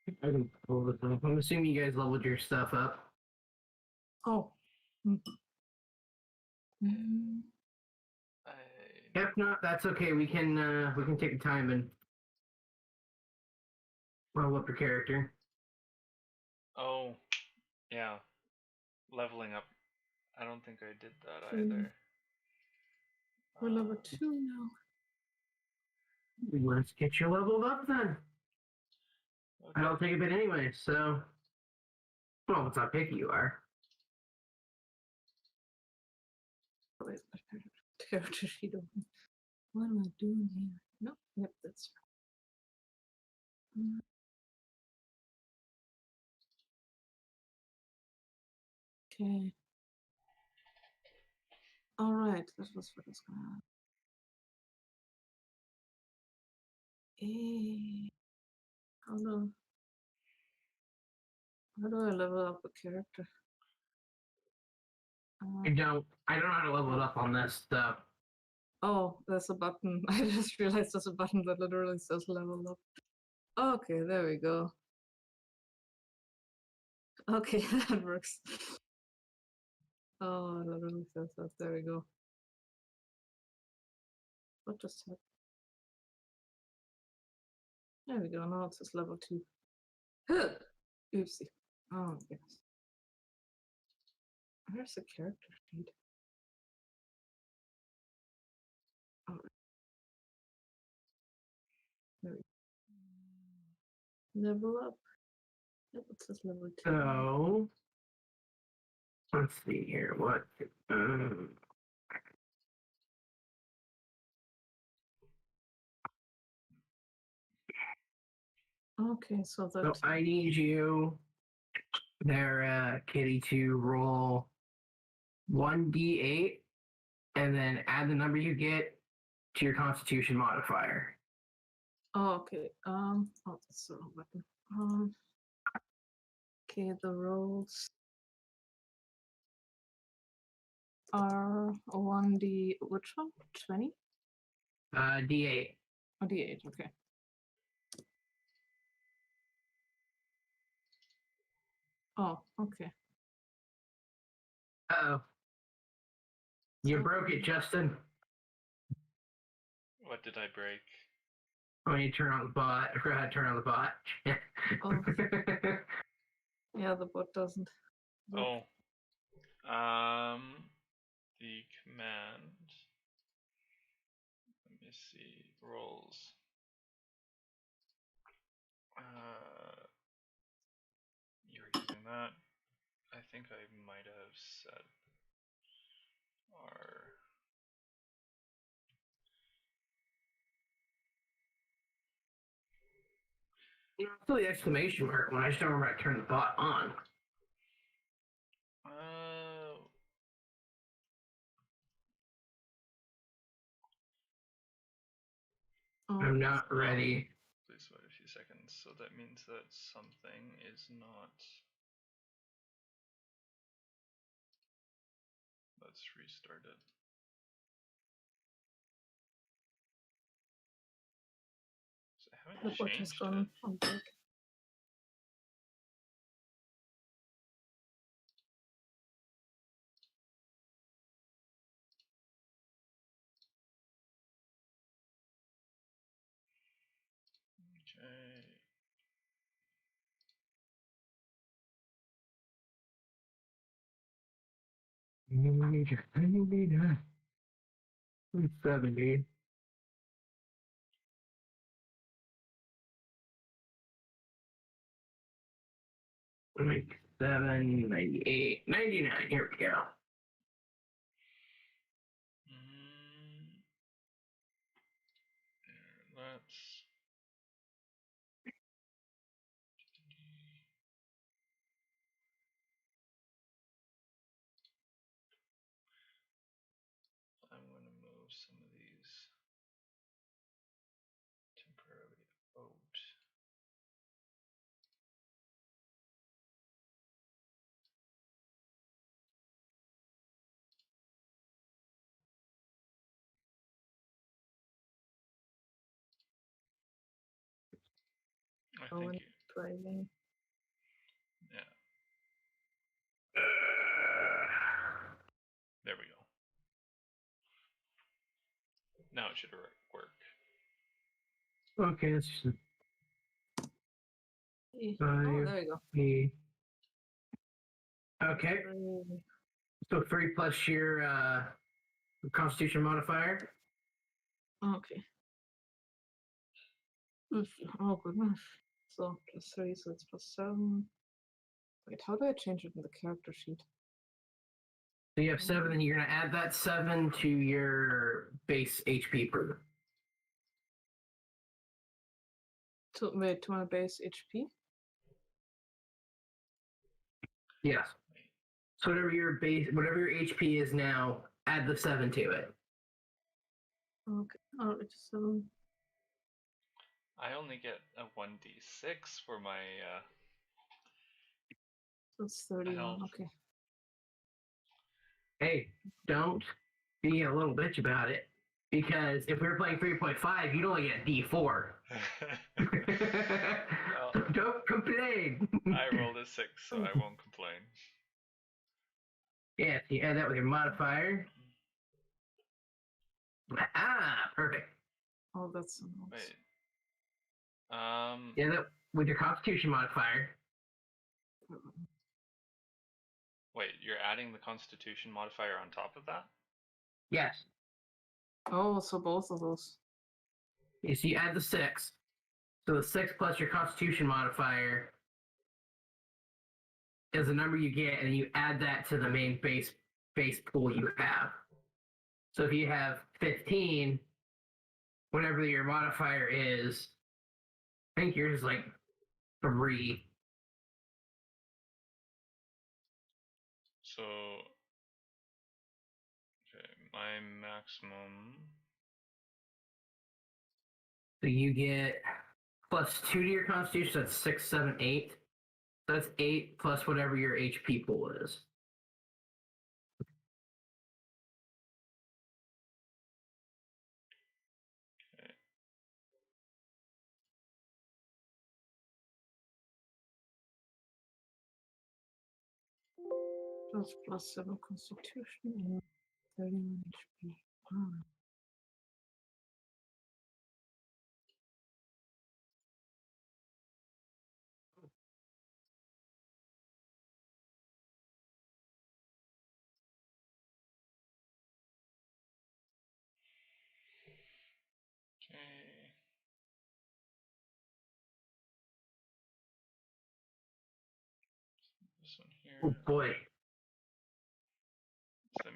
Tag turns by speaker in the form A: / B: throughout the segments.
A: I can pull this up. I'm assuming you guys leveled your stuff up.
B: Oh. Mm.
A: If not, that's okay. We can take the time and level up your character.
C: Oh, yeah. Leveling up. I don't think I did that either.
B: We're level 2 now.
A: Let's get you leveled up then.
C: Okay.
A: I don't take a bit anyway, so. Well, it's not picky you are.
B: Wait, character sheet open. What am I doing here? No, yep, that's right. Okay. Alright, that was what I was gonna. How do I level up a character?
A: I don't know how to level it up on this stuff.
B: Oh, there's a button. I just realized there's a button that literally says level up. Okay, there we go. Okay, that works. Oh, it literally says that. There we go. What just happened? There we go. Now it says level 2. Oopsie. Oh, yes. Where's the character sheet? Oh. There we go. Level up. Yep, it says level 2.
A: So, let's see here. What?
B: Okay, so that.
A: So I need you, there, Kitty, to roll 1d8 and then add the number you get to your Constitution modifier.
B: Oh, okay. Oh, that's the wrong button. Okay, the rolls are 1d. Which one? 20?
A: D8.
B: Oh, d8. Okay. Oh, okay.
A: Uh-oh. You broke it, Justin.
C: What did I break?
A: When you turn on the bot. I forgot how to turn on the bot.
B: Oh. Yeah, the bot doesn't.
C: Oh. The command. Let me see. Rolls. You're using that. I think I might have set our.
A: Still the exclamation mark when I just don't remember how to turn the bot on. I'm not ready.
C: Please wait a few seconds. So that means that something is not. Let's restart it. So I haven't
B: The bot has
C: changed
B: gone
C: it.
B: on break.
C: Okay.
A: 70. Like 7, 98, 99. Here we go.
C: Let's. I'm going to move some of these temporarily out. I think
B: driving.
C: Yeah. There we go. Now it should work.
A: Okay, let's just
B: Oh,
A: Five.
B: there we go.
A: Okay,
B: 3.
A: so 3 plus your Constitution modifier.
B: Okay. Oof. Oh goodness. So +3, so it's +7. Wait, how do I change it in the character sheet?
A: So you have 7, and you're gonna add that 7 to your base HP per.
B: Wait, to my base HP?
A: Yes. So whatever your HP is now, add the 7 to it.
B: Okay. Oh, it's 7.
C: I only get a 1d6 for my
B: That's 31.
C: health.
B: Okay.
A: Hey, don't be a little bitch about it. Because if we were playing 3.5, you'd only get D4.
C: Well,
A: Don't complain.
C: I rolled a 6, so I won't complain.
A: Yeah, so you add that with your modifier. Ah, perfect.
B: Oh, that's so nice.
C: Wait.
A: Yeah, that with your Constitution modifier.
C: Wait, you're adding the Constitution modifier on top of that?
A: Yes.
B: Oh, so both of those.
A: Yeah, so you add the 6. So the 6 plus your Constitution modifier is the number you get, and you add that to the main base pool you have. So if you have 15, whatever your modifier is, I think yours is like 3.
C: So, okay, my maximum.
A: So you get plus 2 to your Constitution, so that's 6, 7, 8. So that's 8 plus whatever your HP pool is.
C: Okay.
B: That's +7 Constitution and 31 HP. Wow.
C: Okay. This one here.
A: Oh boy,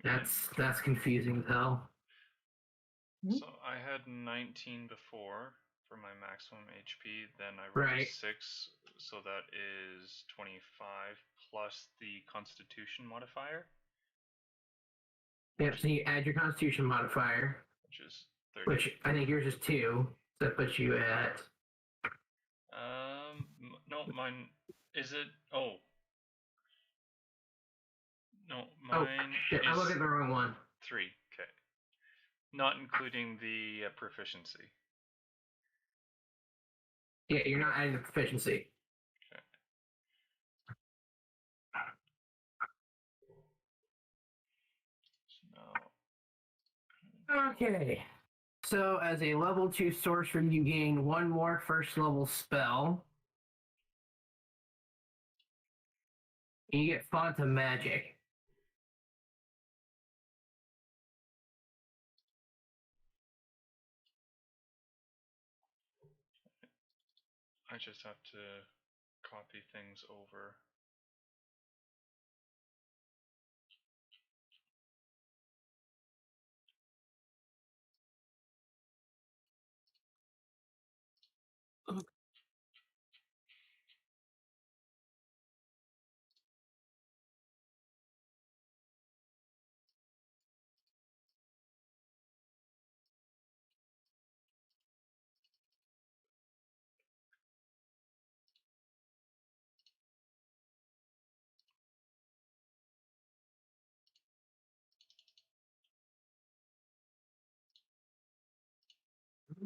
A: that's confusing as hell.
C: So I had 19 before for my maximum HP, then I rolled
A: Right.
C: 6, so that is 25 plus the Constitution modifier,
A: Yep, so you add your Constitution modifier,
C: which is 30.
A: which I think yours is 2. So that puts you at.
C: No, mine is it? Oh, no,
A: Oh,
C: mine
A: shit, I looked
C: is
A: at the wrong one.
C: 3. Okay, not including the proficiency.
A: Yeah, you're not adding the proficiency.
C: Okay. So now.
A: Okay. So as a level 2 sorcerer, you gain 1 more first level spell. And you get Font of Magic.
C: I just have to copy things over.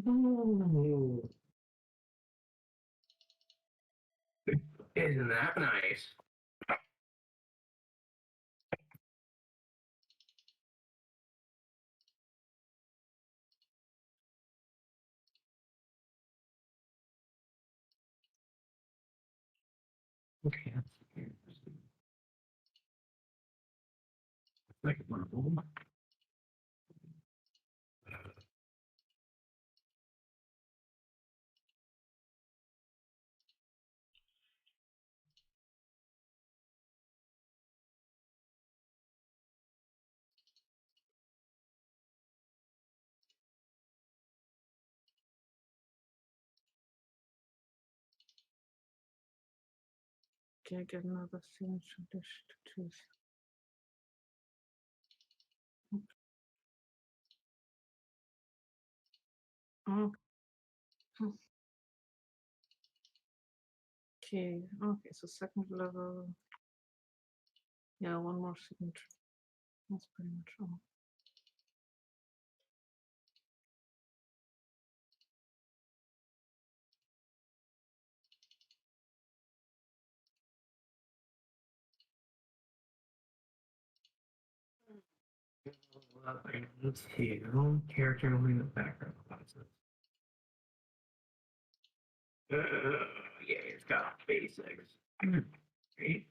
A: Ooh. Isn't that nice? Okay. Like one of them.
B: Can I get another signature dish to choose? Oh. Okay, so second level. Yeah, one more signature. That's pretty much all.
A: Two character moving the background classes. Yeah, it's got basics. Great.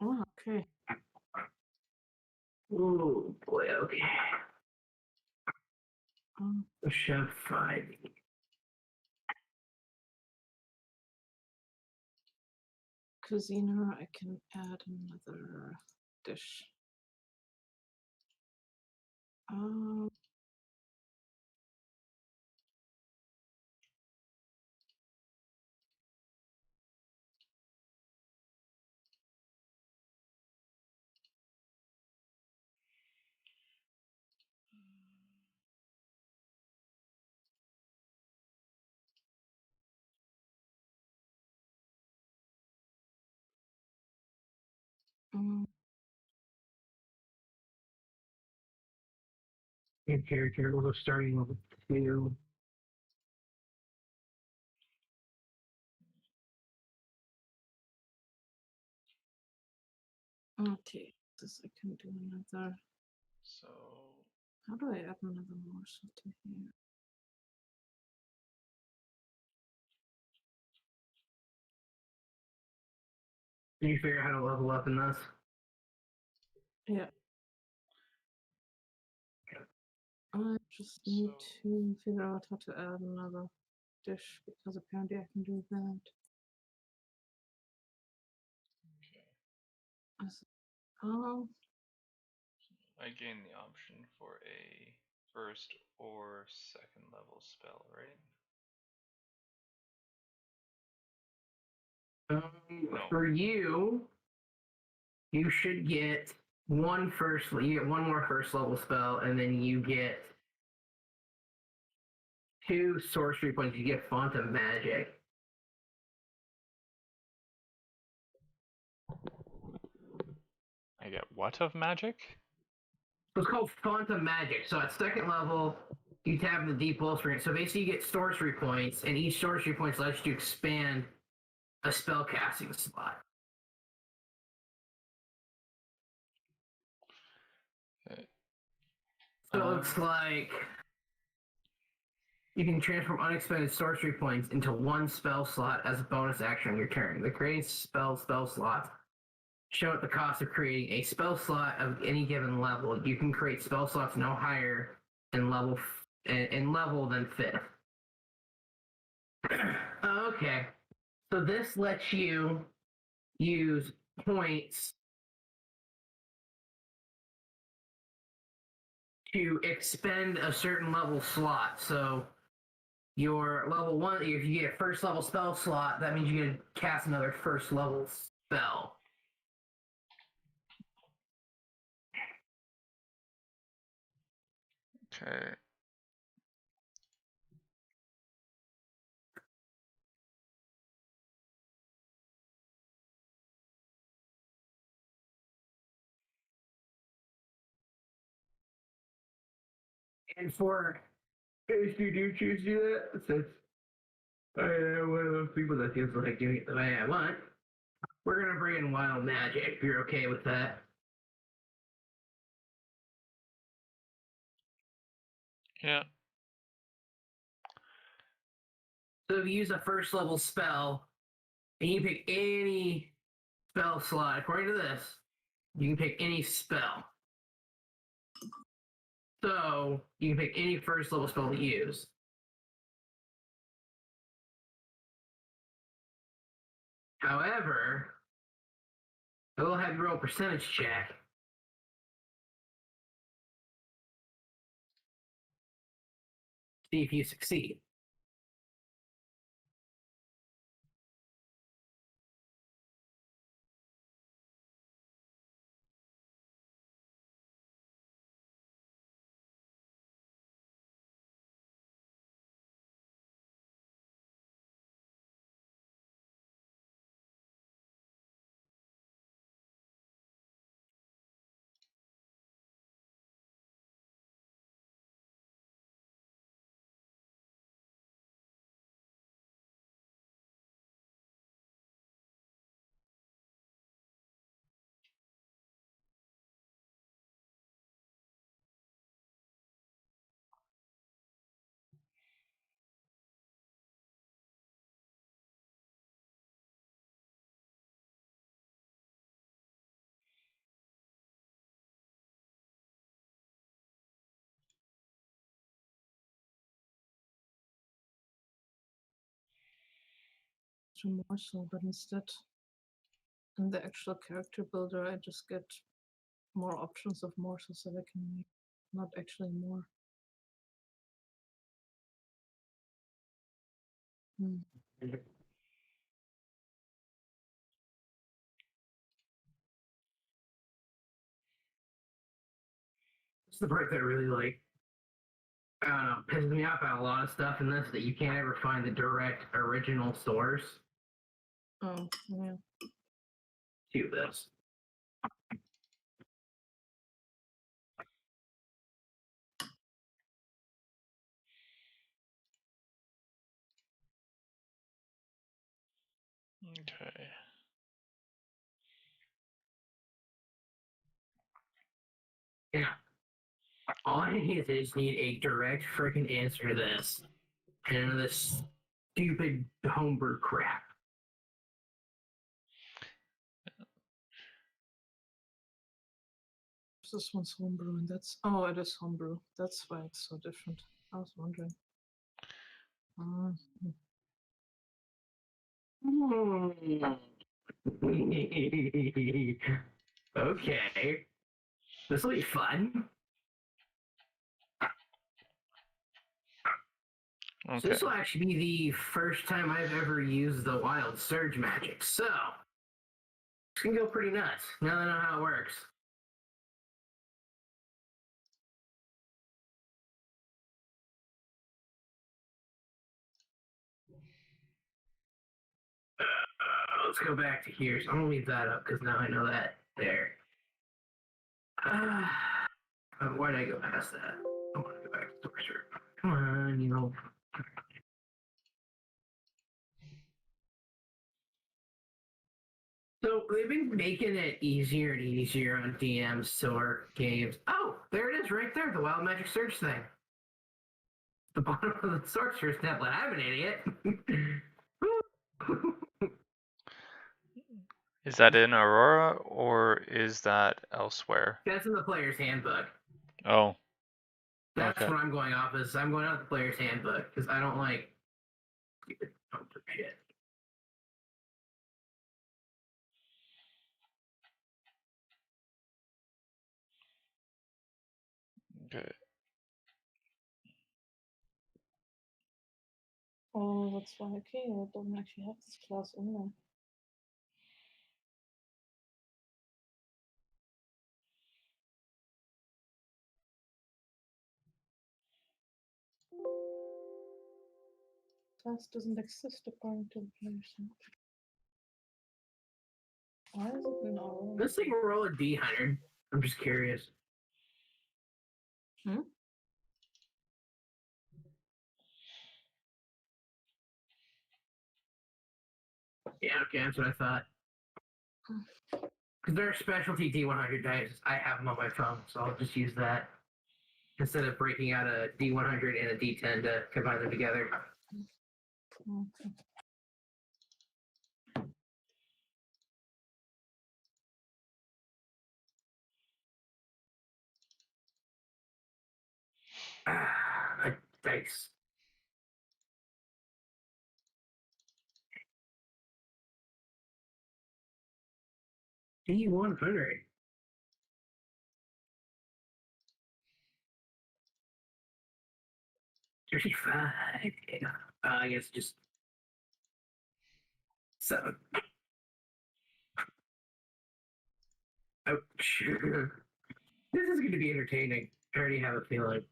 B: Oh, okay.
A: Oh boy, okay.
B: Um,
A: Chef 5.
B: Cuisiner, I can add another dish. Um, um,
A: And character level starting level 2.
B: okay, this I can do another.
C: So
B: How do I add another morsel to here?
A: Can you figure out how to level up in this?
B: Yeah. I just need
C: So-
B: to figure out how to add another dish because apparently I can do that.
C: okay.
B: As- Oh,
C: I gain the option for a first or second level spell, right? No.
A: For you, you should get you get one more first level spell, and then you get 2 sorcery points. You get Font of Magic.
C: I get what of magic?
A: So it's called Font of Magic. So at second level, you tap the deep pulse ring. So basically, you get sorcery points, and each sorcery point lets you expand a spell casting slot.
C: Okay.
A: So it's like you can transform unexpended sorcery points into 1 spell slot as a bonus action on your turn. The creating spell slots show at the cost of creating a spell slot of any given level. You can create spell slots no higher in level than 5th. Okay, so this lets you use points to expend a certain level slot. So your level 1, if you get a first level spell slot, that means you get to cast another first level spell.
C: Okay.
A: And for If you do choose to do that, since I am one of those people that feels like doing it the way I want, we're gonna bring in wild magic. If you're okay with that.
C: Yeah.
A: So if you use a first level spell, and you pick any spell slot, according to this, you can pick any spell. So you can pick any first level spell to use. However, I will have you roll a percentage check. See if you succeed.
B: More so, but instead, in the actual character builder, I just get more options of morsels that I can make, not actually more.
A: It's the part that really I don't know, pisses me off about a lot of stuff in this, that you can't ever find the direct original source
B: Oh, yeah.
A: to this.
C: Okay.
A: Yeah. All I need is I just need a direct freaking answer to this. And none of this stupid homebrew crap.
B: This one's homebrew, and that's it is homebrew. That's why it's so different. I was wondering.
A: Okay. This will be fun. So
C: Okay.
A: this will actually be the first time I've ever used the wild surge magic. So it's gonna go pretty nuts. Now that I know how it works. Let's go back to here. So I'm gonna leave that up because now I know that there. Why did I go past that? I want to go back to torture. Come on, you know. So they've been making it easier and easier on DMs to work games. Oh, there it is, right there, the wild magic search thing. The bottom of the sorcerer's template. I'm an idiot.
C: Is that in Aurora or is that elsewhere?
A: That's in the player's handbook.
C: Oh.
A: That's
C: Okay.
A: what I'm going off as. I'm going off the player's handbook because I don't like stupid homebrew shit.
C: Okay.
B: Oh, that's why. Okay, I don't actually have this class in there. Class doesn't exist according to the player's handbook. Why is it in our?
A: Let's take a roll a D100. I'm just curious. Yeah, okay, that's what I thought. Because they're specialty D100 dice. I have them on my phone, so I'll just use that instead of breaking out a D100 and a D10 to combine them together.
B: Okay.
A: A dice. D100. $35. Yeah. I guess just 7. Ouch. This is going to be entertaining. I already have a feeling.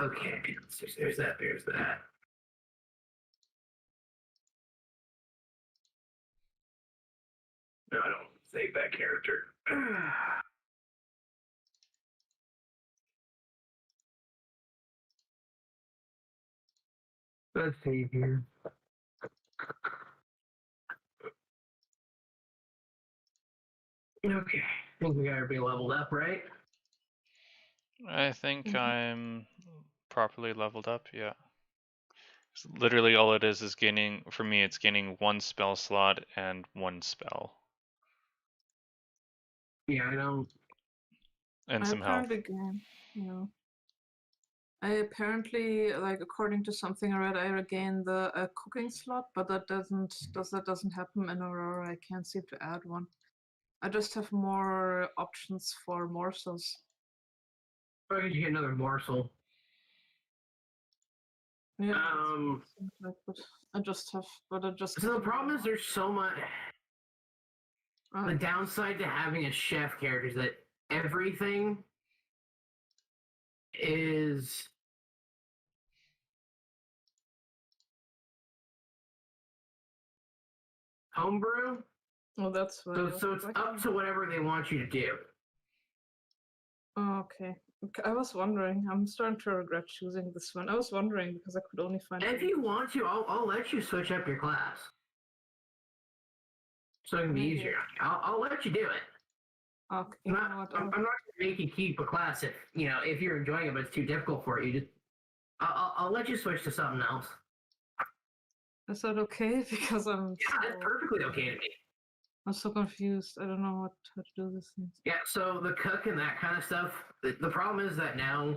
A: Okay, there's that, there's that. No, I don't save that character. Let's save here. Okay, I think we got everybody leveled up, right?
C: I think
B: Mhm.
C: I'm properly leveled up, yeah. Literally all it is gaining, for me, it's gaining 1 spell slot and 1 spell.
A: Yeah, I don't.
C: And
B: I
C: some health.
B: apparently gain, I apparently, like, according to something I read, I regain the cooking slot, but that doesn't happen in Aurora. I can't seem to add one. I just have more options for morsels.
A: Why did you get another morsel?
B: Yeah, that's what it seems like, but I just have,
A: So the problem is there's so much.
B: Uh,
A: The downside to having a chef character is that everything is homebrew.
B: well, that's why.
A: So it's up to whatever they want you to do.
B: Oh, okay. I was wondering. I'm starting to regret choosing this one. I was wondering because I could only find.
A: And if you want to, I'll let you switch up your class. So it can be
B: Maybe.
A: easier. I'll let you do it.
B: Okay.
A: I'm not going to make you keep a class if you're enjoying it, but it's too difficult for you. I'll let you switch to something else.
B: Is that okay? Because
A: Yeah, that's perfectly okay to me.
B: I'm so confused. I don't know how to do this thing.
A: Yeah, so the cook and that kind of stuff. The problem is that now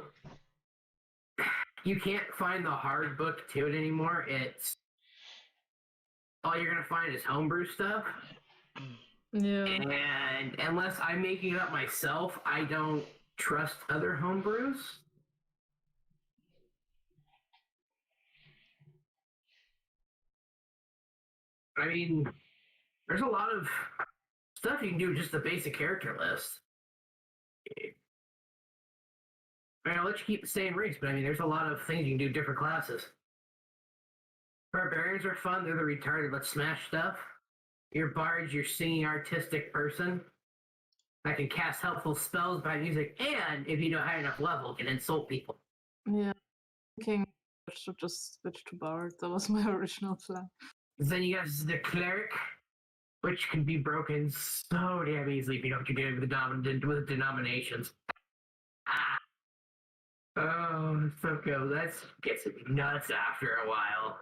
A: you can't find the hard book to it anymore. It's all you're gonna find is homebrew stuff.
B: Yeah.
A: And unless I'm making it up myself, I don't trust other homebrews. I mean, there's a lot of stuff you can do with just the basic character list. I mean, I'll let you keep the same race, but I mean, there's a lot of things you can do with different classes. Barbarians are fun. They're the retarded let's smash stuff. Your bard's your singing artistic person that can cast helpful spells by music, and if you don't have enough level, can insult people.
B: Yeah. Thinking I should just switch to Bard. That was my original plan.
A: Then you got the cleric, which can be broken so damn easily if you know what you're doing with denominations. Oh, it's so good. That gets nuts after a while.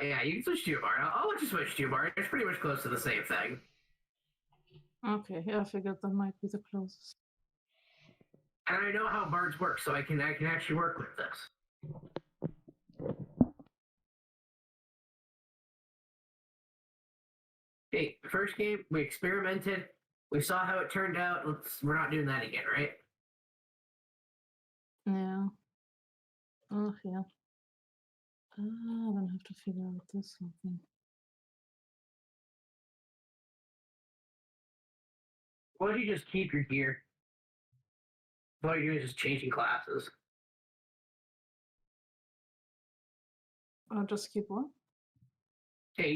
A: Yeah, you can switch to your bard. I'll let you switch to your bard. It's pretty much close to the same thing.
B: Okay, yeah, I figured that might be the closest.
A: And I know how bards work, so I can actually work with this. Hey, first game, we experimented. We saw how it turned out. We're not doing that again, right?
B: Yeah. Oh, yeah. I'm gonna have to figure out this something.
A: Why don't you just keep your gear? All you're doing is just changing classes.
B: I'll just keep one.
A: Okay,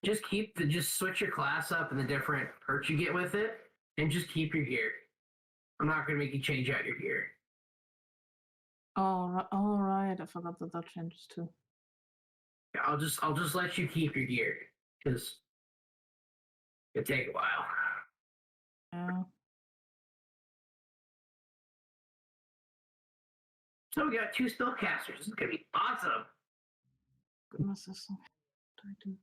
A: just switch your class up and the different perks you get with it, and just keep your gear. I'm not gonna make you change out your gear.
B: Oh, all right. I forgot that changes too.
A: Yeah, I'll just let you keep your gear because it'll take a while.
B: Yeah.
A: So we got 2 spellcasters. This is gonna be awesome.
B: Goodness, this what do I do?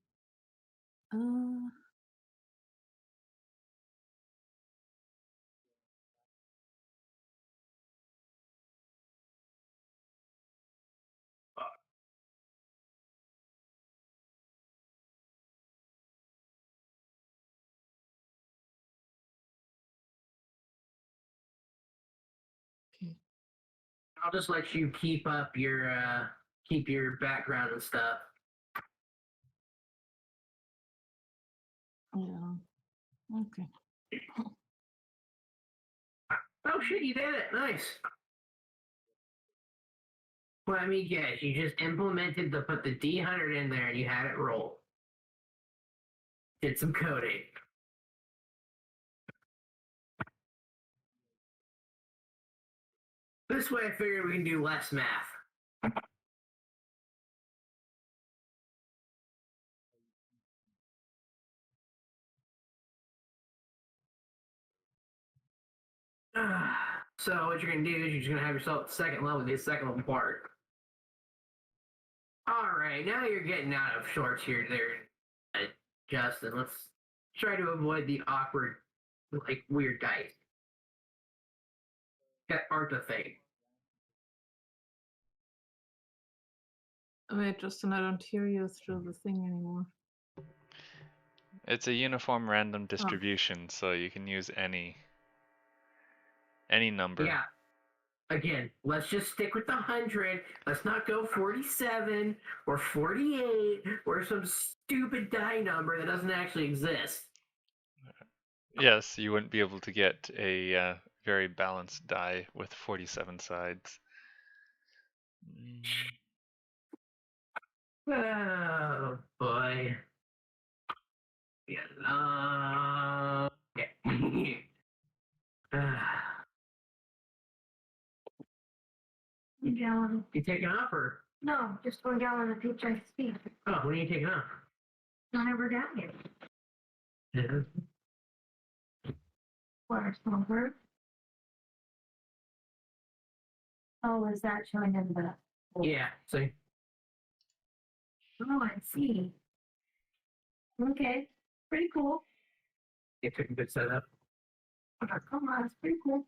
B: Okay.
A: I'll just let you keep your background and stuff.
B: Yeah. Okay.
A: Oh shit, you did it! Nice. Well, I mean, yes, you just implemented put the D100 in there and you had it roll. Did some coding. This way, I figured we can do less math. So what you're gonna do is you're just gonna have yourself second level, the second level part. All right, now you're getting out of shorts here, there, Justin. Let's try to avoid the awkward, like weird dice. That aren't a thing.
B: Wait, Justin, I don't hear you through the thing anymore.
C: It's a uniform random distribution, so you can use any number.
A: Yeah. Again, let's just stick with the 100. Let's not go 47 or 48 or some stupid die number that doesn't actually exist.
C: Yes, you wouldn't be able to get a very balanced die with 47 sides.
A: Oh boy. Yeah.
D: Galin.
A: You taking off or?
D: No, just going down on the picture I speak.
A: Oh, when are you taking off?
D: Whenever down here.
A: Yeah.
D: What, a small bird? Oh, is that showing in the...
A: Yeah, see?
D: Oh, I see. Okay, pretty cool.
A: It took a good setup.
D: Come on, it's pretty cool.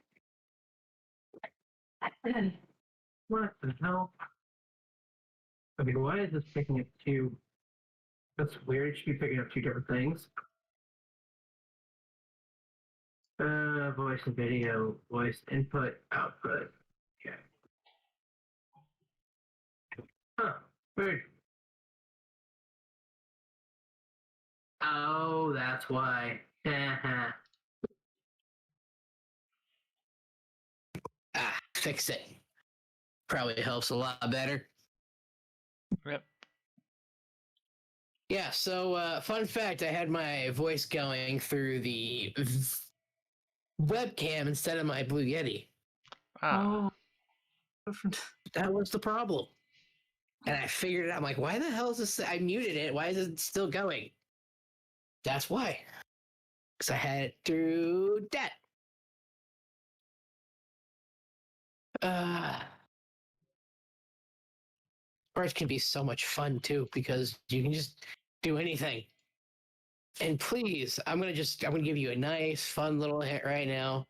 A: What the hell? I mean, why is this picking up 2? That's weird. It should be picking up 2 different things. Voice and video, voice input, output. Okay. Huh, weird. Oh, that's why. Fix it. Probably helps a lot better.
C: Yep.
A: Yeah, so fun fact, I had my voice going through the webcam instead of my Blue Yeti.
C: Ah.
B: Oh, different.
A: That was the problem. And I figured it out. I'm like, why the hell is this? I muted it. Why is it still going? That's why. Because I had it through that. Or it can be so much fun too, because you can just do anything. And please, I'm gonna give you a nice, fun little hint right now.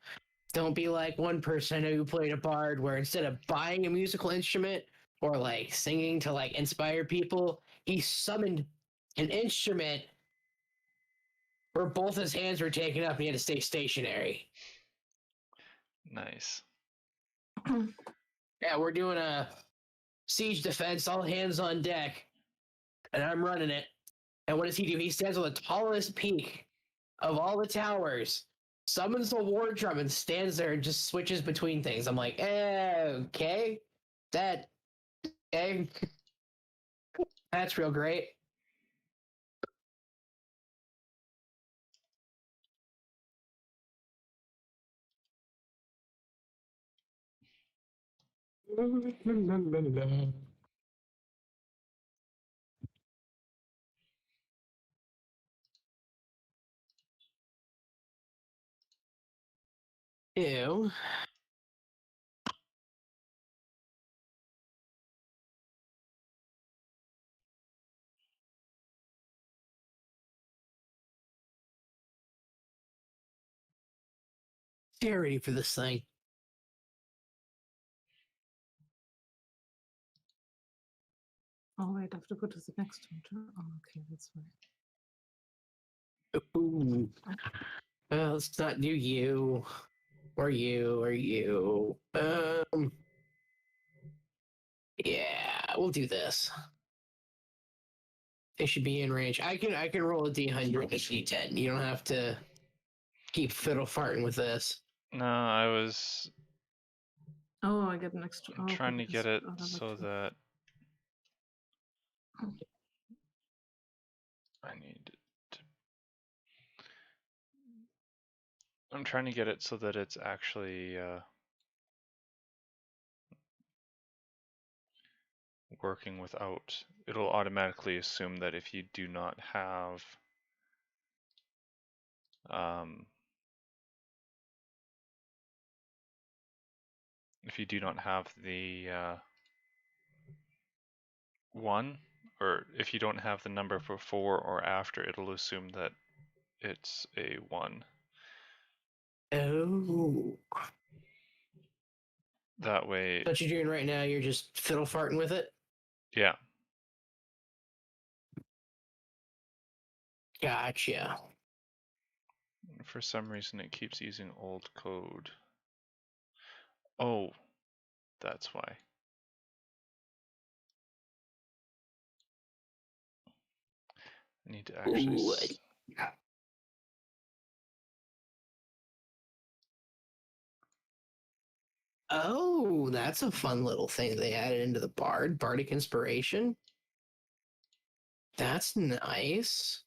A: Don't be like one person I know who played a bard where instead of buying a musical instrument or like singing to like inspire people, he summoned an instrument where both his hands were taken up and he had to stay stationary.
C: Nice.
A: Yeah, we're doing a siege defense, all hands on deck, and I'm running it. And what does he do? He stands on the tallest peak of all the towers, summons the war drum, and stands there and just switches between things. I'm like, okay, that's real great. Ew. Get ready for this thing.
B: Oh wait, I have to go to the next one too. Oh, okay, that's fine.
A: Ooh. Well, let's not do you. Or you, or you. Yeah, we'll do this. They should be in range. I can roll a D100 and a D10. You don't have to keep fiddle farting with this.
C: No, I was
B: Oh, I get an extra. Oh,
C: trying
B: okay,
C: to get
B: because
C: it
B: I'll have
C: so
B: to-
C: that I need to. I'm trying to get it so that it's actually working without. It'll automatically assume that if you do not have the 1, or if you don't have the number before or after, it'll assume that it's a 1.
A: Oh.
C: That way,
A: What you're doing right now, you're just fiddle farting with it?
C: yeah.
A: Gotcha.
C: For some reason, it keeps using old code. Oh, that's why. I need to actually.
A: Ooh. Oh, that's a fun little thing they added into the Bardic Inspiration. That's nice.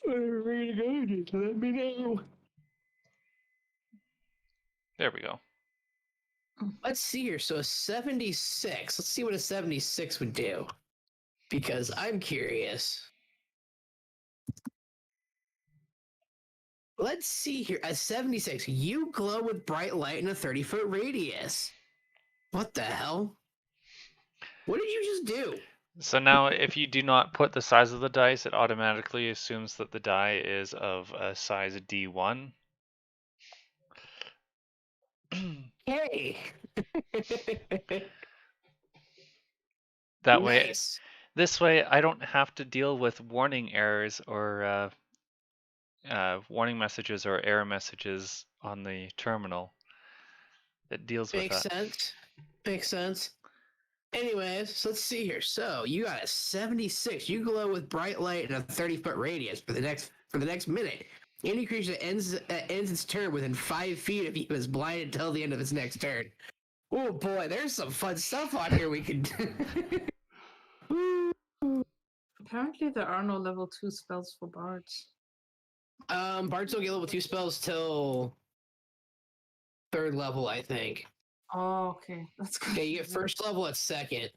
A: Whenever we're gonna go, just let me know.
C: There we go.
A: Let's see here. So a 76. Let's see what a 76 would do. Because I'm curious. Let's see here. A 76. You glow with bright light in a 30-foot radius. What the hell? What did you just do?
C: So now, if you do not put the size of the dice, it automatically assumes that the die is of a size D1.
A: Hey.
C: That way,
A: Nice.
C: this way, I don't have to deal with warning errors or warning messages or error messages on the terminal. It deals with
A: Makes
C: that.
A: sense. Makes sense. Anyways, so let's see here. So you got a 76. You glow with bright light in a 30-foot radius for the next minute. Any creature that ends its turn within 5 feet of you is blinded until the end of its next turn. Oh boy, there's some fun stuff on here we can do.
B: Apparently, there are no level 2 spells for bards.
A: Bards don't get level 2 spells till 3rd level, I think.
B: Oh, okay, that's good.
A: Okay, you get 1st level at 2nd.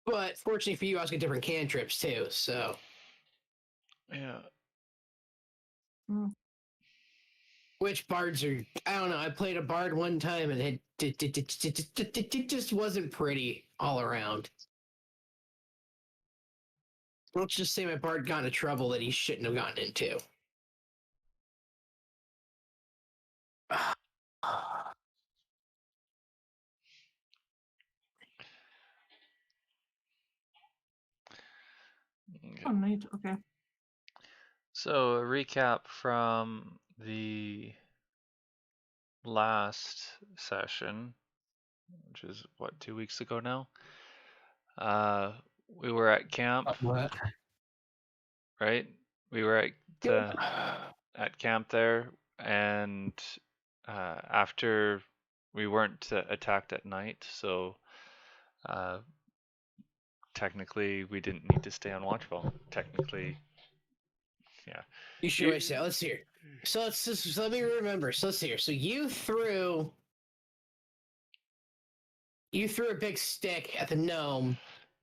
A: But fortunately for you, I also get different cantrips too, so.
C: Yeah.
A: Which bards are, I don't know, I played a bard one time and it just wasn't pretty all around. Let's just say my bard got into trouble that he shouldn't have gotten into.
B: Oh, neat. Okay.
C: So a recap from the last session, which is what, 2 weeks ago now. We were at camp,
A: What?
C: right? We were at camp there, and after we weren't attacked at night, so technically we didn't need to stay on watchful. Technically, yeah.
E: You sure I say? Let's hear. So let me remember. So let's hear. So you threw a big stick at the gnome.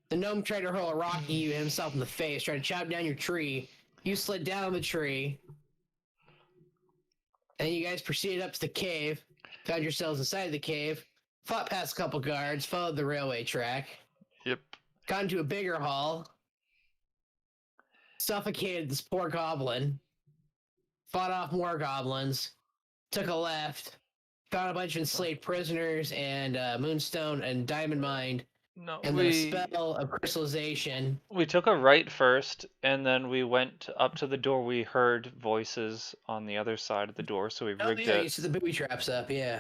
E: The gnome tried to hurl a rock at you himself in the face, tried to chop down your tree. You slid down the tree. And you guys proceeded up to the cave, found yourselves inside the cave, fought past a couple guards, followed the railway track,
C: Yep.
E: got into a bigger hall, suffocated this poor goblin, fought off more goblins, took a left, found a bunch of enslaved prisoners and moonstone and diamond mine,
C: No,
E: and then a spell of crystallization.
C: we took a right first, and then we went up to the door. We heard voices on the other side of the door, so we
E: Oh
C: rigged
E: yeah, you
C: it.
E: set the booby traps up, yeah.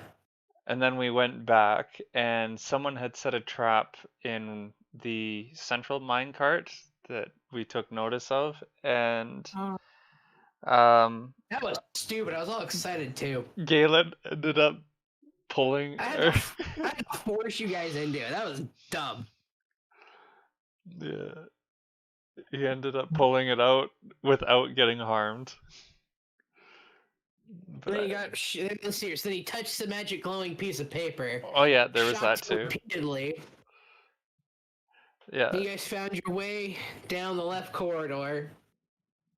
C: And then we went back, and someone had set a trap in the central minecart that we took notice of, and
B: Oh,
E: That was stupid. I was all excited too.
C: Galen ended up pulling.
E: I had to force you guys into it. That was dumb.
C: Yeah, he ended up pulling it out without getting harmed.
E: And then he got serious. Then he touched the magic glowing piece of paper.
C: Oh yeah, there was that
E: shocked
C: too.
E: Repeatedly.
C: Yeah.
E: You guys found your way down the left corridor.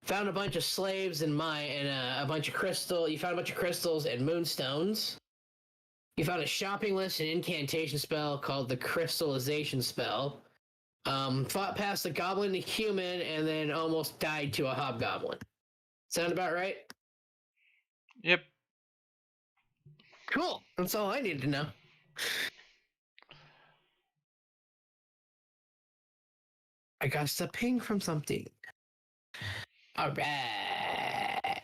E: Found a bunch of slaves and a bunch of crystal. You found a bunch of crystals and moonstones. You found a shopping list and incantation spell called the Crystallization Spell. Fought past the goblin to human and then almost died to a hobgoblin. Sound about right?
C: Yep.
E: Cool. That's all I needed to know. I got a ping from something. All right.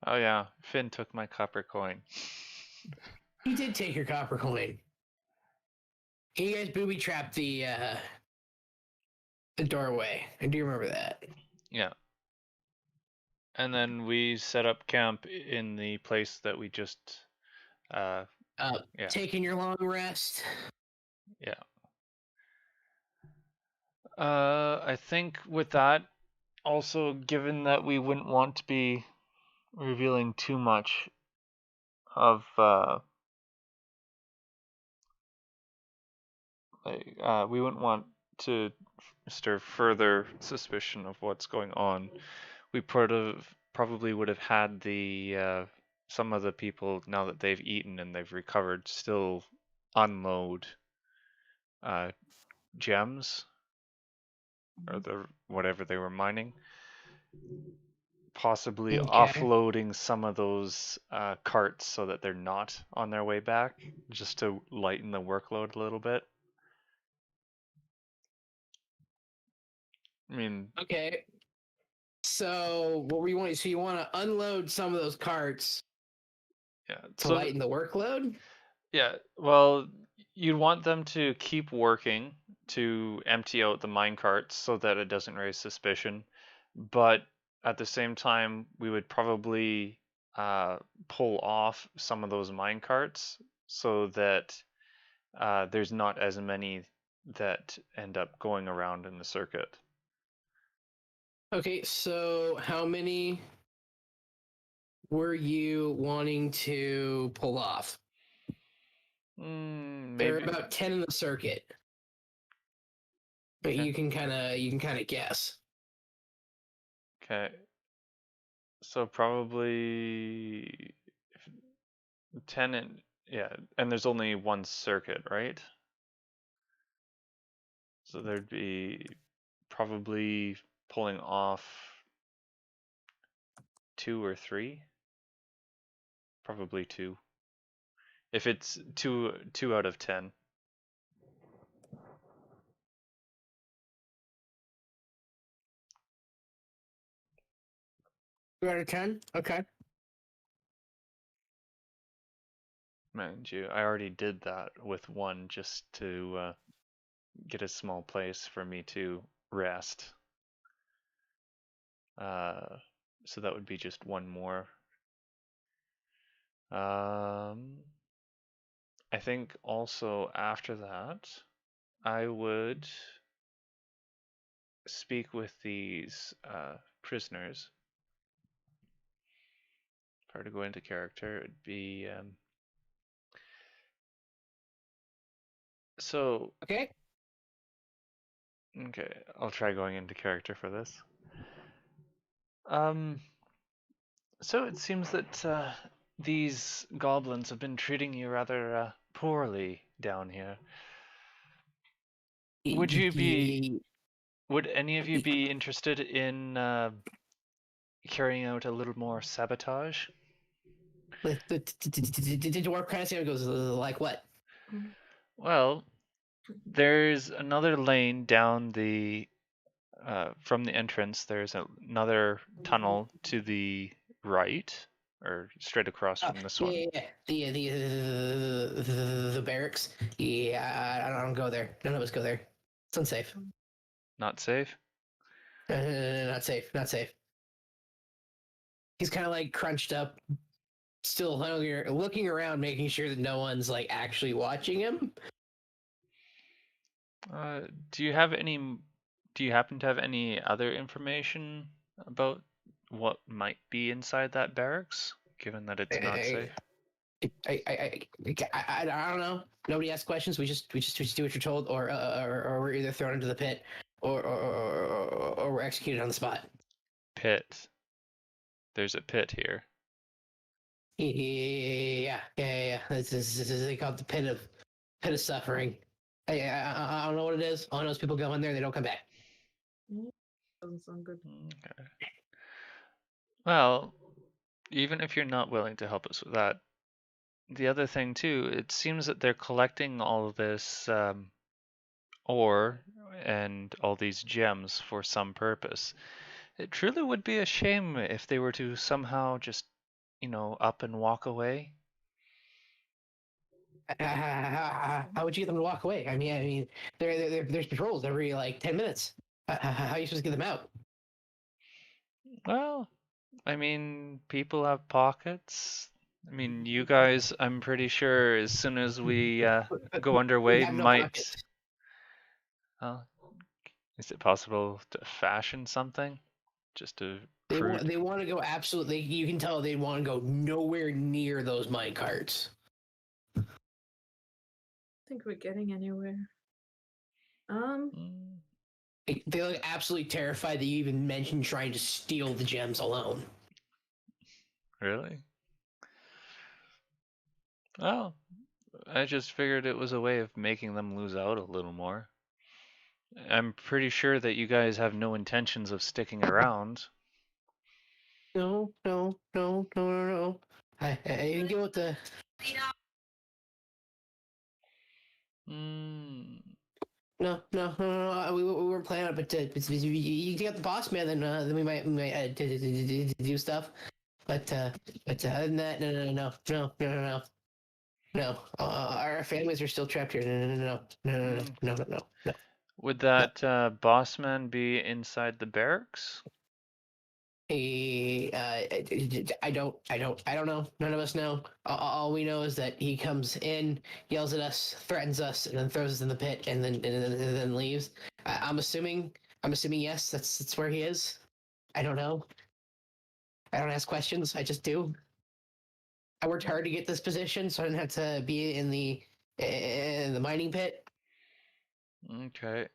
C: Oh yeah, Finn took my copper coin.
E: He did take your copper coin. You guys booby trapped the doorway. I do remember that.
C: Yeah. And then we set up camp in the place that we just yeah.
E: Taking your long rest.
C: Yeah. I think with that, also given that we wouldn't want to be revealing too much of we wouldn't want to stir further suspicion of what's going on. We probably would have had the some of the people, now that they've eaten and they've recovered, still unload gems or whatever they were mining. Possibly
E: Okay.
C: offloading some of those carts so that they're not on their way back, just to lighten the workload a little bit. I mean,
E: Okay. So what we want? So you want to unload some of those carts
C: yeah.
E: to lighten the workload?
C: Yeah, well, you'd want them to keep working to empty out the mine carts so that it doesn't raise suspicion. But at the same time, we would probably pull off some of those mine carts so that there's not as many that end up going around in the circuit.
E: Okay, so how many were you wanting to pull off? There are
C: Maybe.
E: about 10 in the circuit. But
C: Okay.
E: you can kind of guess.
C: Okay. So probably 10 and yeah, and there's only one circuit, right? So there'd be probably pulling off 2 or 3. Probably 2. If it's 2 out of 10.
E: 2 out of 10? Okay.
C: Mind you, I already did that with 1 just to get a small place for me to rest. So that would be just one more. I think also after that, I would speak with these prisoners. If I were to go into character, it would be so.
E: Okay.
C: Okay, I'll try going into character for this. So it seems that these goblins have been treating you rather poorly down here. Would you be? Would any of you be interested in carrying out a little more sabotage?
E: The dwarf kind of goes like what?
C: Well, there's another lane down the from the entrance. There's another tunnel to the right, or straight across from this one.
E: Yeah, the barracks. Yeah, I don't go there. None of us go there. It's unsafe.
C: Not safe?
E: Not safe. Not safe. He's kind of like crunched up, still looking around, making sure that no one's like actually watching him.
C: Do you happen to have any other information about what might be inside that barracks, given that it's not safe?
E: I don't know. Nobody asks questions. We just do what you're told, or we're either thrown into the pit, or we're executed on the spot.
C: Pit. There's a pit here.
E: Yeah. This is they call it the pit of suffering. I don't know what it is. All I know is people go in there, they don't come back.
B: Doesn't sound good.
C: Okay. Well, even if you're not willing to help us with that, the other thing too, it seems that they're collecting all of this ore and all these gems for some purpose. It truly would be a shame if they were to somehow just, up and walk away.
E: How would you get them to walk away? I mean, there's patrols every like 10 minutes. How are you supposed to get them out?
C: Well, I mean, people have pockets. I mean, you guys, I'm pretty sure as soon as we go underway,
E: We have no
C: might.
E: pockets.
C: Is it possible to fashion something? Just to prove.
E: They want to go absolutely. You can tell they want to go nowhere near those mine carts.
B: I think we're getting anywhere.
E: They look absolutely terrified that you even mentioned trying to steal the gems alone.
C: Really? Well, I just figured it was a way of making them lose out a little more. I'm pretty sure that you guys have no intentions of sticking around.
E: No. I didn't go with the. No. We weren't planning on it, but if you get the boss man, then we might do stuff. But other than that, no. Our families are still trapped here. No.
C: Would that boss man be inside the barracks?
E: I don't know. None of us know. All we know is that he comes in, yells at us, threatens us, and then throws us in the pit, and then leaves. I'm assuming yes, that's where he is. I don't know. I don't ask questions. I just do. I worked hard to get this position, so I didn't have to be in the mining pit.
C: Okay.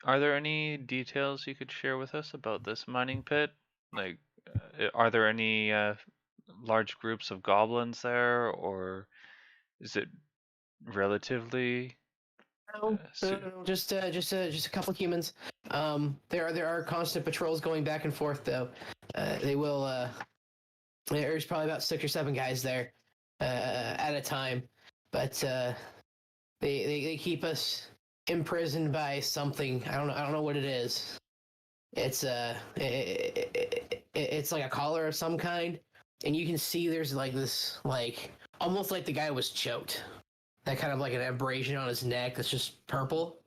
C: Are there any details you could share with us about this mining pit? Like, are there any large groups of goblins there, or is it relatively?
E: No, just a couple of humans. There are constant patrols going back and forth though. They will. There's probably about 6 or 7 guys there at a time, but they keep us imprisoned by something. I don't know what it is. It's it's like a collar of some kind, and you can see there's like this, like almost like the guy was choked. that kind of like an abrasion on his neck that's just purple.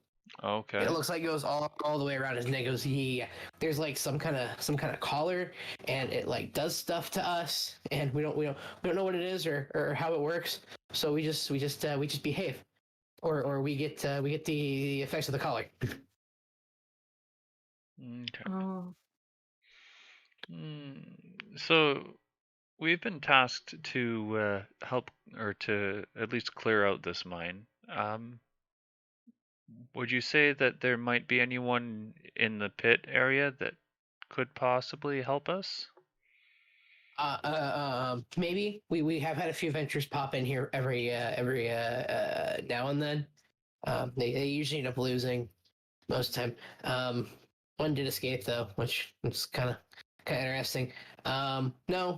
C: Okay.
E: It looks like it goes all the way around his neck. It goes, yeah. There's like some kind of collar, and it like does stuff to us, and we don't know what it is or how it works. So we just behave, or we get the effects of the collar.
C: Okay.
B: Oh,
C: So we've been tasked to help or to at least clear out this mine. Would you say that there might be anyone in the pit area that could possibly help us?
E: Maybe we have had a few ventures pop in here every now and then. They usually end up losing most of the time. One did escape though, which is kind of interesting. No,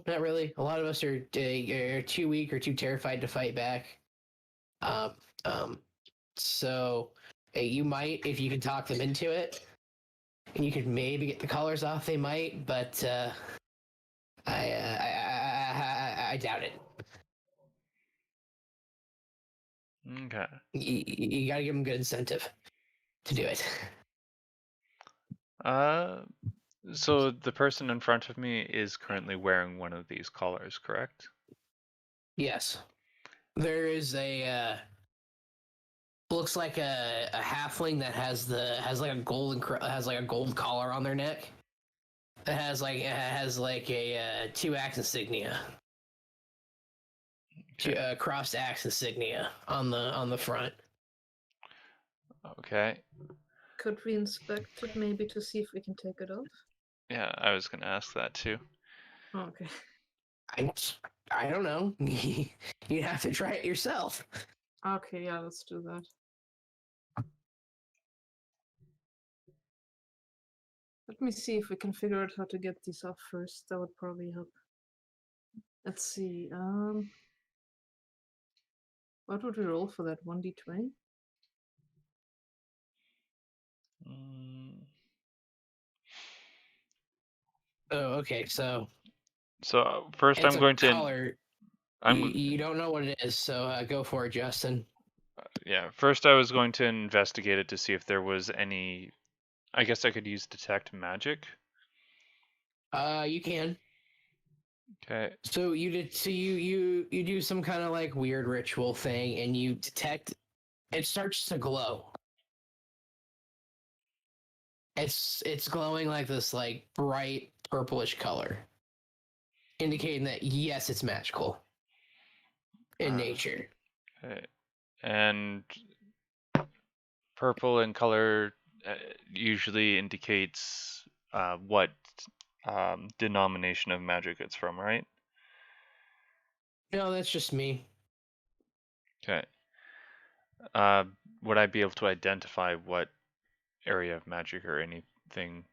E: not really. A lot of us are too weak or too terrified to fight back. So you might, if you can talk them into it, and you could maybe get the collars off. They might, but I doubt it.
C: Okay.
E: You got to give them good incentive to do it.
C: So the person in front of me is currently wearing one of these collars, correct?
E: Yes, there is a looks like a halfling that has like a gold collar on their neck. It has like a 2-axe insignia.
C: Okay.
E: Crossed axe insignia on the front.
C: Okay.
B: could we inspect it maybe to see if we can take it off?
C: Yeah, I was gonna ask that too.
B: Oh, okay.
E: I don't know. You have to try it yourself.
B: Okay, yeah, let's do that. Let me see if we can figure out how to get these off first. That would probably help. Let's see. What would we roll for that? 1d20?
E: Oh, okay. So
C: First,
E: it's
C: I'm
E: a
C: going to.
E: collar. You don't know what it is, so go for it, Justin.
C: Yeah. First, I was going to investigate it to see if there was any. I guess I could use detect magic.
E: You can.
C: Okay.
E: So you do some kind of like weird ritual thing, and you detect it starts to glow. It's glowing like this like bright purplish color, indicating that yes, it's magical in nature.
C: Okay. And purple in color usually indicates what denomination of magic it's from, right?
E: No, that's just me.
C: Okay. Would I be able to identify what area of magic or anything?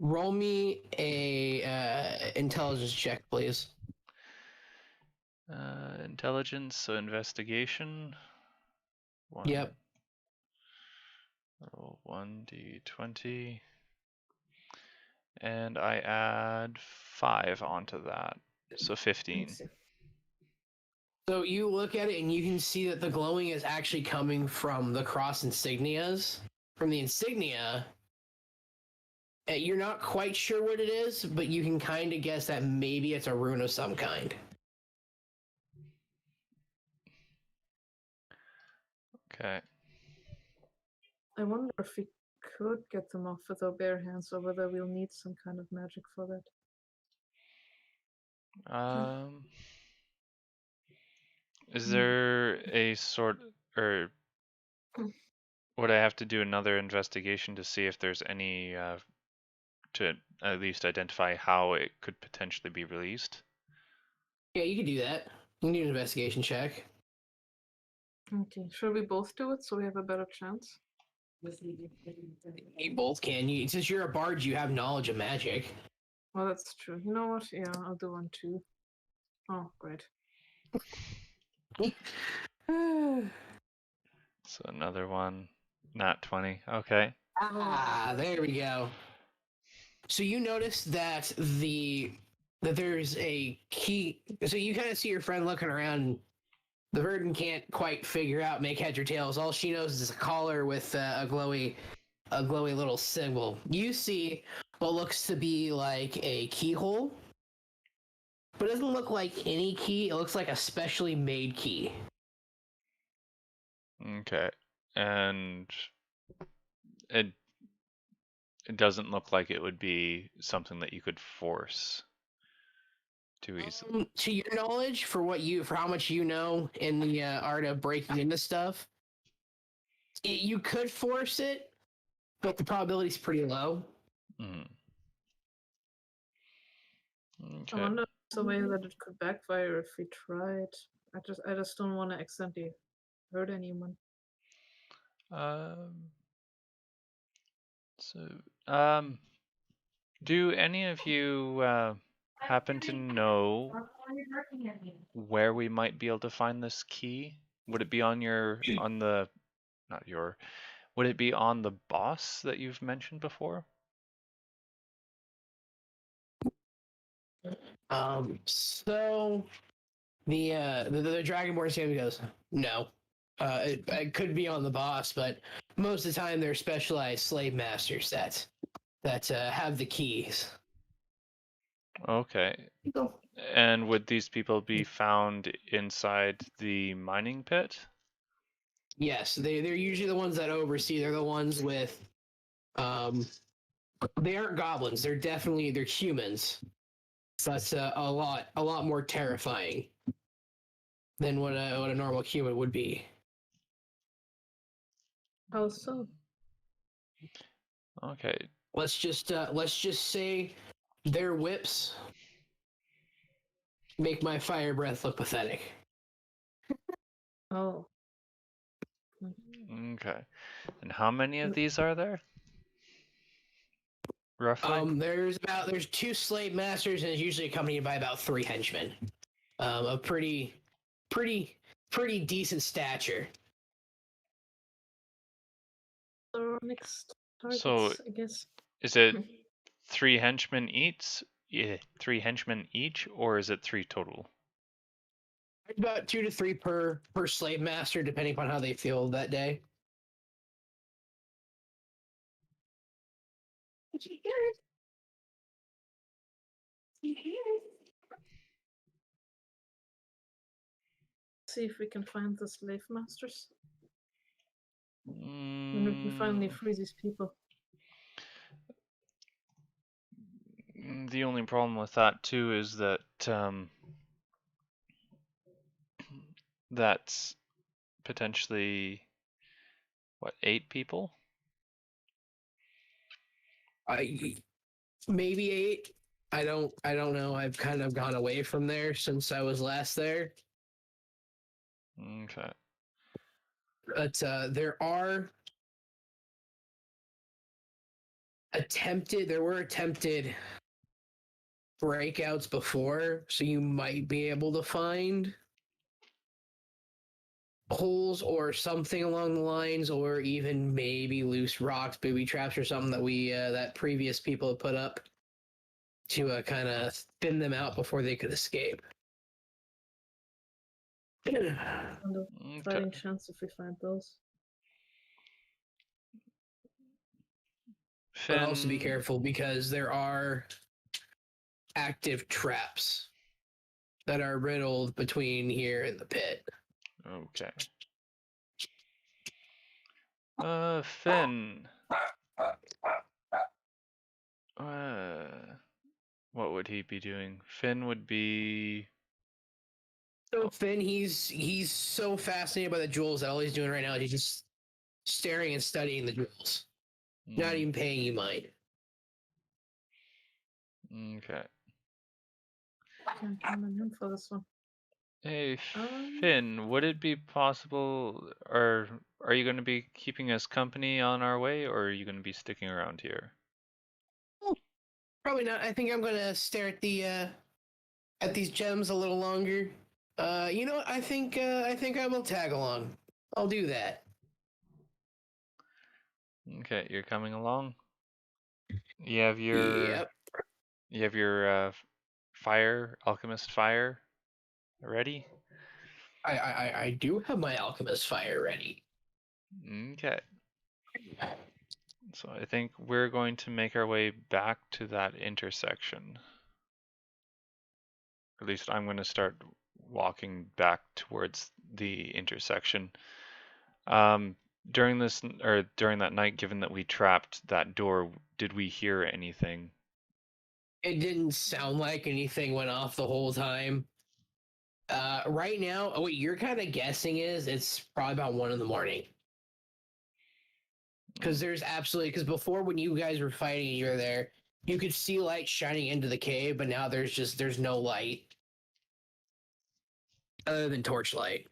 E: Roll me a intelligence check, please.
C: Intelligence, so investigation.
E: Yep.
C: Roll 1d20. And I add 5 onto that. So 15.
E: So you look at it and you can see that the glowing is actually coming from the cross insignias. From the insignia, you're not quite sure what it is, but you can kind of guess that maybe it's a rune of some kind.
C: Okay.
B: I wonder if we could get them off with our bare hands or whether we'll need some kind of magic for that.
C: Is there a sort, or would I have to do another investigation to see if there's any, to at least identify how it could potentially be released?
E: Yeah, you can do that. You can do an investigation check.
B: Okay, should we both do it so we have a better chance?
E: You both can. Since you're a bard, you have knowledge of magic.
B: Well, that's true. You know what? Yeah, I'll do one too. Oh, great.
C: So another one, not 20. Okay.
E: There we go. So you notice that there's a key. So you kind of see your friend looking around, The Verdant can't quite figure out, make heads or tails. All she knows is a collar with a glowy little symbol. You see what looks to be like a keyhole, but it doesn't look like any key. It looks like a specially made key.
C: Okay. And it doesn't look like it would be something that you could force too easily.
E: To your knowledge, for how much you know in the art of breaking into stuff, you could force it, but the probability is pretty low.
C: Mm.
B: I
C: Okay.
B: wonder if there's a way that it could backfire if we tried. I just don't want to accidentally hurt anyone.
C: Do any of you happen to know where we might be able to find this key? Would it be on would it be on the boss that you've mentioned before?
E: So the Dragonborn Sammy goes, no. It could be on the boss, but most of the time they're specialized slave masters that have the keys.
C: Okay. And would these people be found inside the mining pit?
E: Yes, they're usually the ones that oversee. They're the ones with they aren't goblins. They're humans. So that's a lot more terrifying than what a normal human would be.
B: How so?
C: Okay.
E: Let's just say their whips make my fire breath look pathetic.
B: Oh.
C: Okay. And how many of these are there? Roughly?
E: There's 2 slave masters, and it's usually accompanied by about 3 henchmen. Of pretty decent stature.
B: So next targets,
C: So
B: I guess.
C: is it 3 henchmen each? Yeah, 3 henchmen each, or is it 3 total?
E: About 2 to 3 per slave master, depending upon how they feel that day.
B: See if we can find the slave masters. And we can finally free these people.
C: The only problem with that too is that that's potentially 8 people?
E: Maybe 8. I don't know. I've kind of gone away from there since I was last there.
C: Okay.
E: But there were attempted breakouts before, so you might be able to find holes or something along the lines, or even maybe loose rocks, booby traps, or something that previous people had put up to kind of thin them out before they could escape.
B: And a fighting chance if we find those.
E: But also be careful, because there are active traps that are riddled between here and the pit.
C: Okay. Finn. What would he be doing? Finn would be...
E: So Finn, he's so fascinated by the jewels that all he's doing right now is he's just staring and studying the jewels. Not even paying you mind.
C: Okay.
B: Can't count on him for this one.
C: Hey, Finn, would it be possible, or are you going to be keeping us company on our way, or are you going to be sticking around here?
E: Probably not. I think I'm gonna stare at these gems a little longer. You know what? I think I will tag along. I'll do that.
C: Okay, you're coming along. You have your
E: Yep.
C: alchemist fire ready.
E: I do have my alchemist fire ready.
C: Okay. So I think we're going to make our way back to that intersection. At least I'm going to start walking back towards the intersection. During that night, given that we trapped that door, did we hear anything?
E: It didn't sound like anything went off the whole time. Right now, what you're kind of guessing is it's probably about 1 a.m. Because before when you guys were fighting and you were there, you could see light shining into the cave, but now there's no light other than torchlight.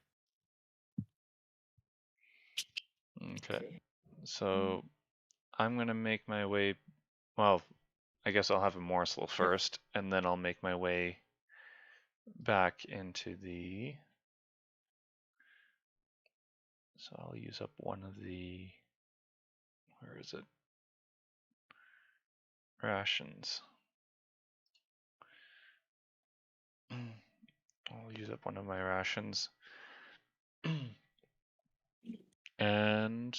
C: Okay. So I'm going to make my way. Well, I guess I'll have a morsel first, and then I'll make my way back into the. So I'll use up one of the. Where is it? Rations. I'll use up one of my rations. And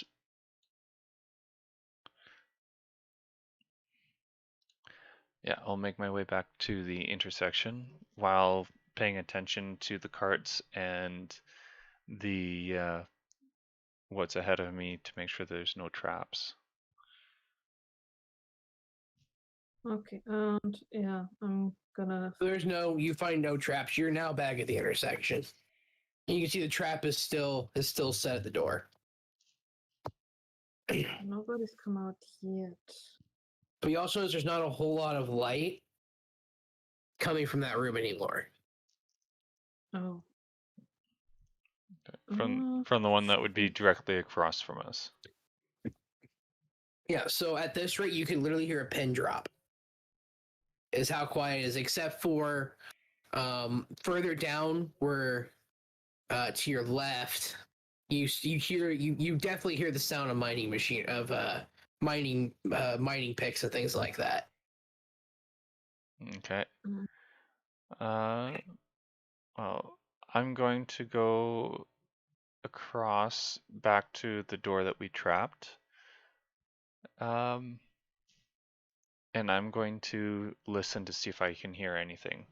C: yeah, I'll make my way back to the intersection while paying attention to the carts and the what's ahead of me to make sure there's no traps.
B: Okay, and yeah, I'm gonna.
E: You find no traps. You're now back at the intersection. And you can see the trap is still set at the door.
B: Nobody's come out yet.
E: But you also notice there's not a whole lot of light coming from that room anymore.
B: Oh.
C: From the one that would be directly across from us.
E: Yeah, so at this rate, you can literally hear a pin drop. Is how quiet it is, except for further down where to your left, you definitely hear the sound of mining picks and things like that.
C: Okay.
B: Mm.
C: Well, I'm going to go across back to the door that we trapped. And I'm going to listen to see if I can hear anything.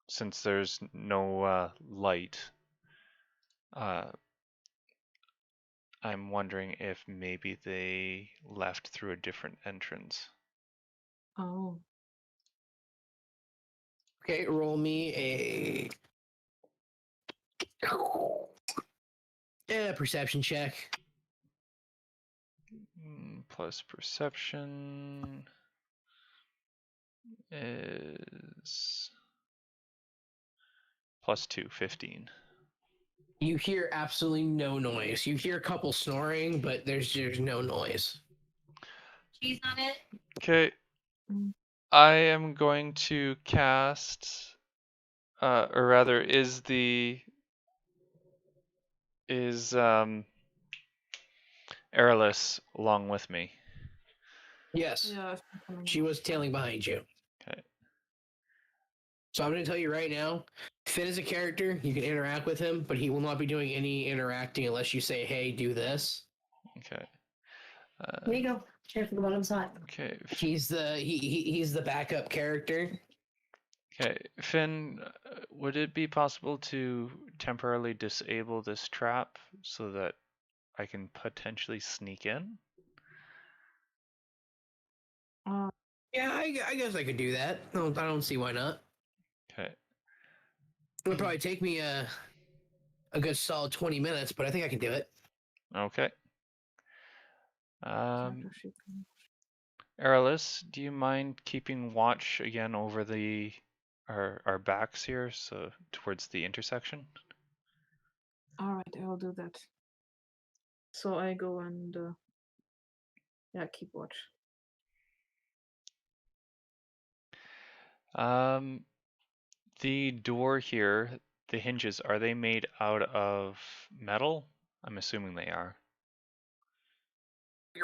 C: Since there's no light, I'm wondering if maybe they left through a different entrance.
B: Oh.
E: Okay, roll me a perception check.
C: Plus perception is +2, 15.
E: You hear absolutely no noise. You hear a couple snoring, but there's no noise.
D: Cheese on it.
C: Okay.
B: Mm.
C: I am going to cast, or rather, is Arelis along with me?
E: Yes,
B: Yeah.
E: she was tailing behind you.
C: Okay.
E: So I'm going to tell you right now, Finn is a character. You can interact with him, but he will not be doing any interacting unless you say, "Hey, do this."
C: Okay.
D: There you go. Share for the bottom side.
C: Okay.
E: He's the backup character.
C: Okay, Finn, would it be possible to temporarily disable this trap so that I can potentially sneak in?
E: Yeah, I guess I could do that. I don't see why not.
C: Okay.
E: It would probably take me a good solid 20 minutes, but I think I can do it.
C: Okay. Arelis, do you mind keeping watch again over our backs here, so towards the intersection?
B: All right, I'll do that. So I go and keep watch.
C: The door here, the hinges, are they made out of metal? I'm assuming they are.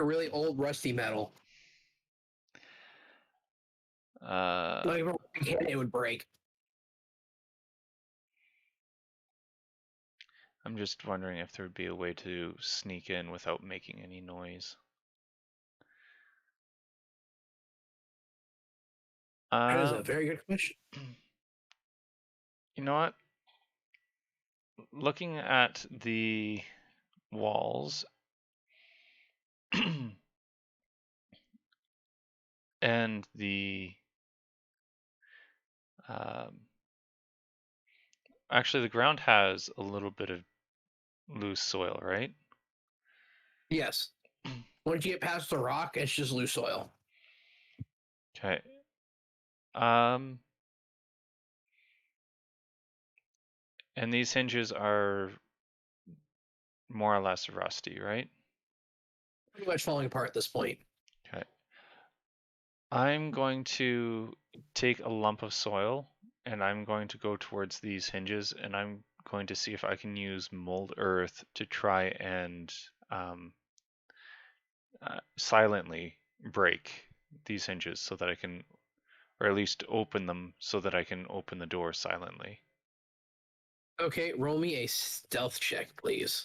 E: A really old rusty metal. Like if it would break.
C: I'm just wondering if there would be a way to sneak in without making any noise.
E: That is a very good question.
C: You know what? Looking at the walls and the actually the ground has a little bit of loose soil, right?
E: Yes. Once you get past the rock, it's just loose soil.
C: Okay. And these hinges are more or less rusty, right?
E: Pretty much falling apart at this point.
C: Okay. I'm going to take a lump of soil and I'm going to go towards these hinges and I'm going to see if I can use mold earth to try and silently break these hinges so that I can, or at least open them so that I can open the door silently.
E: Okay, roll me a stealth check, please.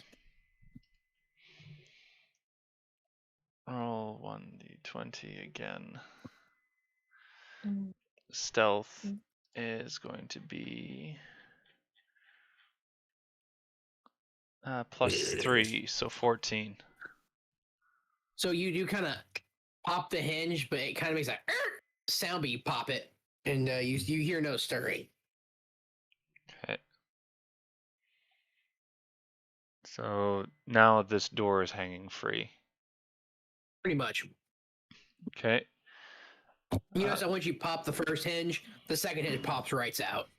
C: Roll 1d20 again.
B: Mm.
C: Stealth
B: Mm.
C: is going to be +3, so 14.
E: So you do kind of pop the hinge, but it kind of makes a sound, but you pop it, and you hear no stirring.
C: Okay. So now this door is hanging free.
E: Pretty much.
C: Okay.
E: You notice that once you pop the first hinge, the second hinge pops right out.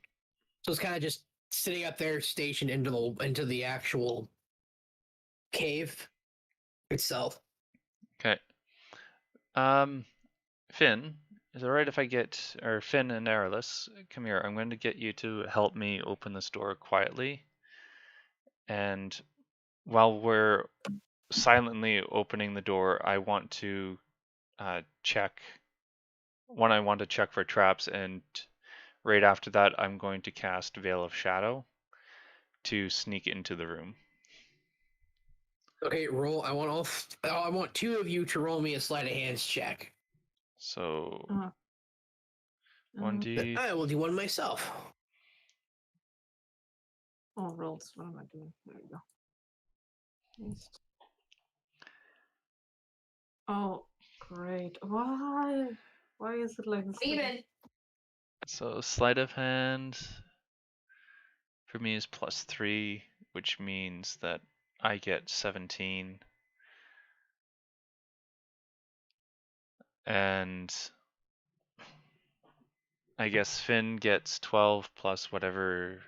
E: So it's kind of just sitting up there, stationed into the actual cave itself.
C: Okay. Finn, is it alright if I get, or Finn and Arelis, come here. I'm going to get you to help me open this door quietly. And while we're silently opening the door, I want to check. One, I want to check for traps, and right after that, I'm going to cast Veil of Shadow to sneak into the room.
E: Okay, roll. I want two of you to roll me a sleight of hands check.
C: So
B: Uh,
C: 1d.
E: I will do one myself.
B: Oh, rolls. What am I doing? There we go. Paste. Oh, great. Why? Why is it like this?
D: Even.
C: So sleight of hand for me is +3, which means that I get 17. And I guess Finn gets 12 plus whatever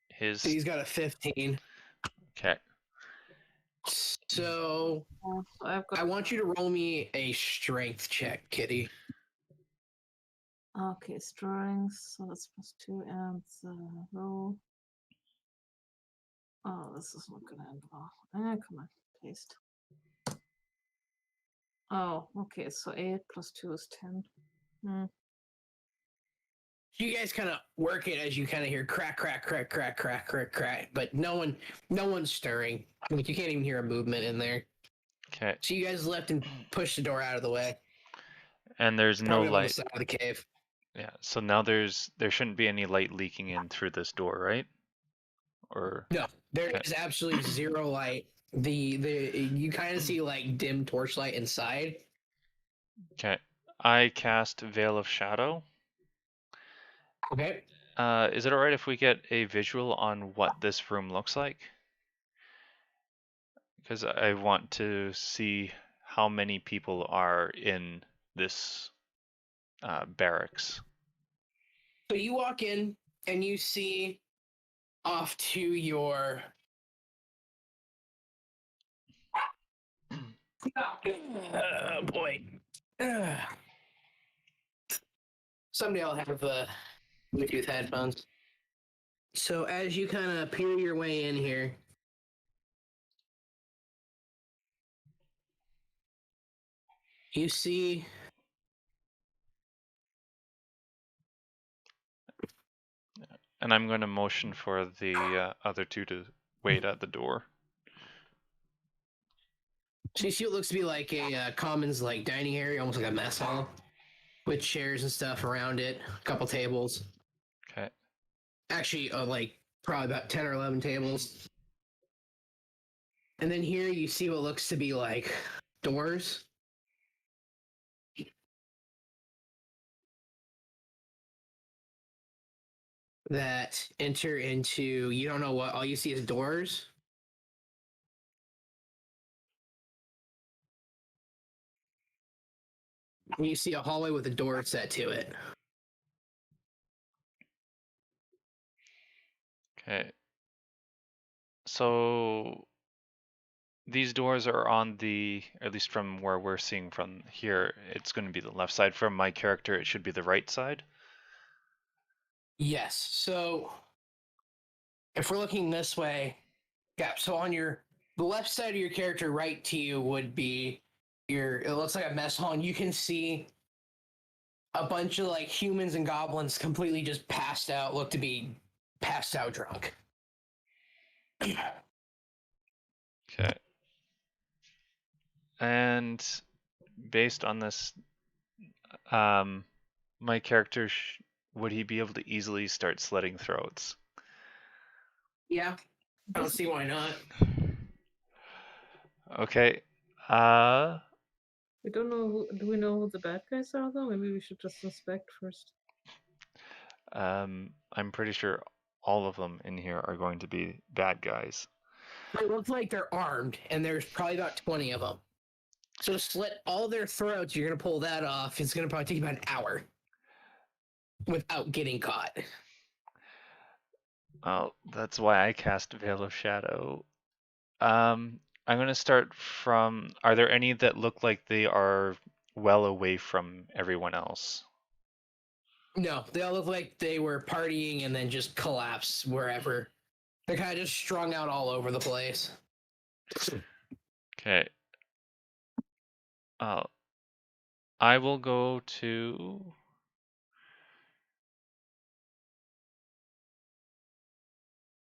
C: his.
E: So he's got a 15.
C: Okay.
E: So
B: Oh, so I've got.
E: I want you to roll me a strength check, Kitty.
B: Okay, strength. So that's +2 and roll. Oh, this is not gonna end well. Come on, paste. Oh, okay. So 8 + 2 is 10.
E: You guys kind of work it as you kind of hear crack, crack, crack, crack, crack, crack, crack, but no one's stirring. Like you can't even hear a movement in there.
C: Okay.
E: So you guys left and pushed the door out of the way.
C: And there's no
E: Probably up on the
C: light.
E: side of the cave.
C: Yeah. So now there shouldn't be any light leaking in through this door, right? Or
E: No, there
C: Okay.
E: is absolutely zero light. You kind of see like dim torchlight inside.
C: okay. I cast Veil of Shadow.
E: Okay.
C: Is it alright if we get a visual on what this room looks like? Because I want to see how many people are in this barracks.
E: So you walk in and you see off to your oh boy. Someday I'll have Bluetooth headphones. So as you kind of peer your way in here, you see
C: And I'm going to motion for the other two to wait at the door.
E: So you see what looks to be like a commons like dining area, almost like a mess hall, with chairs and stuff around it, a couple tables.
C: Okay.
E: Actually, like probably about 10 or 11 tables. And then here you see what looks to be like doors. That enter into, you don't know what, all you see is doors. And you see a hallway with a door set to it.
C: Okay. So these doors are on the, at least from where we're seeing from here, it's going to be the left side. From my character, it should be the right side.
E: Yes. So if we're looking this way, yeah. So on the left side of your character, right to you would be it looks like a mess hall, and you can see a bunch of like humans and goblins completely just passed out, look to be passed out drunk.
C: Okay. And based on this, my character, would he be able to easily start slitting throats?
E: Yeah. I don't see why not.
C: Okay.
B: We don't know do we know who the bad guys are though? Maybe we should just inspect first.
C: I'm pretty sure all of them in here are going to be bad guys.
E: It looks like they're armed, and there's probably about 20 of them. So to slit all their throats, you're going to pull that off. It's going to probably take about an hour without getting caught.
C: Oh, that's why I cast Veil of Shadow. I'm going to start from, are there any that look like they are well away from everyone else?
E: No, they all look like they were partying and then just collapsed wherever. They're kind of just strung out all over the place.
C: Okay. I will go to...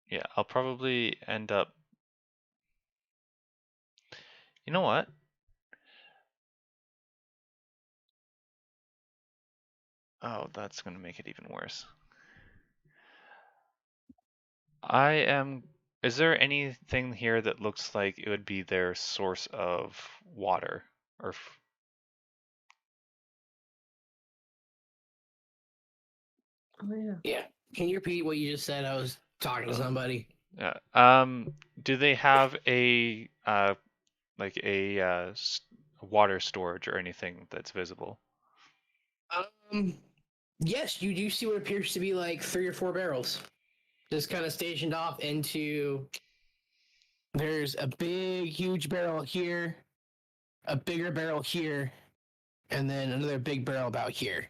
C: Yeah, I'll probably end up... You know what? Oh, that's going to make it even worse. Is there anything here that looks like it would be their source of water? Or
B: Oh yeah.
E: Yeah. Can you repeat what you just said? I was talking to somebody.
C: yeah. Do they have a water storage or anything that's visible?
E: Yes, you do see what appears to be like 3 or 4 barrels. Just kind of stationed off into. There's a big, huge barrel here, a bigger barrel here, and then another big barrel about here.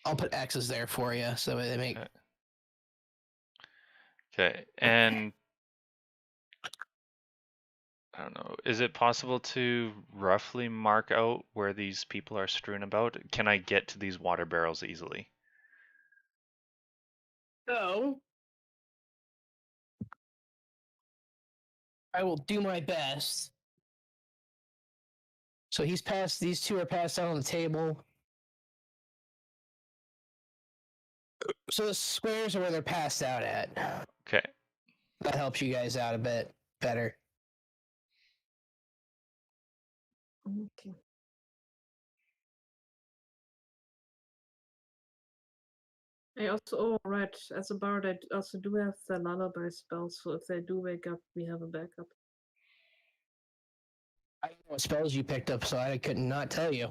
E: I'll put X's there for you so they make.
C: Okay, and I don't know, is it possible to roughly mark out where these people are strewn about? Can I get to these water barrels easily?
E: So, I will do my best. So these 2 are passed out on the table. So the squares are where they're passed out at.
C: Okay.
E: That helps you guys out a bit better.
B: Okay. I also, oh right, as a bard, I also do have the lullaby spell, so if they do wake up, we have a backup.
E: I don't know what spells you picked up, so I could not tell you.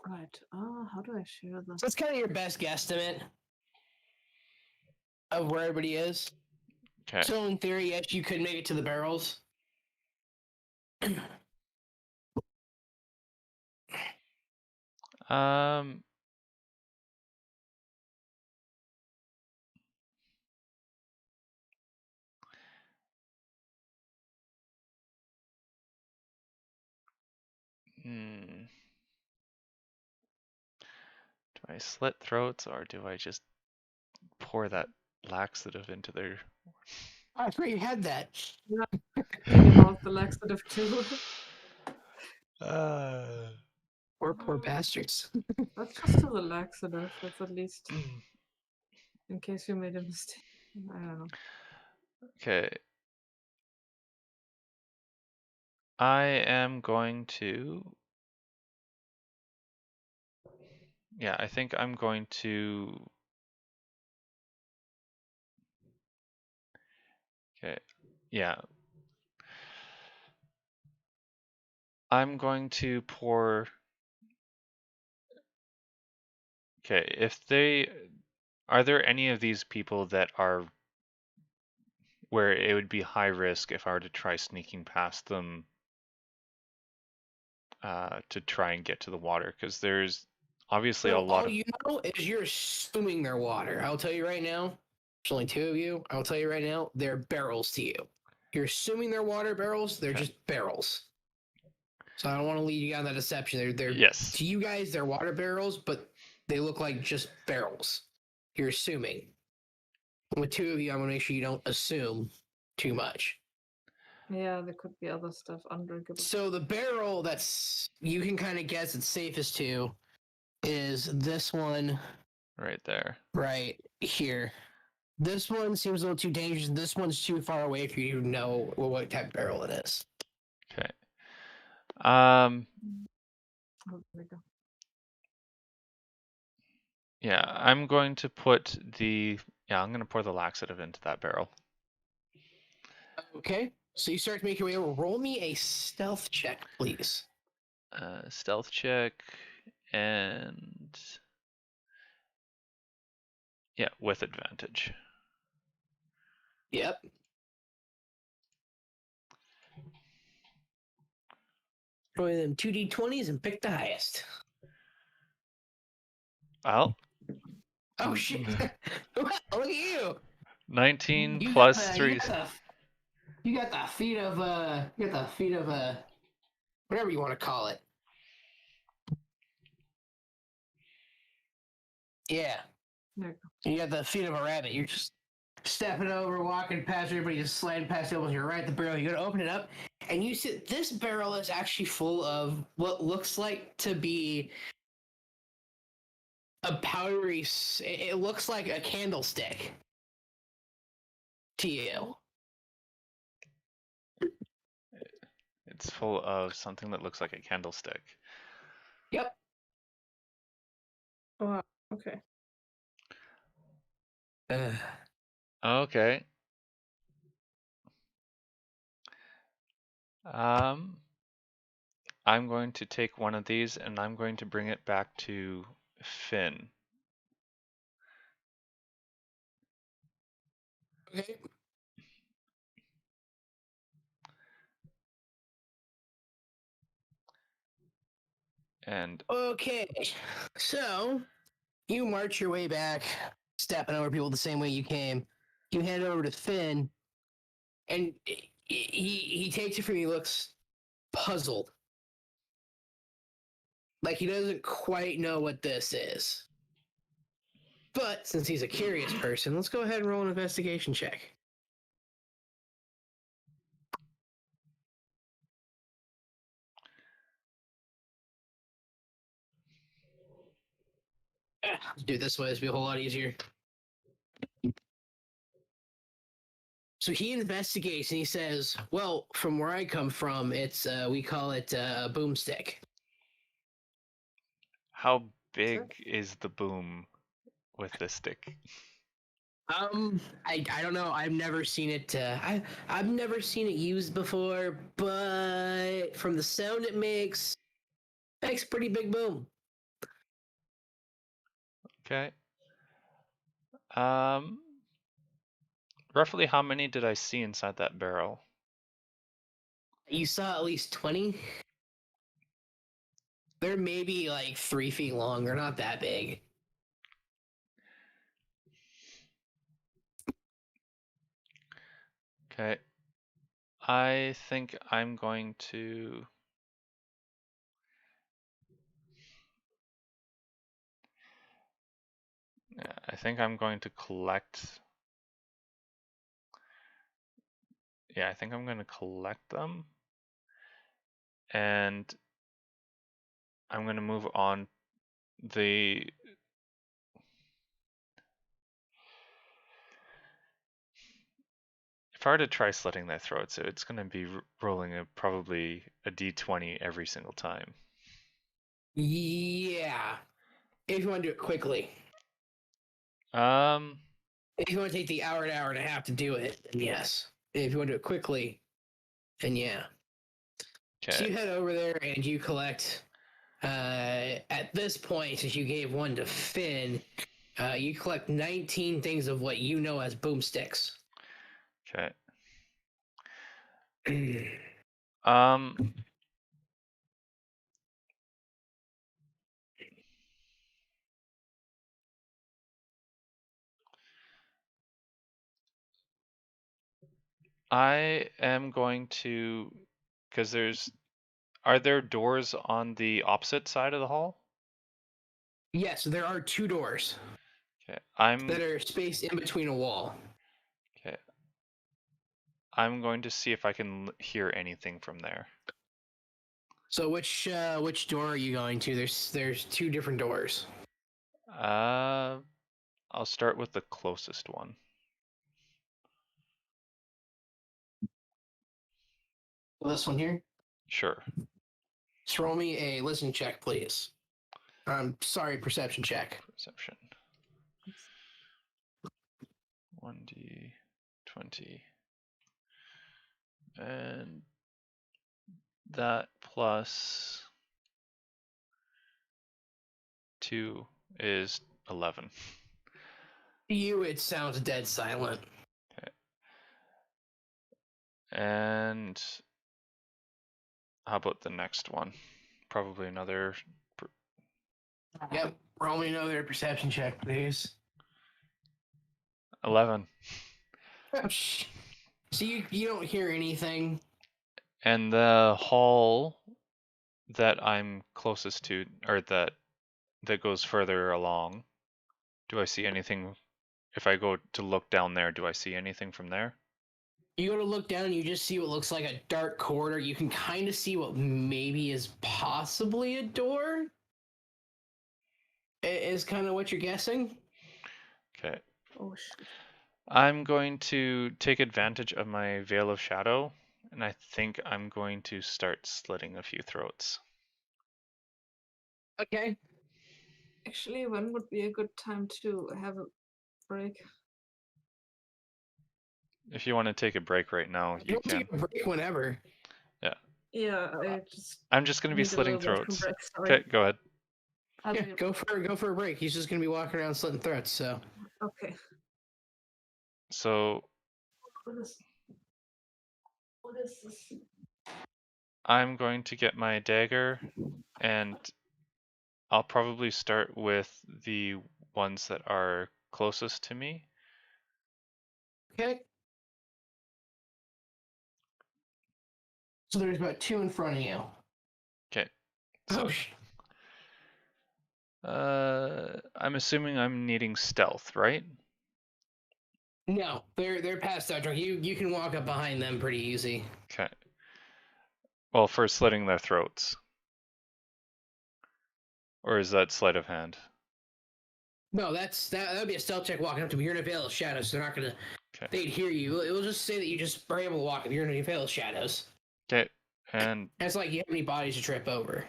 B: Right. How do I share this?
E: So it's kind of your best guesstimate of where everybody is.
C: Okay.
E: So in theory, yes, you could make it to the barrels.
C: Do I slit throats or do I just pour that laxative into their...
E: I forgot you had that.
B: Thinking about the laxative too.
E: Poor bastards.
B: Let's just do the laxative. That's at least in case you made a mistake. I don't know.
C: Okay. I am going to. Yeah, I think I'm going to. Okay. Yeah. I'm going to pour. Okay, if they. Are there any of these people that are where it would be high risk if I were to try sneaking past them to try and get to the water? Because there's obviously a
E: So
C: lot
E: all
C: of.
E: you know is you're assuming they're water. I'll tell you right now. There's only two of you. I'll tell you right now. They're barrels to you. You're assuming they're water barrels. They're
C: Okay.
E: just barrels. So I don't want to lead you down that deception. They're
C: Yes.
E: to you guys. They're water barrels, but they look like just barrels. You're assuming. With two of you, I'm gonna make sure you don't assume too much.
B: Yeah, there could be other stuff undrinkable.
E: So the barrel that's you can kind of guess it's safest to is this one
C: Right there.
E: right here. This one seems a little too dangerous. This one's too far away for you to know what type of barrel it is.
C: Okay.
B: Oh, there we go.
C: Yeah, I'm going to put the. Yeah, I'm going to pour the laxative into that barrel.
E: Okay. So you start to make your way over. Roll me a stealth check, please.
C: Stealth check and. Yeah, with advantage.
E: Yep. Roll them 2d20s and pick the highest.
C: Well,
E: Oh shit! Look at you.
C: 19
E: You
C: plus
E: got the,
C: 3.
E: You got the feet of whatever you want to call it. Yeah.
B: There you
E: You got the feet of a rabbit. You're just stepping over, walking past everybody, just sliding past the You're right at the barrel. You gotta open it up, and you see this barrel is actually full of what looks like to be a powdery. It looks like a candlestick to you.
C: It's full of something that looks like a candlestick.
E: Yep.
B: go. Oh, wow. Okay.
C: Okay. I'm going to take one of these and I'm going to bring it back to Finn.
E: Okay.
C: And
E: Okay. So you march your way back, stepping over people the same way you came. You hand it over to Finn, and he takes it from you. He looks puzzled, like he doesn't quite know what this is. But since he's a curious person, let's go ahead and roll an investigation check. Let's do it this way. This will be a whole lot easier. So he investigates and he says, "Well, from where I come from, it's we call it a boomstick."
C: how big is the boom with this stick?
E: I don't know. I've never seen it. I've never seen it used before, but from the sound it makes a pretty big boom.
C: Okay. Roughly how many did I see inside that barrel?
E: You saw at least 20. They're maybe like 3 feet long. They're not that big.
C: Okay. I think I'm going to. Yeah, I think I'm going to collect Yeah, I think I'm going to collect them. And I'm going to move on the... If I were to try slitting their throats, it's going to be rolling probably a d20 every single time.
E: Yeah. If you want to do it quickly.
C: Um,
E: If you want to take the hour and a half to do it, then yes. If you want to do it quickly, then yeah. So you
C: okay.
E: head over there and you collect. At this point, since you gave one to Finn, you collect 19 things of what you know as boomsticks.
C: Okay. Um, I am going to, because are there doors on the opposite side of the hall?
E: Yes, there are 2 doors
C: Okay,
E: that are spaced in between a wall.
C: okay. I'm going to see if I can hear anything from there.
E: So which door are you going to? There's 2 different doors.
C: I'll start with the closest one.
E: This one here.
C: Sure.
E: Just roll me a listen check, please. Sorry, perception check.
C: Perception. 1d20. And that plus 2 is 11.
E: To you, it sounds dead silent.
C: Okay. And how about the next one? Probably another.
E: Yep. Roll me another perception check, please.
C: 11.
E: So you don't hear anything.
C: And the hall that I'm closest to, or that goes further along, do I see anything? If I go to look down there, do I see anything from there?
E: You go to look down and you just see what looks like a dark corridor. You can kind of see what maybe is possibly a door. Is kind of what you're guessing.
C: Okay.
B: Oh shit.
C: I'm going to take advantage of my Veil of Shadow, and I think I'm going to start slitting a few throats.
E: Okay.
B: Actually, when would be a good time to have a break?
C: If you want to take a break right now, you
E: You'll
C: can.
E: take a break whenever.
B: Yeah, I just
C: I'm just going to be
B: need a
C: slitting
B: little bit of
C: throats.
B: break, sorry.
C: Okay, go ahead.
E: Yeah, go for a break. He's just gonna be walking around slitting throats. So.
B: Okay.
C: So
B: What is this?
C: I'm going to get my dagger, and I'll probably start with the ones that are closest to me.
E: Okay. So there's about 2 in front of you.
C: Okay. So, I'm assuming I'm needing stealth, right?
E: No, they're past that drunk. You can walk up behind them pretty easy.
C: Okay. Well, for slitting their throats. Or is that sleight of hand?
E: No, that would be a stealth check walking up to me. You're in a veil of shadows, so they're not gonna.
C: Okay.
E: They'd hear you. It will just say that you just are able to walk if you're in a veil of shadows.
C: Okay. And
E: it's like you have any bodies to trip over.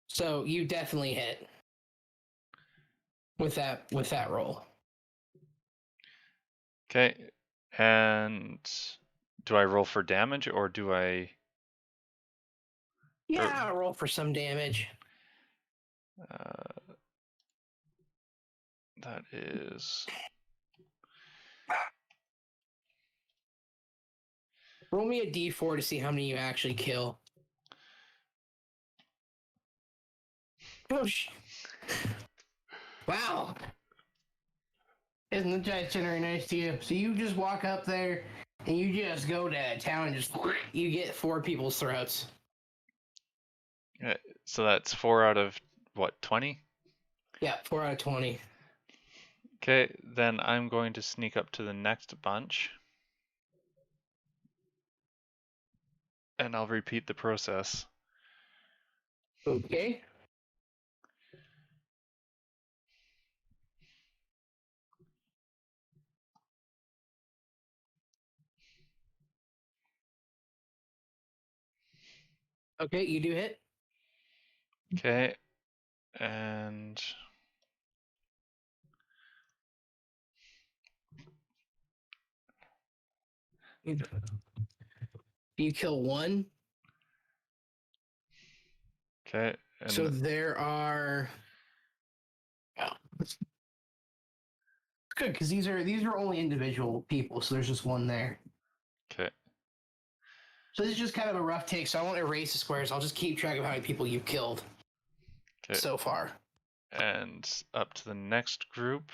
E: So you definitely hit with that roll.
C: okay. And do I roll for damage or do I?
E: Yeah, I'll roll for some damage.
C: That is.
E: Roll me a d4 to see how many you actually kill. Oh, wow. Isn't the judge very nice to you? So you just walk up there and you just go to town and just you get 4 people's throats.
C: So that's 4 out of what, 20?
E: Yeah, 4 out of 20.
C: Okay, then I'm going to sneak up to the next bunch. and I'll repeat the process.
E: Okay. Okay, you do hit.
C: Okay, and
E: You kill one.
C: okay, and
E: So there are. Oh. It's good because these are only individual people, so there's just one there.
C: okay,
E: So this is just kind of a rough take. So I won't erase the squares. I'll just keep track of how many people you've killed
C: okay,
E: so far.
C: and up to the next group.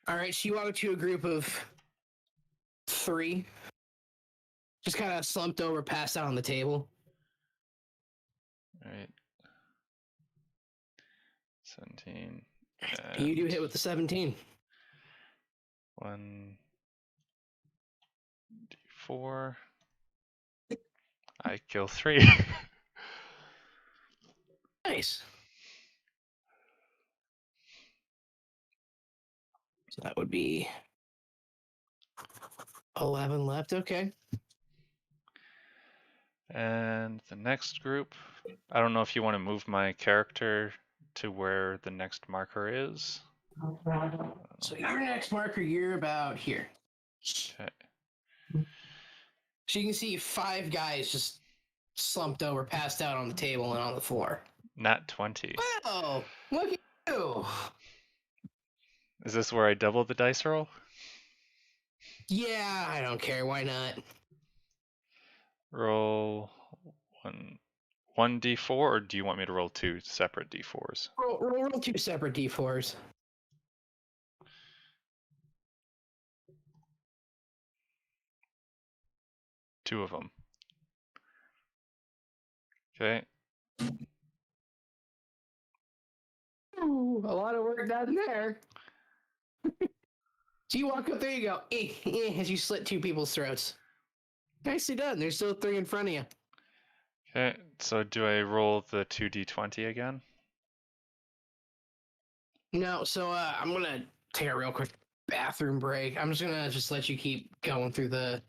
E: All right, so you walk to a group of 3. Just kind of slumped over, passed out on the table.
C: All right, 17.
E: You do
C: and
E: hit with the 17.
C: 1d4. I kill 3.
E: Nice. So that would be 11 left. Okay.
C: And the next group, I don't know if you want to move my character to where the next marker is.
E: So your next marker, you're about here.
C: Okay.
E: So you can see 5 guys just slumped over, passed out on the table and on the floor.
C: Nat 20.
E: Wow, look at you.
C: Is this where I double the dice roll?
E: Yeah, I don't care. Why not?
C: Roll 1d4, or do you want me to roll 2 separate d4s?
E: Roll 2 separate d4s.
C: Two of them. Okay.
E: Ooh, a lot of work done there. So you walk up there, you go, as you slit 2 people's throats. Nicely done. There's still 3 in front of you.
C: Okay, so do I roll the 2d20 again?
E: No, so I'm gonna take a real quick bathroom break. I'm just gonna let you keep going through the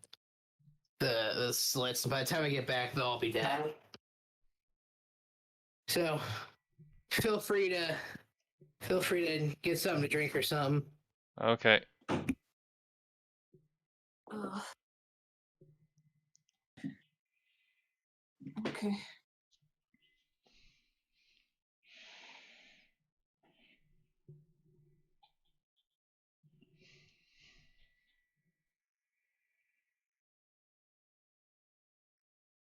E: slits. By the time I get back, they'll all be dead. So feel free to get something to drink or something.
C: Okay.
B: Ugh. Okay.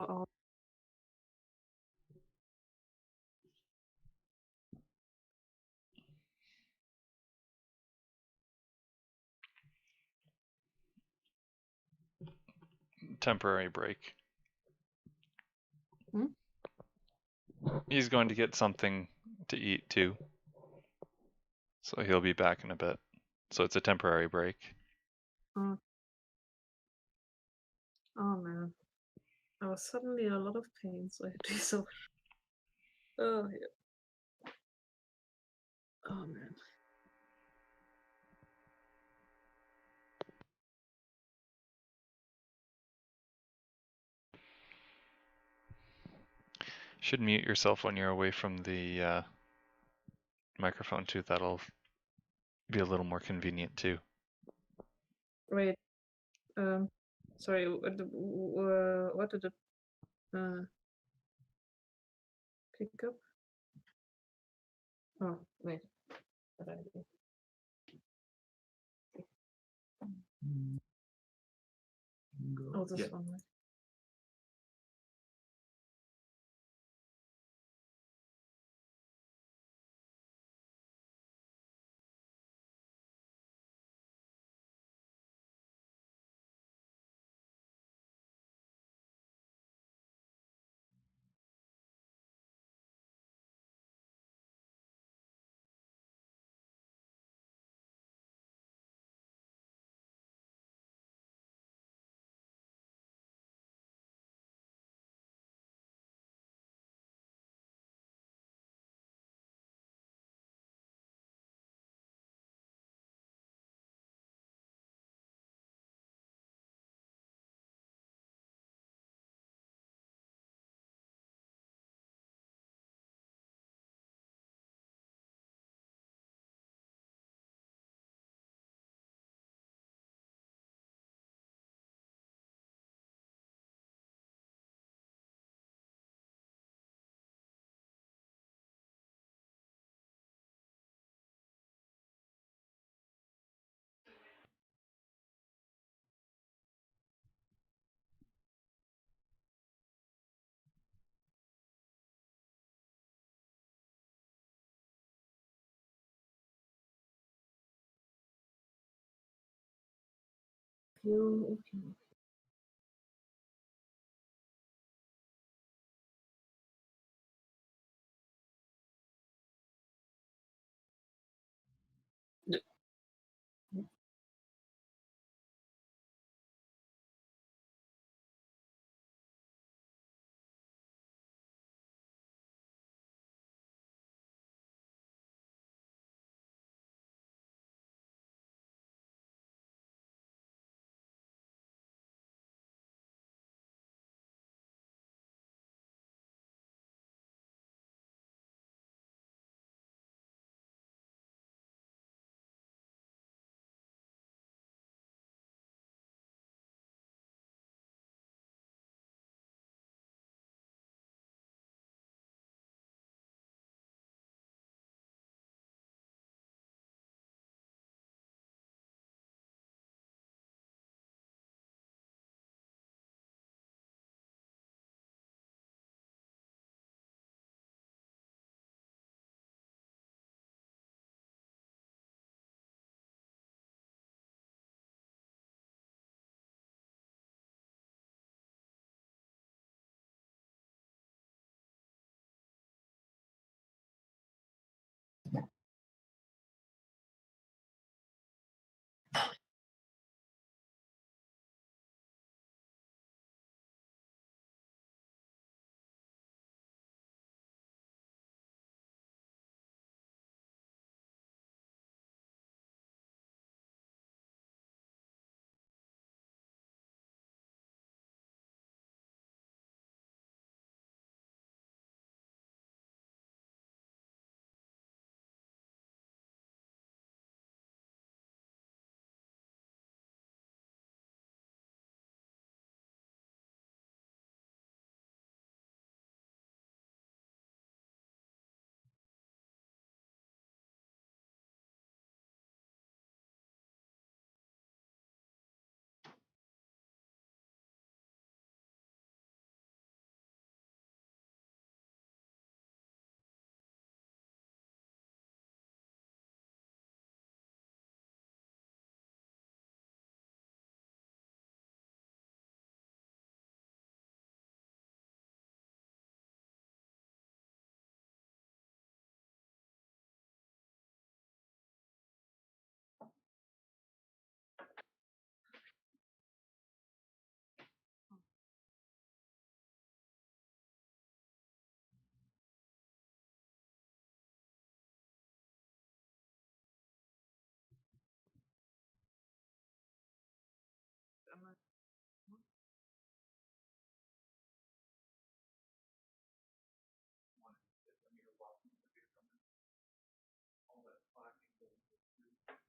B: Uh-oh.
C: Temporary break.
B: Hmm?
C: He's going to get something to eat too. So he'll be back in a bit. So it's a temporary break.
B: Oh man. I was suddenly in a lot of pain, so I had to do so. Oh yeah. Oh man.
C: Should mute yourself when you're away from the microphone too. That'll be a little more convenient too.
B: Wait. Sorry. What did it pick up? Oh wait. What did I do? Oh, this one. Right?
D: you.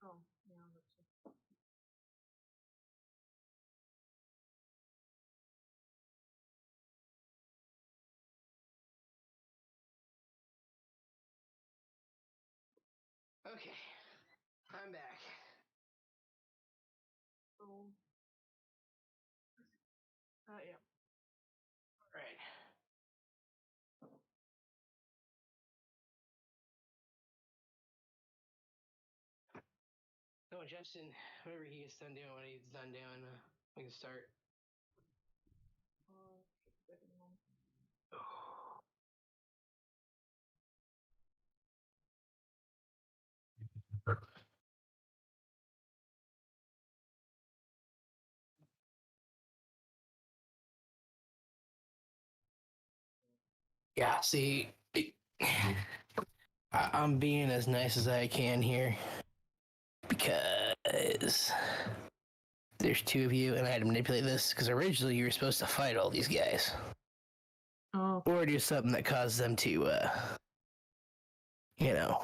D: Oh, yeah, that's it.
E: Okay, I'm back.
B: So, yeah.
E: Right. So Justin, whatever he gets done doing, what he's done doing, we can start.
B: Just waiting a moment.
E: Yeah, see, I'm being as nice as I can here because there's two of you, and I had to manipulate this because originally you were supposed to fight all these guys
B: Oh,
E: or do something that caused them to, you know,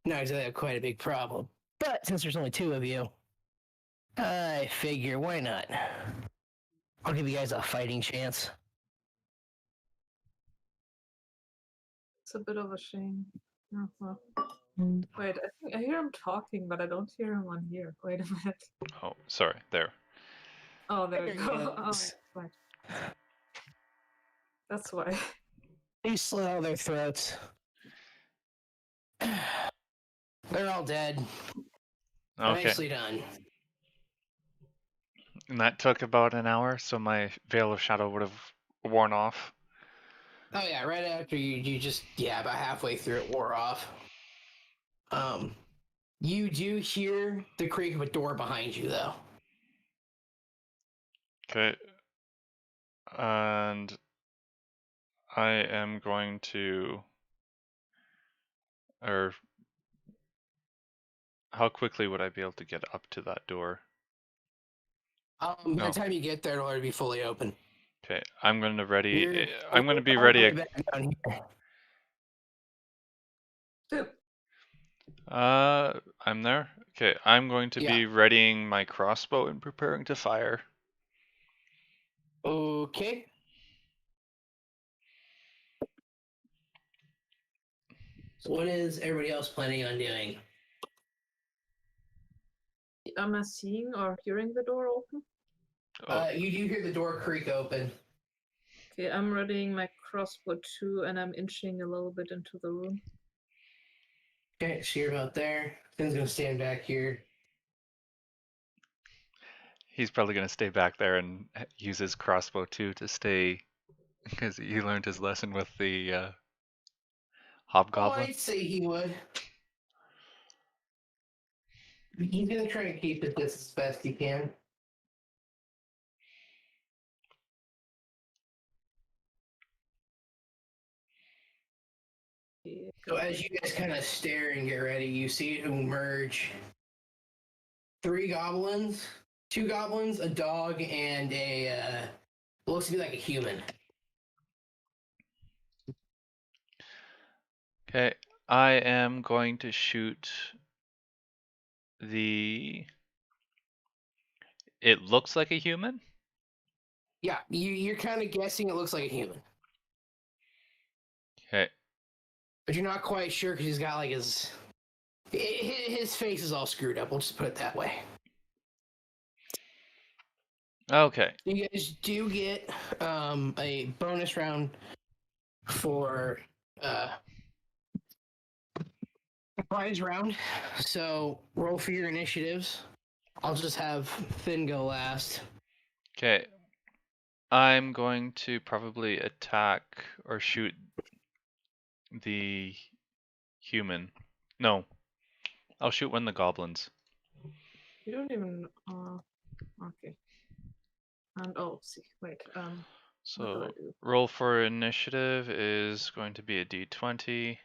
E: not exactly quite a big problem. But since there's only two of you, I figure why not? I'll give you guys a fighting chance.
B: it's a bit of a shame. Oh, well. Wait, I think I hear him talking, but I don't hear him on here. Wait a minute.
C: Oh, sorry. There.
B: Oh, there we
E: There he
B: go. Oh,
E: goes.
B: right. That's why.
E: He slit all their throats. They're all dead.
C: Okay.
E: Nicely done.
C: And that took about an hour, so my Veil of Shadow would have worn off.
E: Oh yeah, right after you just about halfway through it wore off. You do hear the creak of a door behind you though.
C: Okay. And I am going to... Or... How quickly would I be able to get up to that door?
E: By
C: No.
E: the time you get there, it'll already be fully open.
C: Okay, I'm going to ready.
E: You're
C: I'm going to be
E: all the way
C: ready.
E: back down here.
B: Yep.
C: I'm there. Okay, I'm going to be readying my crossbow and preparing to fire.
E: Okay. So what is everybody else planning on doing?
B: Am I seeing or hearing the door open?
C: Oh,
E: You do hear the door creak open.
B: Okay, I'm readying my crossbow too, and I'm inching a little bit into the room.
E: Okay, so you're about there. Finn's gonna stand back here.
C: he's probably going to stay back there and use his crossbow too to stay, because he learned his lesson with the hobgoblin.
E: I'd say he would. He's gonna try to keep it this as best he can.
B: Yeah,
E: So as you guys kind of stare and get ready, you see it emerge 3 goblins, 2 goblins, a dog, and a looks to be like a human.
C: Okay, I am going to shoot the... It looks like a human?
E: Yeah, you're kind of guessing it looks like a human,
C: Okay,
E: but you're not quite sure because he's got like his face is all screwed up. We'll just put it that way.
C: okay.
E: You guys do get a bonus round for prize round. So roll for your initiatives. I'll just have Finn go last.
C: Okay, I'm going to probably attack or shoot the human. No, I'll shoot one of the goblins.
B: You don't even. Okay. And oh, see, wait. What do
C: So
B: I do?
C: roll for initiative is going to be a d20,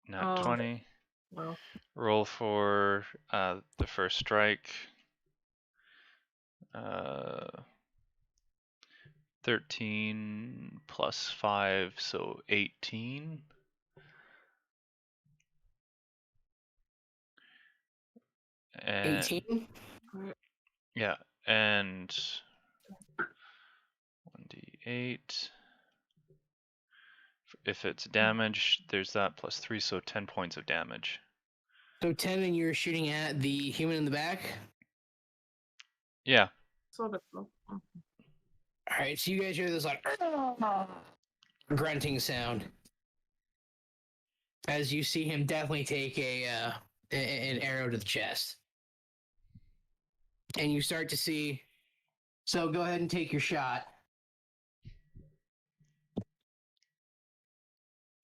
C: not
B: Oh.
C: 20.
B: Well,
C: Roll for the first strike. 13 plus 5, so 18. And
E: 18.
C: yeah, and 1d8. If it's damage, there's that plus 3, so 10 points of damage.
E: So 10, and you're shooting at the human in the back.
C: Yeah.
B: sort of. Oh.
E: All right, so you guys hear this like grunting sound as you see him definitely take an arrow to the chest, and you start to see. So go ahead and take your shot.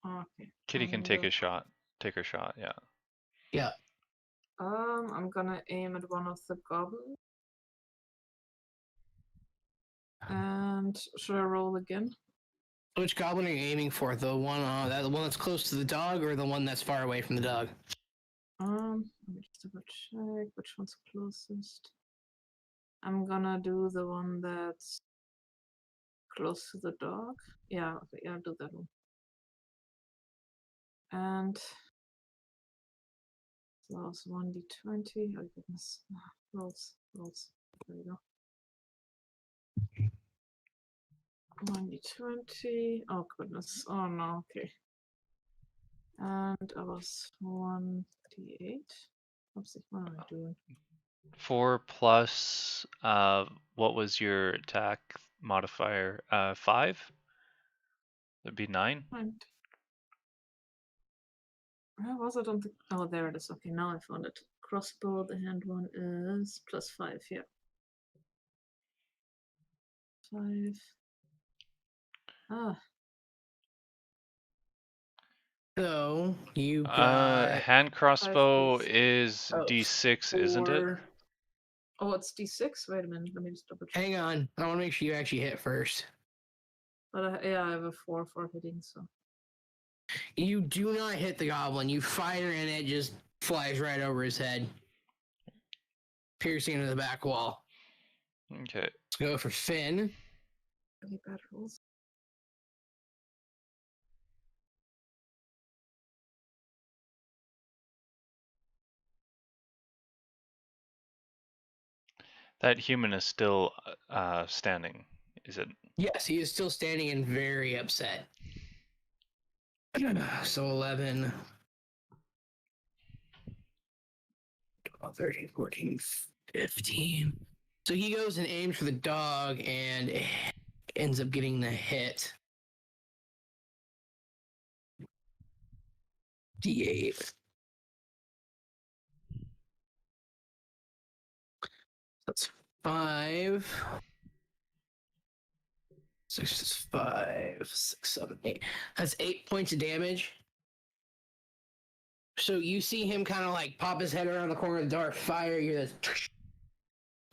B: Okay.
C: Kitty can take a shot. Take her shot, yeah.
E: Yeah.
B: I'm gonna aim at one of the goblins. And should I roll again?
E: Which goblin are you aiming for? The one the one that's close to the dog, or the one that's far away from the dog?
B: Let me just double check which one's closest. I'm gonna do the one that's close to the dog. Yeah, okay, yeah, I'll do that one. And so that was 1d20. Oh goodness. Rolls. There we go. 1d20. Oh goodness. Oh no, okay. And I was 1d8. Let's see, what am I doing?
C: 4 plus, what was your attack modifier? 5? That'd be 9.
B: Where was it on the... Oh, there it is. Okay, now I found it. Crossbow, the hand one is +5, yeah. 5. Ah,
E: So you got
C: Hand crossbow
B: plus-
C: is
E: Oh,
C: D6, isn't it?
E: 4.
B: oh, it's D6? Wait a minute, let me just double check.
E: Hang on. I want to make sure you actually hit first.
B: But yeah, I have a 4 for hitting, so.
E: You do not hit the goblin. You fire and it just flies right over his head, piercing into the back wall.
C: Okay.
E: Let's go for Finn.
B: Really bad rolls.
C: That human is still standing, is it?
E: Yes, he is still standing and very upset. So 11, 12, 13, 14, 15. So he goes and aims for the dog and ends up getting the hit. D8. That's 5. 6 is 5, 6, 7, 8. That's 8 points of damage. So you see him kind of like pop his head around the corner of the dark fire. You hear this.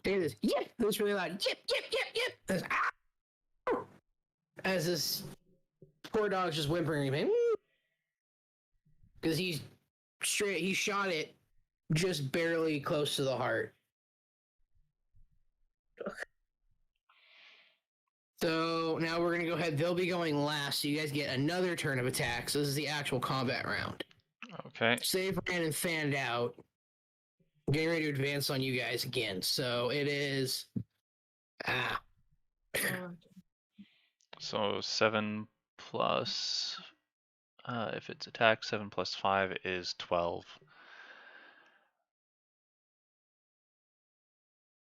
E: You hear this. Yip! This really loud. Yip! Yip! Yip! Yip! This, ah! As this poor dog's just whimpering, because he's straight. He shot it just barely close to the heart. So now we're gonna go ahead. They'll be going last, so you guys get another turn of attack. So this is the actual combat round.
C: Okay.
E: Save ran and fanned out. Getting ready to advance on you guys again. So it is.
B: Alright.
C: So 7 plus, if it's attack, 7 plus 5 is 12.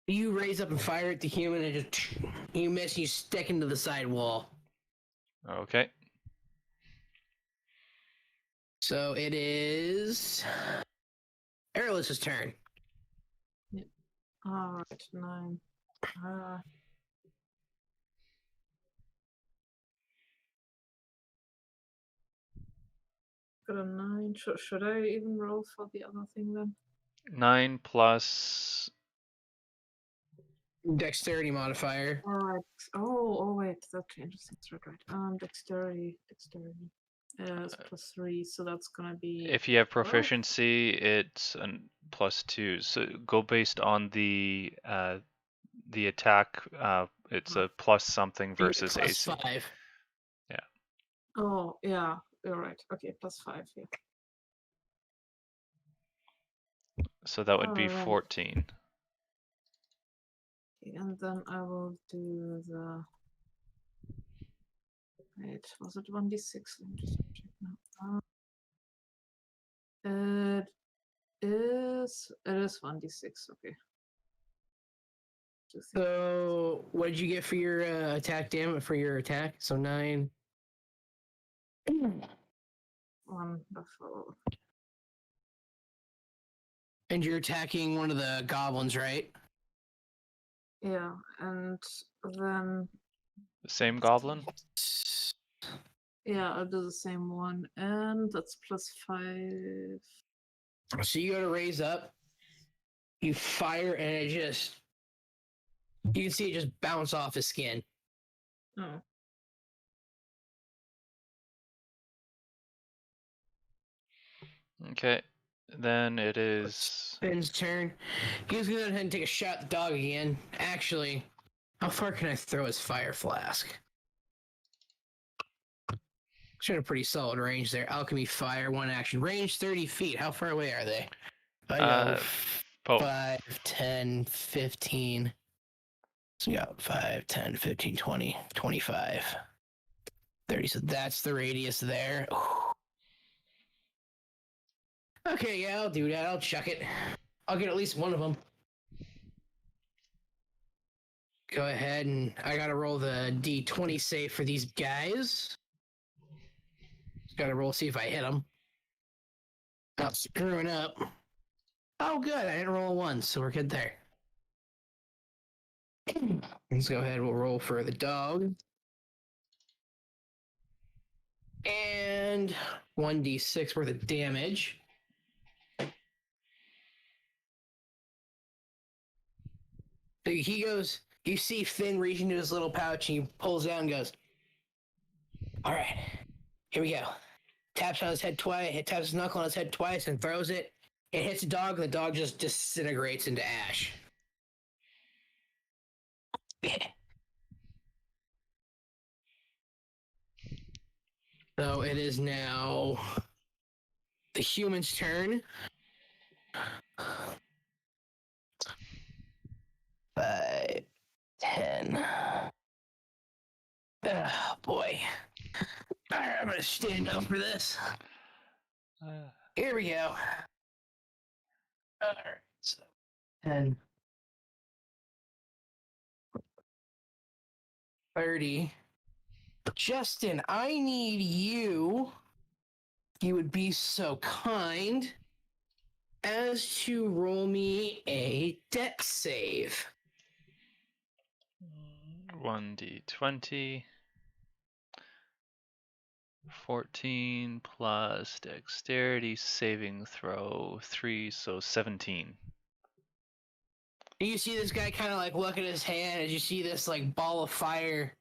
E: You raise up and fire at the human, and just you miss. You stick into the side wall.
C: Okay.
E: So it is Arelis' turn.
B: Alright, 9. Got a 9. Should I even roll for the other thing then?
C: 9 plus,
E: Dexterity modifier.
B: Alright. Oh, wait, that changes things. Right. Dexterity. It's plus 3, so that's gonna be.
C: if you have
B: 12?
C: proficiency, it's a plus 2. So go based on the attack. It's a plus something versus
E: Plus
C: AC.
E: 5.
B: Oh, yeah, you're right. Okay, plus 5, yeah.
C: So that would be
B: Alright.
C: 14.
B: Okay, and then I will do the. Wait, was it 1d6? Let me just check now. It is 1d6, okay.
E: So what did you get for your attack damage for your attack? So 9.
B: Wonderful.
E: And you're attacking one of the goblins, right?
B: Yeah, and then
C: The same goblin?
B: yeah, I'll do the same one, and that's plus 5.
E: So you go to raise up, you fire, and it just you can see it just bounce off his skin.
B: Oh,
C: Okay. Then it is.
E: Finn's turn. He's gonna go ahead and take a shot at the dog again. Actually, how far can I throw his fire flask? It's in a pretty solid range there. Alchemy fire, 1 action. Range 30 feet. How far away are they? I know.
C: Oh,
E: 5, 10, 15. So we got 5, 10, 15, 20, 25, 30. So that's the radius there. Okay, yeah, I'll do that. I'll chuck it. I'll get at least one of them. Go ahead, and I gotta roll the D20 save for these guys. Gotta roll, see if I hit them. Not screwing up. Oh, good. I didn't roll a 1, so we're good there. Let's go ahead. We'll roll for the dog. And 1d6 worth of damage. So he goes, you see Finn reach into his little pouch and he pulls out and goes, all right, here we go. Taps on his head twice, taps his knuckle on his head twice and throws it. It hits the dog and the dog just disintegrates into ash. So it is now the human's turn. 5, 10. Oh boy. Alright, I'm gonna stand up for this. Here we go. Alright, so 10. 30. Justin, I need you. You would be so kind as to roll me a dex save.
C: 1d20. 14 plus dexterity saving throw 3, so 17.
E: You see this guy kind of like look at his hand as you see this like ball of fire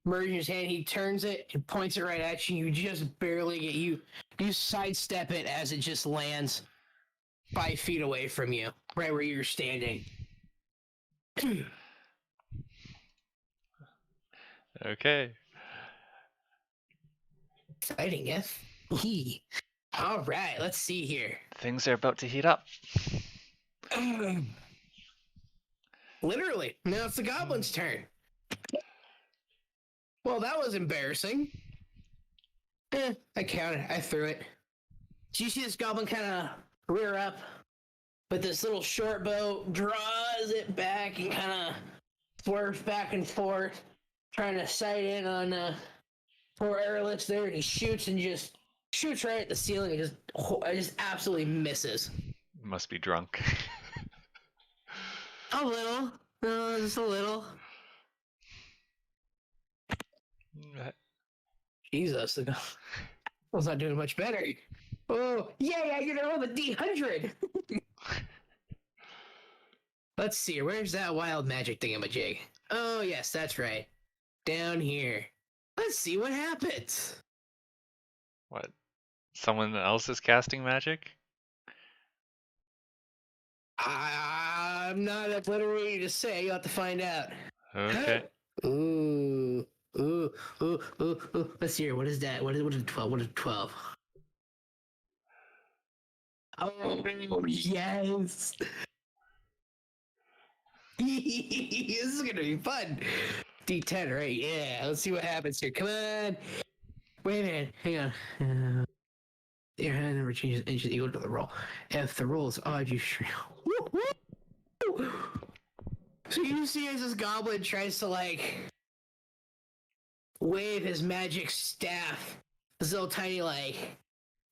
E: merge in his hand. He turns it and points it right at you. You just barely get you sidestep it as it just lands 5 feet away from you, right where you're standing.
C: Okay.
E: Exciting, yes? All right, let's see here.
C: Things are about to heat up.
E: Literally, now it's the goblin's turn. Well, that was embarrassing. I counted. I threw it. So you see this goblin kind of rear up with this little short bow, draws it back and kind of swerves back and forth, trying to sight in on poor Arelis there, and he shoots and just shoots right at the ceiling and just absolutely misses.
C: Must be drunk.
E: A little. No, just a little. Jesus, the goblin's not doing much better. Oh, yeah, you're gonna roll the D100. Let's see, where's that wild magic thingamajig? Oh, yes, that's right. Down here. Let's see what happens.
C: What? Someone else is casting magic?
E: I'm not at liberty to say. You'll have to find out.
C: Okay.
E: Ooh. Let's see here. What is that? What is 12? What is 12? Oh, yes. This is going to be fun. D10, right? Yeah. Let's see what happens here. Come on. Wait a minute. Hang on. Your hand number changes inches equal to the roll. If the roll is odd, you shrink. So you see as this goblin tries to like wave his magic staff, this little tiny like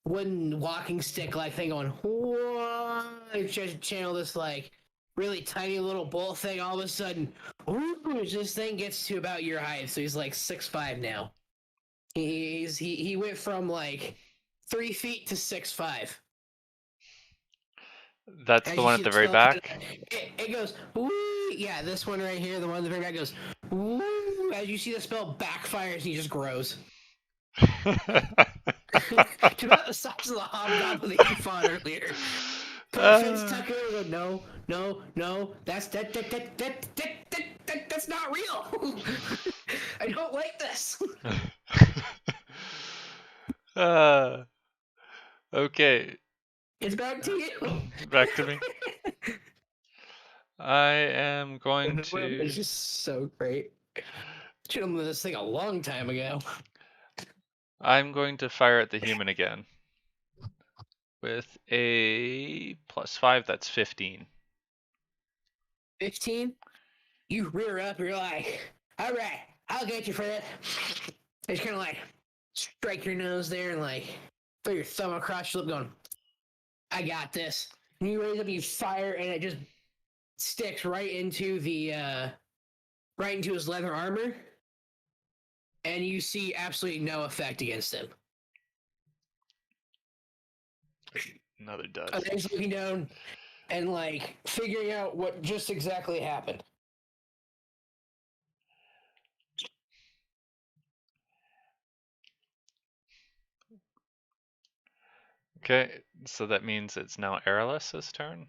E: wooden walking stick like thing going, whoa, and tries to channel this like really tiny little bull thing. All of a sudden, this thing gets to about your height, so he's like 6'5" now. He went from like 3 feet to 6'5".
C: That's
E: As
C: the
E: you
C: one
E: see
C: at the very
E: spell,
C: back?
E: It goes, woo! Yeah, this one right here, the one at the very back goes, woo! As you see the spell backfires, he just grows. To about the size of the hobgoblin that you fought earlier. Finn's tucking in and go, no, that's not real. I don't like this.
C: Okay,
E: It's back to you.
C: back to me. I am going
E: It's
C: to...
E: just so great. Should have done this thing a long time ago.
C: I'm going to fire at the human again. With a +5, that's 15.
E: 15? You rear up, you're like, all right, I'll get you for that. Just kind of like strike your nose there and like throw your thumb across your lip going, I got this. And you raise up, you fire, and it just sticks right into the right into his leather armor, and you see absolutely no effect against him.
C: Another
E: And
C: dust.
E: he's looking down and like figuring out what just exactly happened.
C: Okay, so that means it's now Arelis' turn.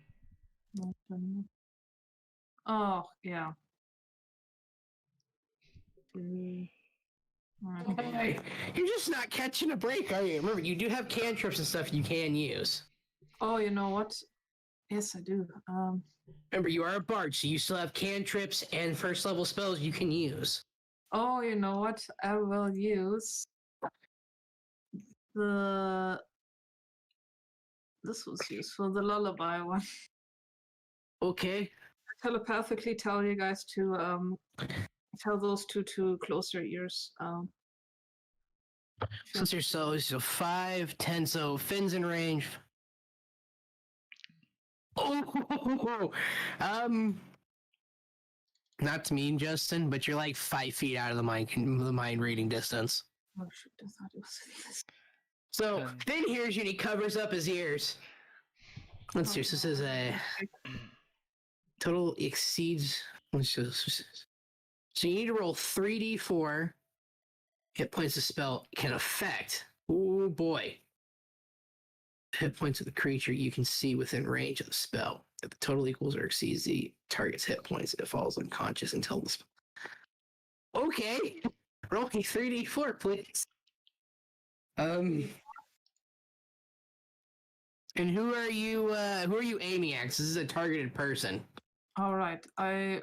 B: Oh, yeah. Mm, okay.
E: Hey, you're just not catching a break, are you? Remember, you do have cantrips and stuff you can use.
B: Oh, you know what? Yes, I do.
E: Remember, you are a bard, so you still have cantrips and first level spells you can use.
B: Oh, you know what? I will use the. This was useful. The lullaby one.
E: Okay.
B: Telepathically tell you guys to tell those two to close their ears.
E: Since you're so 5, 10, so Finn's in range. Oh, not to mean Justin, but you're like 5 feet out of the mind reading distance.
B: Oh shoot! I thought it was this.
E: So
C: Finn.
E: Finn hears you and he covers up his ears. Let's see. This is a total exceeds. So you need to roll 3d4 hit points the spell can affect. Oh boy. Hit points of the creature you can see within range of the spell. If the total equals or exceeds the target's hit points, it falls unconscious until the spell. Okay. Roll me 3d4, please. And who are you aiming at? 'Cause this is a targeted person.
B: All right, I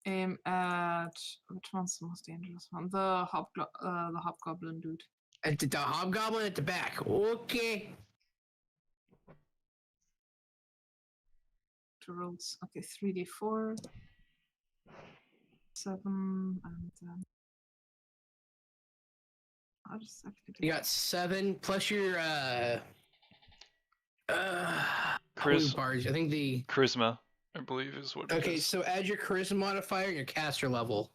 B: aim at which one's the most dangerous one? The hobgoblin dude.
E: At the hobgoblin at the back. Okay.
B: Two rolls. Okay, 3d4, 7, and then I'll just actually do
E: You got 7 plus your
C: Chris-
E: barge. I think the
C: Charisma, I believe, is what. it
E: okay.
C: is.
E: So add your charisma modifier and your caster level.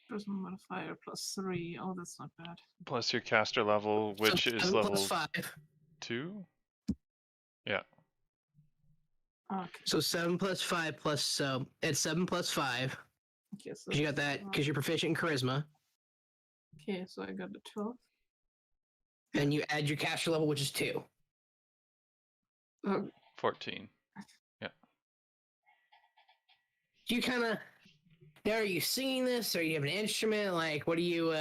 B: charisma modifier +3. Oh, that's not bad.
C: Plus your caster level, which
E: so
C: is
E: 7
C: level
E: plus 5.
C: 2. Yeah.
B: Okay,
E: So 7 plus 5 plus so it's 7 plus 5.
B: okay, so
E: 'Cause you got that because you're proficient in charisma,
B: okay, so I got the 12.
E: and you add your caster level, which is 2.
C: 14.
E: Do you kind of now? Are you singing this, or you have an instrument? Like, what are you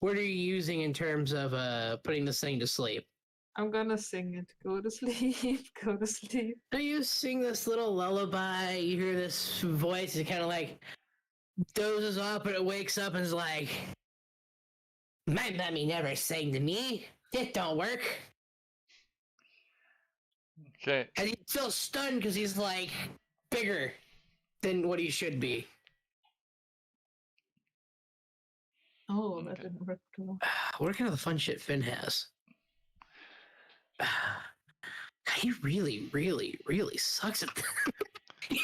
E: using in terms of putting this thing to sleep?
B: I'm gonna sing it. Go to sleep. Go to sleep.
E: So you sing this little lullaby. You hear this voice. It kind of like dozes off, but it wakes up and is like, "My mummy never sang to me. It don't work."
C: Okay.
E: And he's still stunned because he's like bigger than what he should be.
B: Oh, that
C: Okay.
B: didn't work too well.
E: What kind of the fun shit Finn has? He really, really, really sucks at He's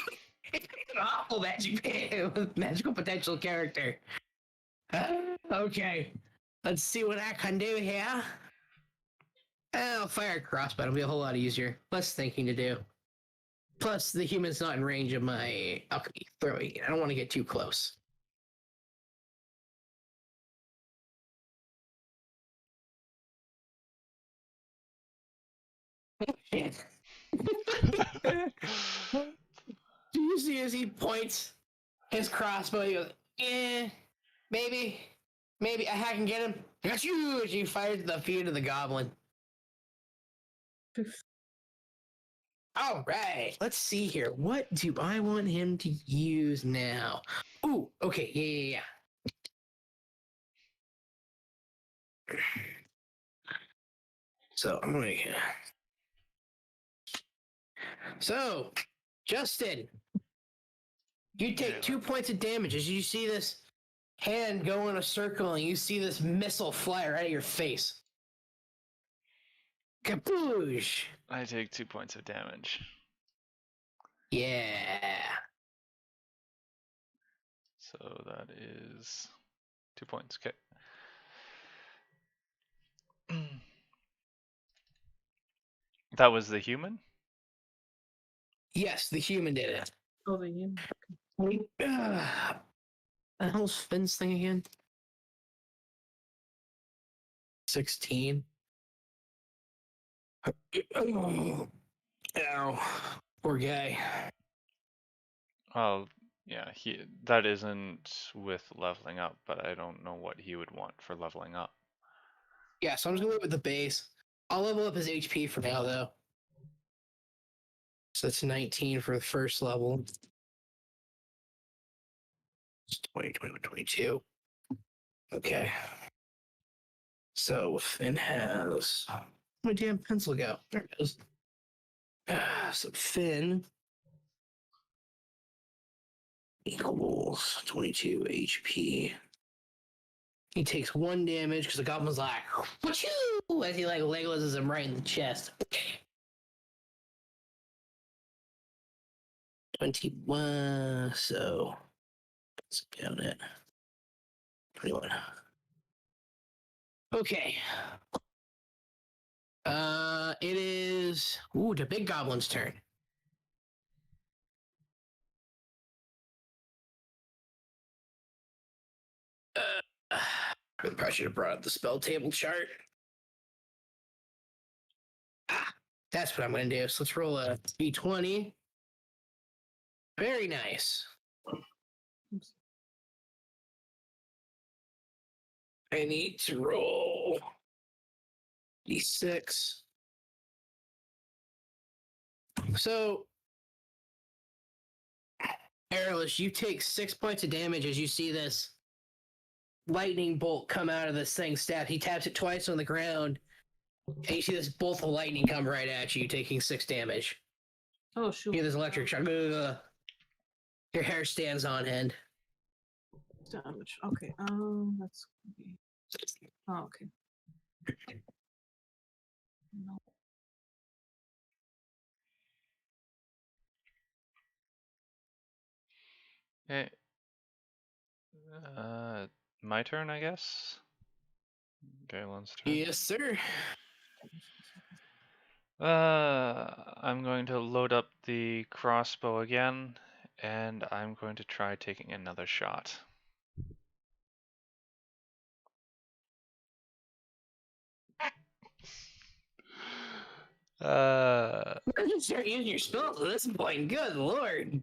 E: an awful magical potential character. Okay, let's see what I can do here. I'll fire a crossbow. It'll be a whole lot easier. Less thinking to do. Plus, the human's not in range of my alchemy throwing. I don't want to get too close. Shit. Do you see as he points his crossbow? He goes, maybe I can get him. I got you. He fires at the feet of the goblin. All right, let's see here. What do I want him to use now? Ooh, okay, yeah. So I'm gonna. So, Justin, you take 2 points of damage as you see this hand go in a circle and you see this missile fly right at your face. Kaboosh!
C: I take 2 points of damage.
E: Yeah.
C: So that is 2 points. Okay. That was the human?
E: Yes, the human did it.
B: Oh, the human.
E: The hell's Finn's thing again? 16. Oh, ow. Poor guy.
C: Oh, yeah, that isn't with leveling up, but I don't know what he would want for leveling up.
E: Yeah, so I'm just going to go with the base. I'll level up his HP for now, though. So that's 19 for the first level. It's 20, 21, 22. Okay. So Finn has... Where'd my damn pencil go? There it is. So Finn equals 22 HP. He takes 1 damage because the goblin's like, "Wachoo!" as he like Legolas him right in the chest. 21, so let's count it. 21. Okay. It is the big goblin's turn. I probably should have brought up the spell table chart. That's what I'm going to do. So let's roll a d20. Very nice. I need to roll d6. So, Arelis, you take 6 points of damage as you see this lightning bolt come out of this thing. Stab. He taps it twice on the ground, and you see this bolt of lightning come right at you, taking 6 damage.
B: Oh, shoot.
E: You hear this electric shock. Ugh. Your hair stands on end.
B: Damage. Okay. That's. Oh, okay. No.
C: Okay. My turn, I guess. Galen's turn.
E: Yes, sir.
C: I'm going to load up the crossbow again, and I'm going to try taking another shot.
E: Start using your spells at this point. Good lord.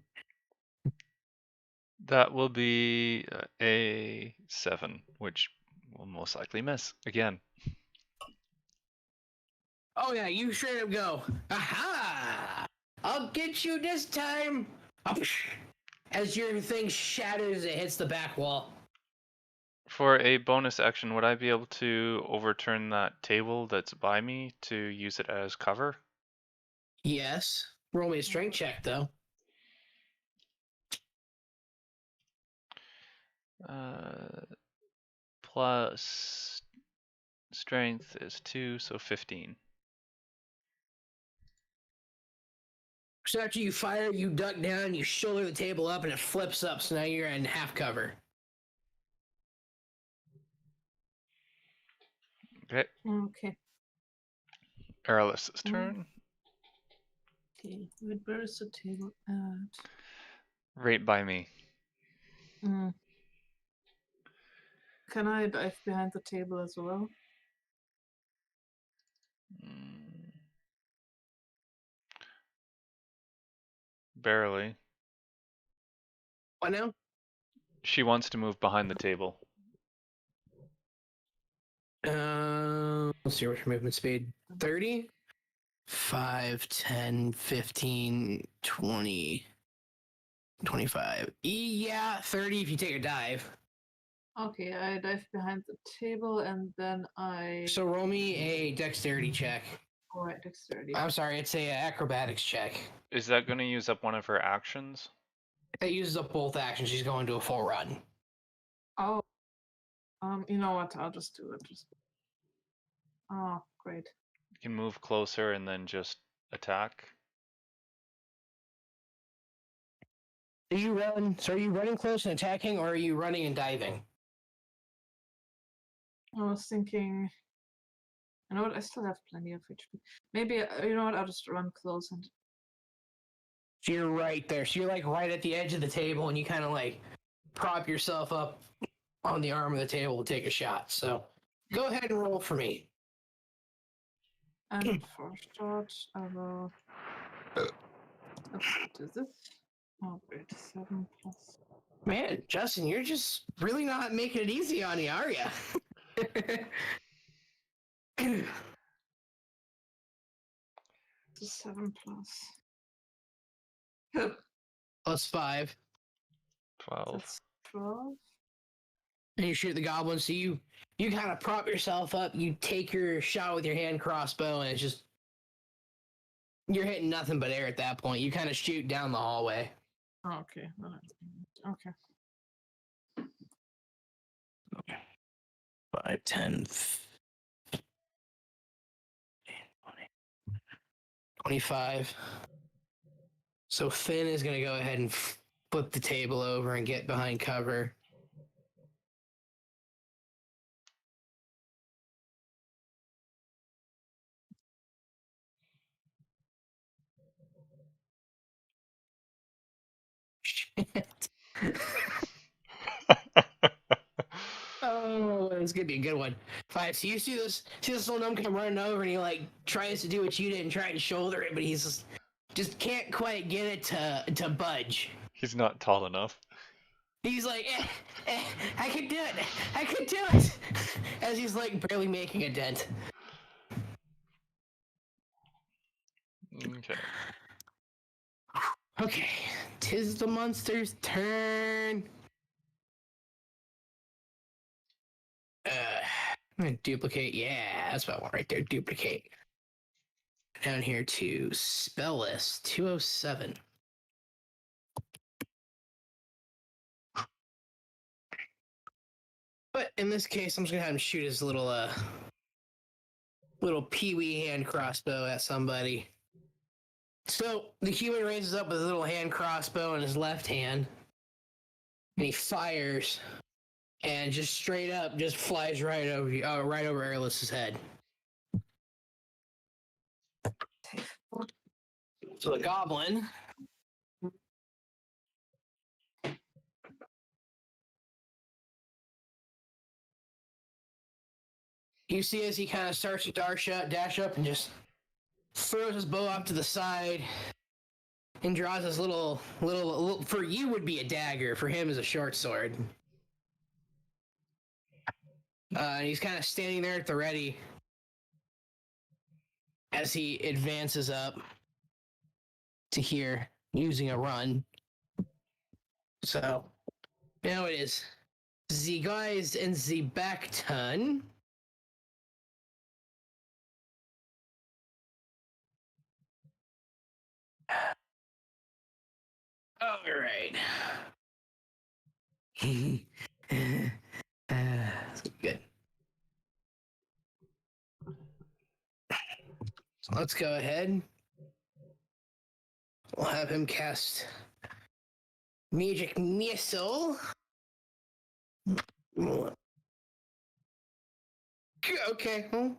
C: That will be a 7, which will most likely miss again.
E: Oh yeah, you straight up go. Aha! I'll get you this time. As your thing shatters, it hits the back wall.
C: For a bonus action, would I be able to overturn that table that's by me to use it as cover?
E: Yes. Roll me a strength check, though.
C: Plus strength is 2, so 15.
E: So after you fire, you duck down, you shoulder the table up, and it flips up, so now you're in half cover.
C: Okay.
B: Okay.
C: Arelis' turn.
B: Okay. Where is the table at?
C: Right by me.
B: Can I dive behind the table as well?
C: Barely.
E: What now?
C: She wants to move behind the table.
E: Let's see, what's your movement speed? 30? 5, 10, 15, 20, 25. Yeah, 30 if you take a dive.
B: Okay, I dive behind the table and then I.
E: So roll me a dexterity check.
B: Alright, dexterity.
E: I'm sorry, it's a acrobatics check.
C: Is that going to use up one of her actions?
E: It uses up both actions. She's going to a full run.
B: Oh. You know what? I'll just do it. Oh, great.
C: You can move closer and then just attack.
E: Do you run? So are you running close and attacking, or are you running and diving?
B: I was thinking. You know what? I still have plenty of HP. Maybe you know what? I'll just run close and.
E: So you're right there. So you're like right at the edge of the table, and you kind of like prop yourself up on the arm of the table to take a shot. So go ahead and roll for me.
B: And for start, I will. Let's do this. Oh, wait, 7 plus.
E: Man, Justin, you're just really not making it easy on you, are you?
B: This is 7 plus.
E: Plus 5.
C: 12.
B: That's 12.
E: And you shoot the goblin, so you kind of prop yourself up, you take your shot with your hand crossbow, and it's just you're hitting nothing but air at that point. You kind of shoot down the hallway.
B: Oh, okay. Okay.
E: 5, 10, 25. So Finn is going to go ahead and flip the table over and get behind cover. Shit. Oh, it's gonna be a good one. 5. So you see this little gnome come running over, and he like tries to do what you did and try to shoulder it, but he's just can't quite get it to budge.
C: He's not tall enough.
E: He's like, I can do it, I can do it, as he's like barely making a dent.
C: Okay.
E: Okay, 'tis the monster's turn. I'm gonna duplicate. Yeah, that's what I want right there. Duplicate. Down here to spell list 207. But in this case, I'm just gonna have him shoot his little peewee hand crossbow at somebody. So the human raises up with his little hand crossbow in his left hand, and he fires, and just straight up just flies right over Arelis' head. So the goblin you see as he kind of starts to dash up and just throws his bow off to the side and draws his little for you would be a dagger, for him is a short sword. And he's kind of standing there at the ready as he advances up to here using a run. So now it is the guys in the back turn. All right. Good. So let's go ahead. We'll have him cast Magic Missile. Okay, well,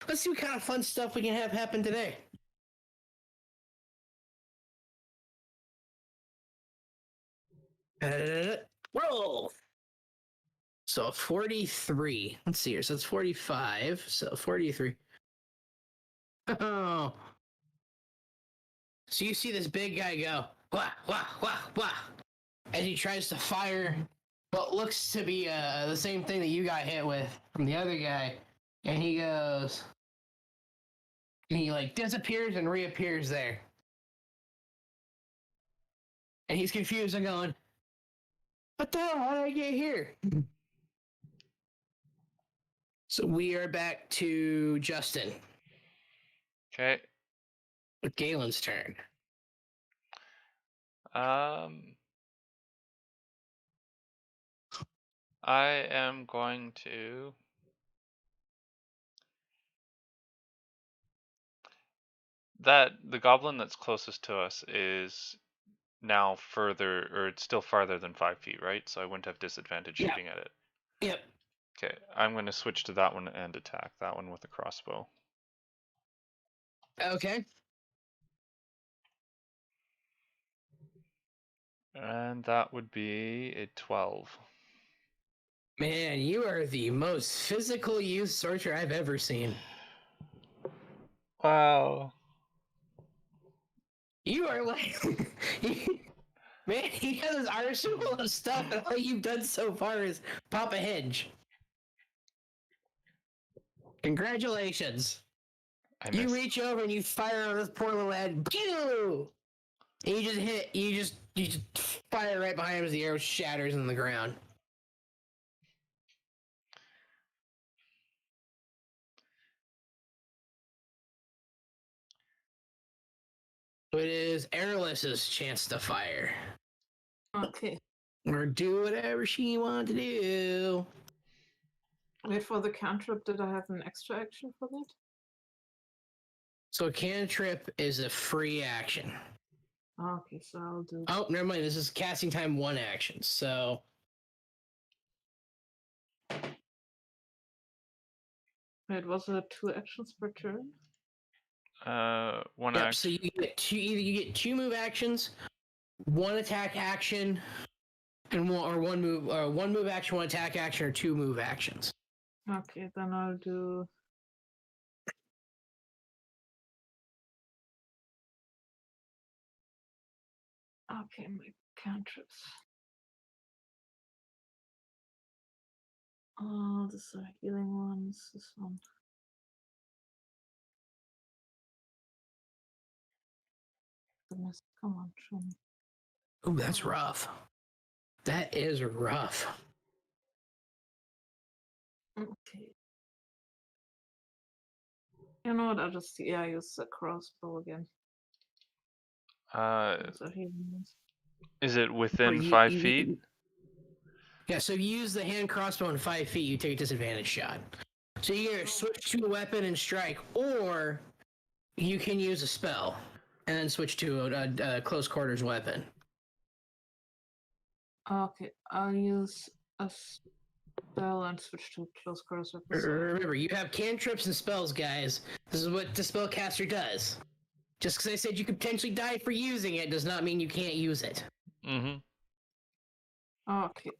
E: let's see what kind of fun stuff we can have happen today. Roll! So 43. Let's see here. So it's 45. So 43. Oh. So you see this big guy go, wah, wah, wah, wah, as he tries to fire what looks to be the same thing that you got hit with from the other guy. And he goes, and he like disappears and reappears there. And he's confused and going, what the hell? How did I get here? So we are back to Justin
C: Okay.
E: with Galen's turn.
C: I am going to the goblin that's closest to us is now further, or it's still farther than 5 feet, right? So I wouldn't have disadvantage
E: Yeah.
C: shooting at it.
E: Yep.
C: Okay, I'm going to switch to that one and attack that one with a crossbow.
E: Okay.
C: And that would be a 12.
E: Man, you are the most physical youth sorcerer I've ever seen.
C: Wow.
E: You are like, man, he has this arsenal of stuff, and all you've done so far is pop a hinge. Congratulations. You
C: missed.
E: reach over and you fire on this poor little head. Pew! And you just fire right behind him as the arrow shatters on the ground. So it is Arelis's chance to fire.
B: Okay.
E: Or do whatever she wants to do.
B: Wait, for the cantrip, did I have an extra action for that?
E: So a cantrip is a free action.
B: Okay, so I'll do.
E: Oh, never mind. This is casting time 1 action. So
B: Wait, was it 2 actions per turn?
C: One
E: yep,
C: action.
E: so you get you get 2 move actions, 1 attack action, and one move action, 1 attack action, or 2 move actions.
B: Okay, then I'll do. Okay, my cantrips. Oh, these are healing ones. This one. Goodness, come on, show me.
E: Ooh, that's rough. That is rough.
B: Okay. You know what? I'll just use the crossbow again. Those are healing ones.
C: Is it within
E: You-
C: 5
E: you-
C: feet?
E: Yeah, so if you use the hand crossbow in 5 feet, you take a disadvantage shot. So you either switch to a weapon and strike, or you can use a spell and then switch to a close quarters weapon.
B: Okay, I'll use a spell and switch to close quarters weapons.
E: Remember, you have cantrips and spells, guys. This is what the spellcaster does. Just because I said you could potentially die for using it does not mean you can't use it.
C: Mm-hmm.
B: Okay.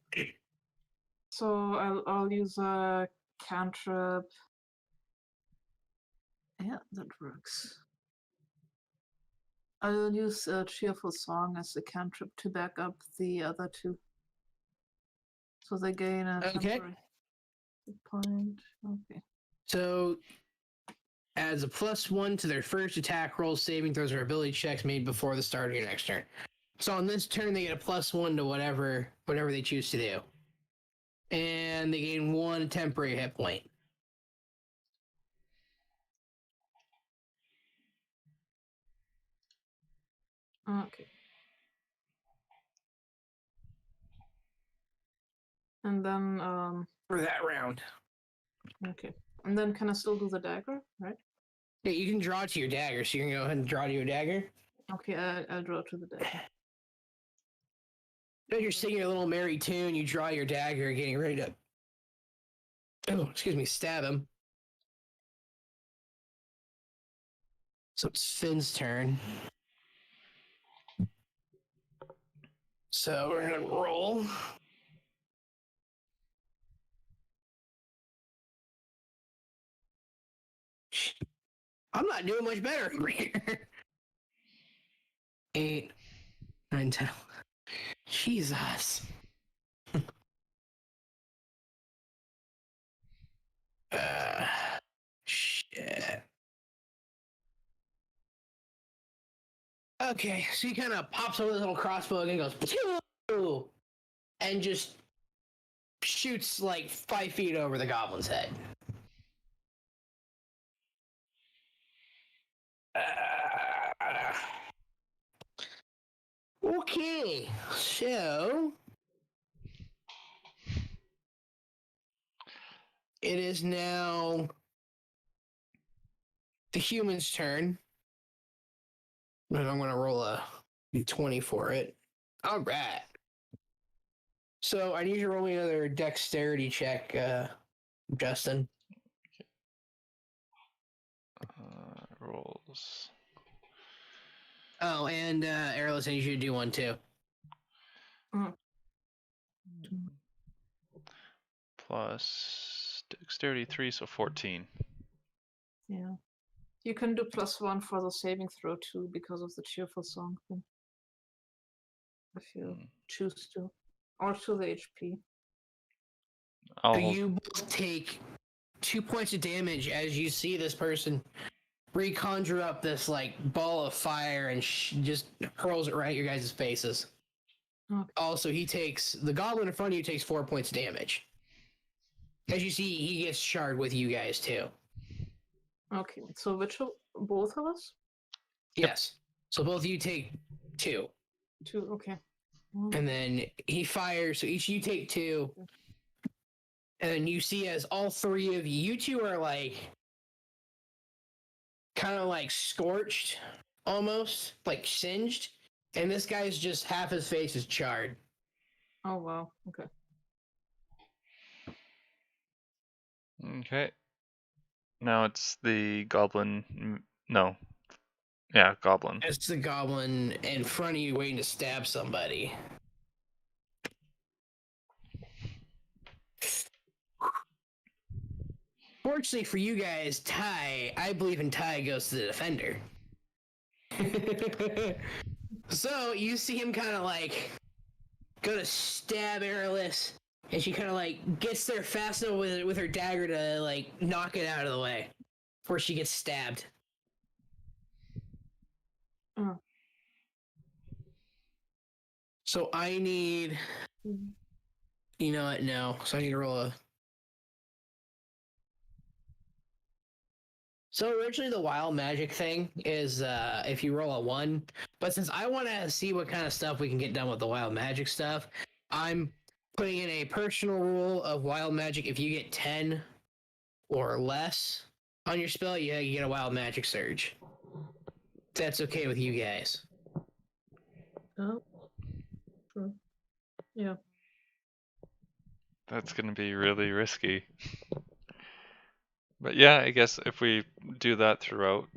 B: So I'll use a cantrip. Yeah, that works. I'll use a cheerful song as a cantrip to back up the other 2. So they gain a
E: Okay.
B: temporary hit point. Okay.
E: So, adds a +1 to their first attack rolls, saving throws, or ability checks made before the start of your next turn. So on this turn, they get a +1 to whatever they choose to do, and they gain 1 temporary hit point.
B: Okay. And then
E: For that round.
B: okay. And then can I still do the dagger, right?
E: Yeah, you can draw to your dagger, so you can go ahead and draw to your dagger.
B: Okay, I'll draw to the dagger.
E: As you're singing your little merry tune, you draw your dagger, getting ready to stab him. So it's Finn's turn. So we're gonna roll. I'm not doing much better over here. 8, 9, 10. Jesus. Shit. Okay, so he kind of pops over the little crossbow and goes, "Pew!" and just shoots like 5 feet over the goblin's head. Okay, so it is now the human's turn. And I'm going to roll a 20 for it. All right. So I need you to roll me another dexterity check, Justin.
C: Rolls.
E: Oh, and Arelis, I need you to do one too.
C: Plus dexterity 3, so 14.
B: Yeah. You can do +1 for the saving throw too because of the cheerful song thing. If you choose to. Or to the HP.
C: I'll
E: So
C: hold.
E: you both take 2 points of damage as you see this person reconjure up this like ball of fire and just hurls it right at your guys' faces.
B: Okay.
E: Also, the goblin in front of you takes 4 points of damage. As you see, he gets charred with you guys too.
B: Okay, so both of us?
E: Yes. So both of you take 2.
B: 2, okay.
E: And then he fires, so each of you take 2. And then you see as all 3 of you two are like kind of like scorched almost, like singed. And this guy's just half his face is charred.
B: Oh wow, okay.
C: Okay. Now it's the goblin. No. Yeah, goblin.
E: It's the goblin in front of you waiting to stab somebody. Fortunately for you guys, I believe in Ty goes to the defender. So you see him kind of like go to stab Arelis, and she kind of like gets there fast enough with her dagger to like knock it out of the way before she gets stabbed.
B: Oh.
E: So I need, you know what? No, so I need to roll a. So originally the wild magic thing is if you roll a 1, but since I want to see what kind of stuff we can get done with the wild magic stuff, I'm putting in a personal rule of wild magic. If you get 10 or less on your spell, you get a wild magic surge. That's okay with you guys.
B: Oh. Sure. Yeah.
C: That's going to be really risky. But yeah, I guess if we do that throughout.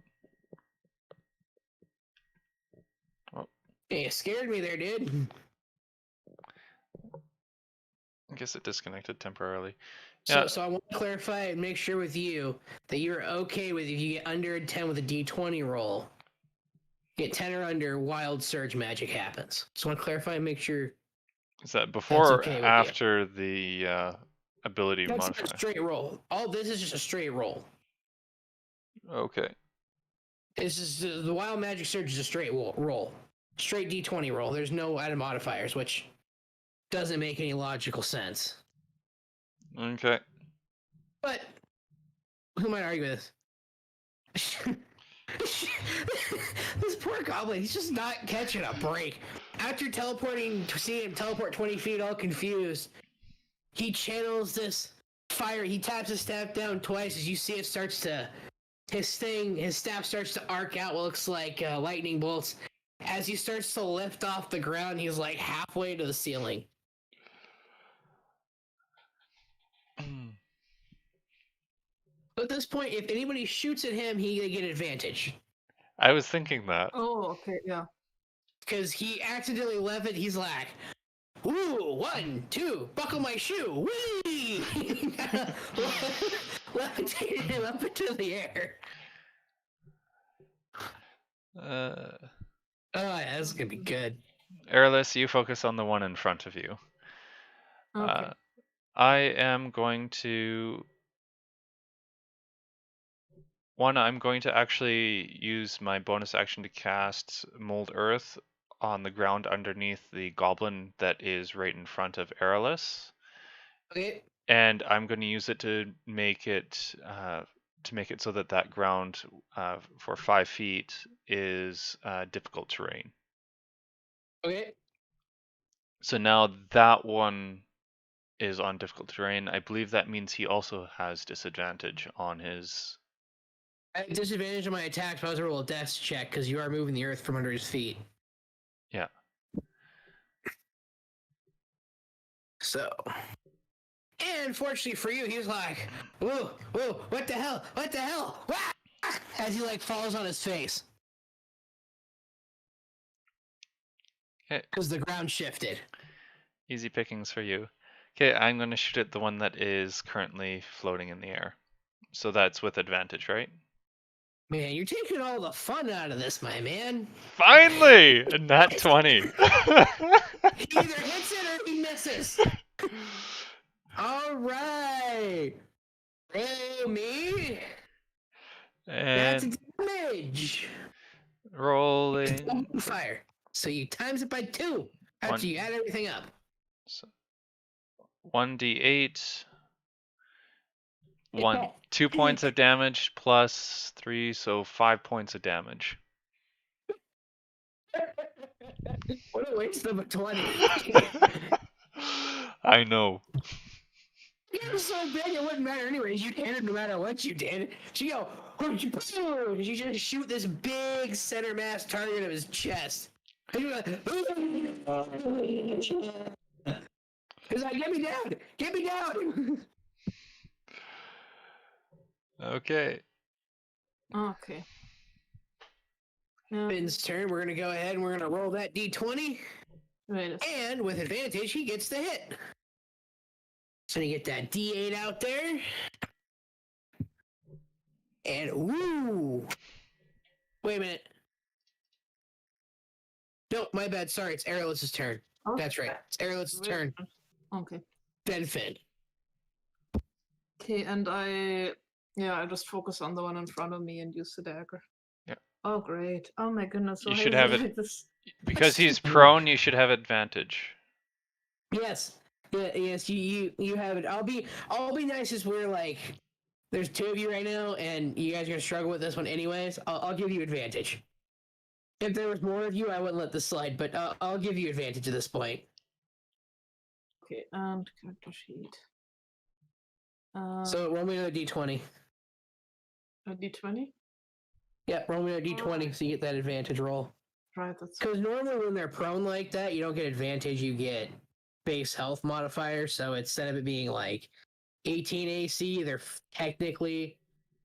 C: Oh,
E: Hey, you scared me there, dude.
C: I guess it disconnected temporarily.
E: So,
C: Yeah.
E: so I want to clarify and make sure with you that you're okay with if you get under a 10 with a d20 roll. Get 10 or under, wild surge magic happens. Just want to clarify and make sure.
C: Is that before
E: okay
C: or
E: with you.
C: after the ability
E: That's
C: modifier?
E: a straight roll. All this is just a straight roll.
C: Okay.
E: This is the wild magic surge is a straight roll. Straight d20 roll. There's no added modifiers, which doesn't make any logical sense.
C: Okay.
E: But who might argue with this? This poor goblin, he's just not catching a break. After seeing him teleport 20 feet all confused, he channels this fire. He taps his staff down twice as you see it starts to, his staff starts to arc out what looks like lightning bolts. As he starts to lift off the ground, he's like halfway to the ceiling. At this point, if anybody shoots at him, he gonna get advantage.
C: I was thinking that.
B: Oh, okay, yeah.
E: Because he accidentally left it, he's like, "Ooh, 1, 2, buckle my shoe, whee!" Levitated him up into the air. Oh, yeah, this is gonna be good.
C: Arelis, you focus on the one in front of you.
B: Okay.
C: I am going to... I'm going to actually use my bonus action to cast Mold Earth on the ground underneath the goblin that is right in front of Arelis.
E: Okay.
C: And I'm going to use it to make it so that ground for 5 feet is difficult terrain.
E: Okay.
C: So now that one is on difficult terrain. I believe that means he also has disadvantage on his...
E: I have disadvantage on my attacks, but I was a roll a dex check because you are moving the earth from under his feet. So, and fortunately for you, he's like, whoa, whoa, what the hell? What the hell? Wah! As he like falls on his face.
C: Okay.
E: Because the ground shifted.
C: Easy pickings for you. Okay, I'm going to shoot at the one that is currently floating in the air. So that's with advantage, right?
E: Man, you're taking all the fun out of this, my man.
C: Finally! Nat 20.
E: He either hits it or he misses. All right. Roll me. That's
C: And
E: damage.
C: rolling.
E: Fire. So you times it by 2 after
C: One.
E: you add everything up.
C: So 1d8.
E: Yeah.
C: 2 points of damage plus 3, so 5 points of damage.
E: What a waste of a 20.
C: I know.
E: It was so big it wouldn't matter anyways. You'd hit it no matter what you did. So you go, you just shoot this big center mass target of his chest. And you're like, he's like, get me down! Get me down!
C: Okay.
B: Okay. Yeah.
E: Finn's turn. We're gonna go ahead and we're gonna roll that d20.
B: Wait a second.
E: And with advantage, he gets the hit. So you get that d8 out there. And woo! Wait a minute. No, my bad. Sorry, it's Arelis' turn.
B: Oh,
E: That's right. It's Arelis'
B: wait.
E: turn.
B: Okay.
E: Then Finn.
B: Okay, and I just focus on the one in front of me and use the dagger.
C: Yeah.
B: Oh, great. Oh my goodness.
C: You
B: why
C: should
B: is
C: have it-
B: like this?
C: Because he's prone, you should have advantage.
E: Yes. Yeah, yes, you have it. I'll be nice as we're like there's 2 of you right now and you guys are gonna struggle with this one anyways. I'll give you advantage. If there was more of you, I wouldn't let this slide, but I'll give you advantage at this point.
B: Okay, and character sheet.
E: So roll me another d20.
B: A d20?
E: Yeah, roll me another d20 so you get that advantage roll.
B: Right, that's
E: Because normally when they're prone like that, you don't get advantage, you get base health modifier. So instead of it being like 18 AC, they're technically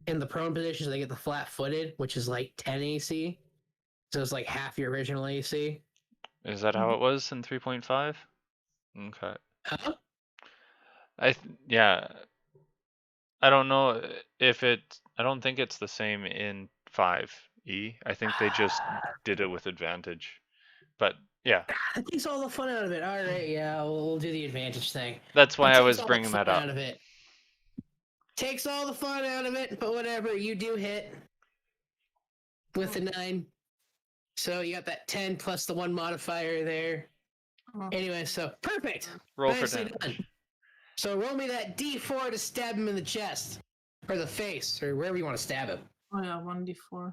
E: in the prone position, so they get the flat-footed, which is like 10 AC. So it's like half your original AC.
C: Is that how it was in 3.5? Okay.
E: Huh?
C: Yeah. I don't know if I don't think it's the same in 5e. I think they just did it with advantage. But yeah,
E: That takes all the fun out of it. All right, yeah, we'll do the advantage thing.
C: that's why
E: It
C: I
E: takes
C: was
E: all the
C: bringing that
E: fun
C: up.
E: Out of it. Takes all the fun out of it, but whatever, you do hit with the 9. So you got that 10 plus the 1 modifier there.
B: Oh.
E: Anyway, so perfect.
C: Roll for
E: Nicely
C: damage.
E: done. So roll me that d4 to stab him in the chest. Or the face, or wherever you want to stab him.
B: Oh yeah, 1d4.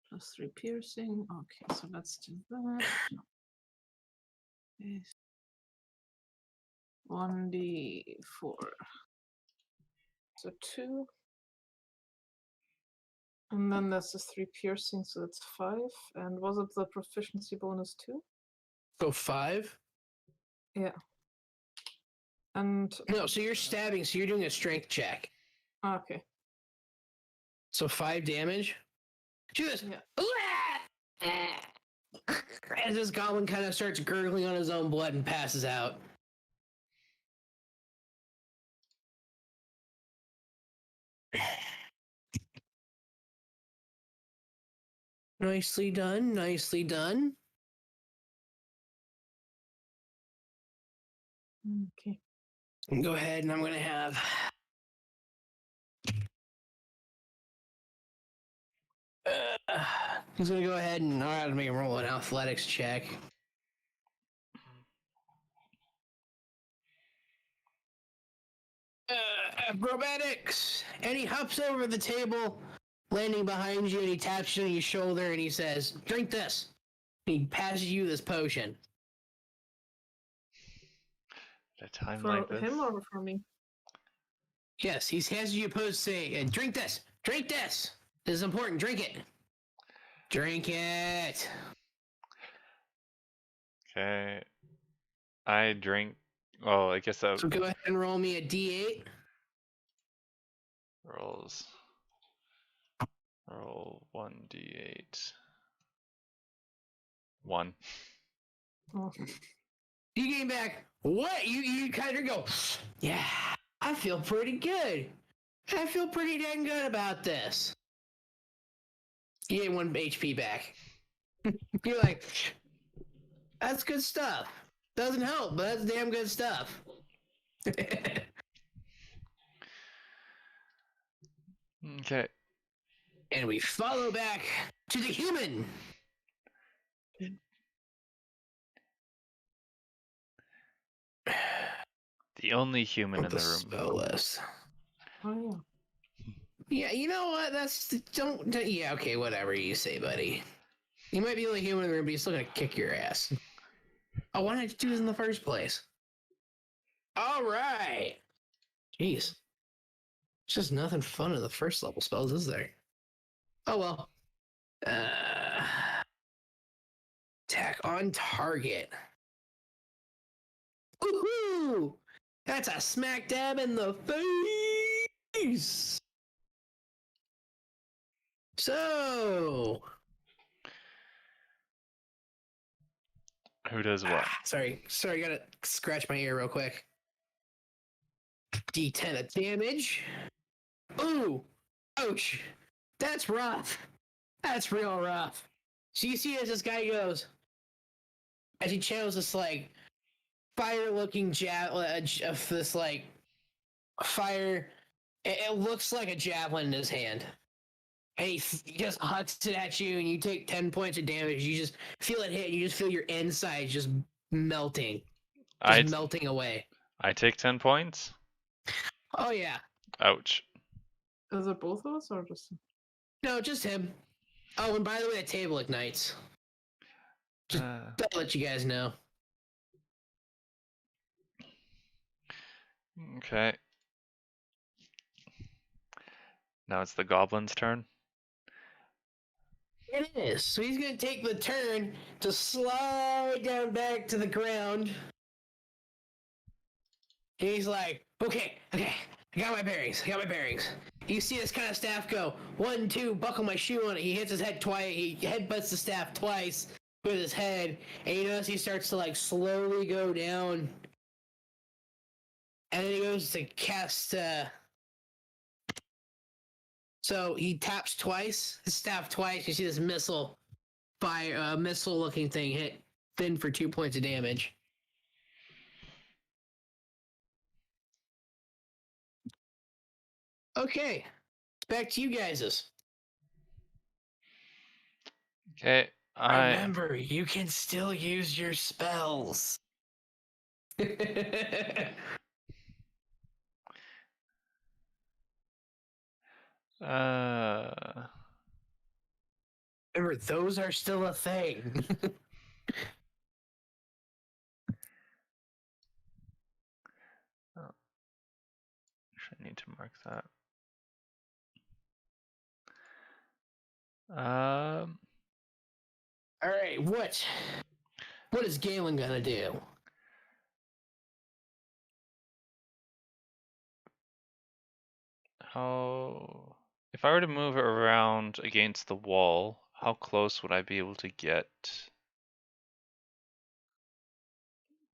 B: Plus 3 piercing. Okay, so let's do that. Okay. 1d4. So 2. And then that's the 3 piercing, so that's 5. And was it the proficiency bonus 2?
E: So 5?
B: Yeah. And
E: No, so you're stabbing, so you're doing a strength check.
B: okay.
E: So 5 damage. Do this.
B: Yeah.
E: As this goblin kind of starts gurgling on his own blood and passes out. Nicely done, nicely done.
B: Okay.
E: Go ahead, and I'm going to have... he's going to go ahead and I'll make him roll an athletics check. Acrobatics! And he hops over the table, landing behind you, and he taps you on your shoulder, and he says, drink this. He passes you this potion.
C: At a time
B: For
C: like this.
B: him or for me?
E: Yes, he has you opposed to say, drink this! Drink this! This is important, drink it! Drink it!
C: Okay. I drink Oh, I guess that
E: So go ahead and roll me a d8.
C: rolls. Roll 1d8. 1.
B: Oh.
E: You gain back what? You kind of go, yeah, I feel pretty good. I feel pretty dang good about this. You get 1 HP back. You're like, that's good stuff. Doesn't help, but that's damn good stuff.
C: Okay.
E: And we follow back to the human.
C: The only human in the room.
E: Spell list.
B: Oh,
E: Yeah, you know what? Yeah, okay, whatever you say, buddy. You might be the only human in the room, but he's still gonna kick your ass. Oh, why didn't you do this in the first place? All right. Jeez. It's just nothing fun in the first level spells, is there? Oh well. Attack on target. Woohoo! That's a smack dab in the face. So,
C: Who does what?
E: sorry, gotta scratch my ear real quick. D10 of damage. Ooh, ouch. That's rough. That's real rough. So you see as this guy goes, as he channels this like fire-looking this like fire. It looks like a javelin in his hand. And he just hucks it at you, and you take 10 points of damage. You just feel it hit, and you just feel your insides just melting, melting away.
C: I take 10 points?
E: Oh yeah.
C: Ouch.
B: is it both of us or just?
E: No, just him. Oh, and by the way, the table ignites. Just to let you guys know.
C: Okay. Now it's the goblin's turn.
E: It is. So he's going to take the turn to slide down back to the ground. And he's like, okay, I got my bearings. You see this kind of staff go, 1, 2, buckle my shoe on it. He hits his head twice. He headbutts the staff twice with his head. And you notice he starts to like slowly go down. And then he goes to cast, so he taps twice, his staff twice. You see this missile looking thing hit Finn for 2 points of damage. Okay, back to you guys.
C: Okay.
E: Remember, you can still use your spells. Remember, those are still a thing.
C: I need to mark that.
E: All right, what is Galin gonna do?
C: If I were to move it around against the wall, how close would I be able to get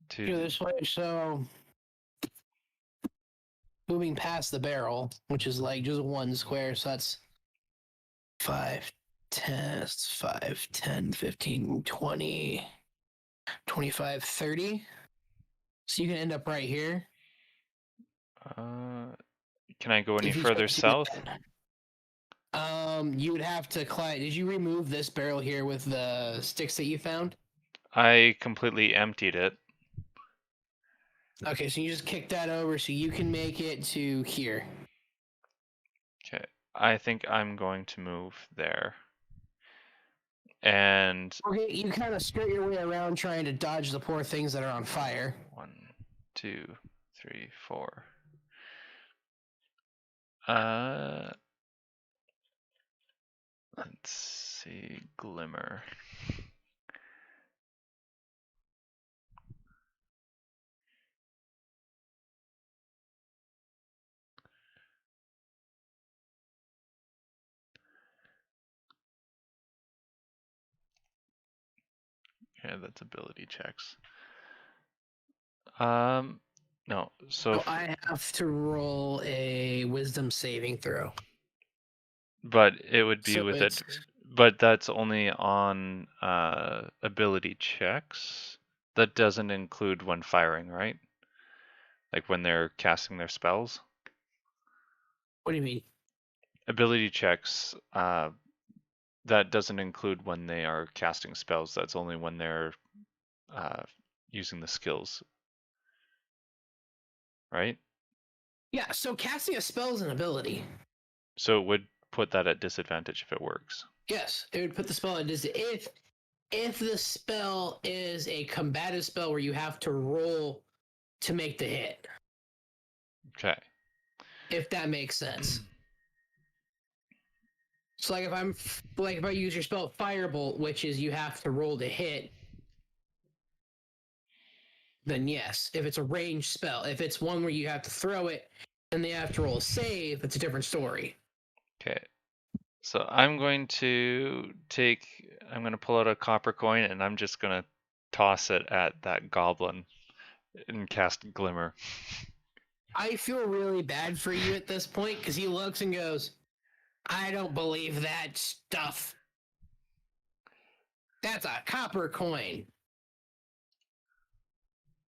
C: to?
E: Go this way, so moving past the barrel, which is like just 1 square, so that's 5, 10, 5, 10, 15, 20, 25, 30. So you can end up right here.
C: Can I go any
E: If you
C: further
E: start to do
C: south?
E: that. You would have to climb. Did you remove this barrel here with the sticks that you found?
C: I completely emptied it.
E: Okay, so you just kick that over so you can make it to here.
C: Okay. I think I'm going to move there. And
E: Okay, you kind of skirt your way around trying to dodge the poor things that are on fire.
C: 1, 2, 3, 4. Let's see, glimmer. Yeah, that's ability checks. No. So,
E: So I have to roll a wisdom saving throw.
C: but it would be
E: So
C: with
E: it's
C: it. But that's only on ability checks. That doesn't include when firing, right? Like when they're casting their spells.
E: what do you mean?
C: Ability checks. That doesn't include when they are casting spells. That's only when they're using the skills, right?
E: Yeah, so casting a spell is an ability.
C: So it would put that at disadvantage if it works.
E: Yes, it would put the spell at disadvantage if the spell is a combative spell where you have to roll to make the hit.
C: Okay.
E: If that makes sense. So like if I use your spell Firebolt, which is you have to roll to hit, then yes. If it's a ranged spell, if it's one where you have to throw it and they have to roll a save, it's a different story.
C: Okay. So I'm going to pull out a copper coin and I'm just going to toss it at that goblin and cast Glimmer.
E: I feel really bad for you at this point because he looks and goes, I don't believe that stuff. That's a copper coin.